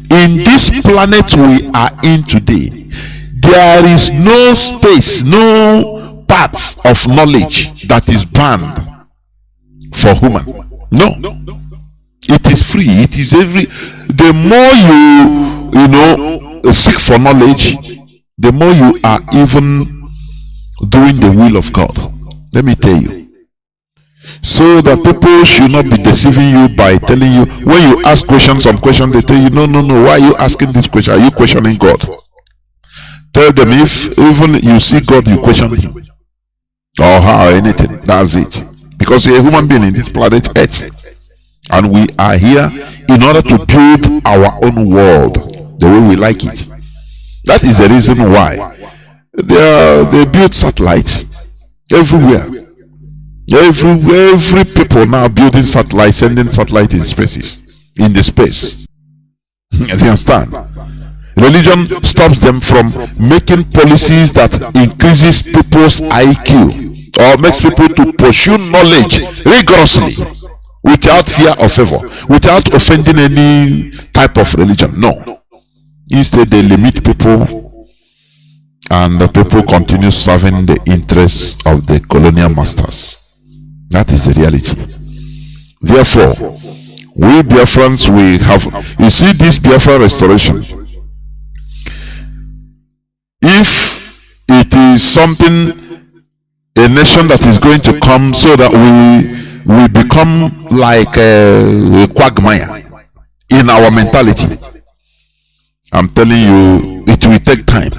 In this planet we are in today, there is no space, no parts of knowledge that is banned for human. No, it is free. It is the more you seek for knowledge, the more you are even doing the will of God. Let me tell you. So that people should not be deceiving you by telling you, when you ask questions, some questions, they tell you, no, why are you asking this question? Are you questioning God? Tell them, if even you see God, you question him, or how, anything. That's it. Because you're a human being in this planet Earth, and we are here in order to build our own world the way we like it. That is the reason why they build satellites everywhere. Every people now building satellites, sending satellites in the space. You understand? Religion stops them from making policies that increases people's IQ or makes people to pursue knowledge rigorously without fear or favor, without offending any type of religion. No. Instead, they limit people, and the people continue serving the interests of the colonial masters. That is the reality. Therefore, We Biafrans, we have, you see this Biafra restoration, if it is something, a nation that is going to come so that we become like a quagmire in our mentality, I'm telling you, it will take time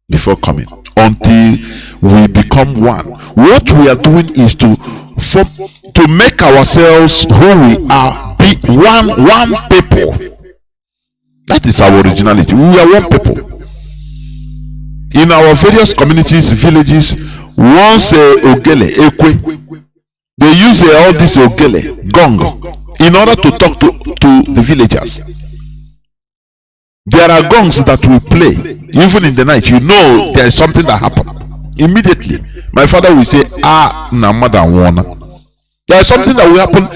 before coming, until we become one. What we are doing is to make ourselves who we are, be one people. That is our originality. We are one people. In our various communities, villages, once ogele, ekwe, they use all this ogele, gong, in order to talk to the villagers. There are gongs that we play, even in the night. You know there is something that happened. Immediately, my father will say, Nnamdi. There is something that will happen.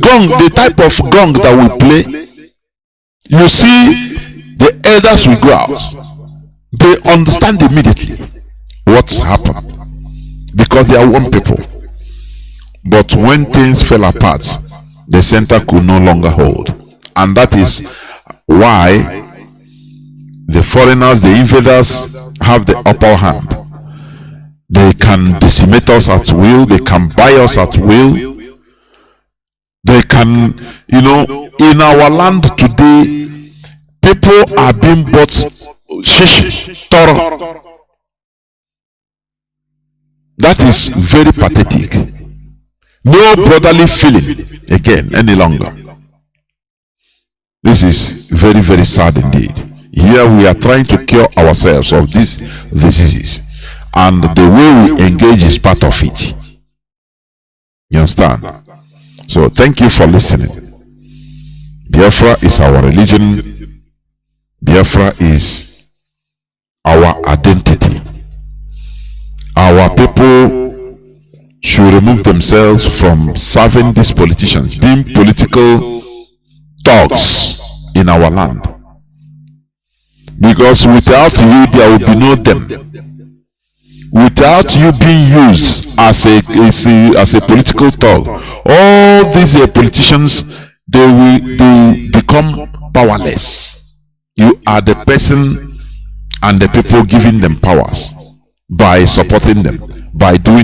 Gong, the type of gong that we play, you see, the elders will go out. They understand immediately what's happened, because they are one people. But when things fell apart, the center could no longer hold. And that is why the foreigners, the invaders, have the upper hand. They can decimate us at will. They can buy us at will. They can, in our land today, people are being bought shish, toro. That is very pathetic. No brotherly feeling again any longer. This is very, very sad indeed. Here we are trying to cure ourselves of these diseases, and the way we engage is part of it. You understand? So thank you for listening. Biafra is our religion. Biafra is our identity. Our people should remove themselves from serving these politicians, being political thugs in our land. Because without you, there will be no them. Without you being used as a political thug, all these politicians, they become powerless. You are the person and the people giving them powers by supporting them, by doing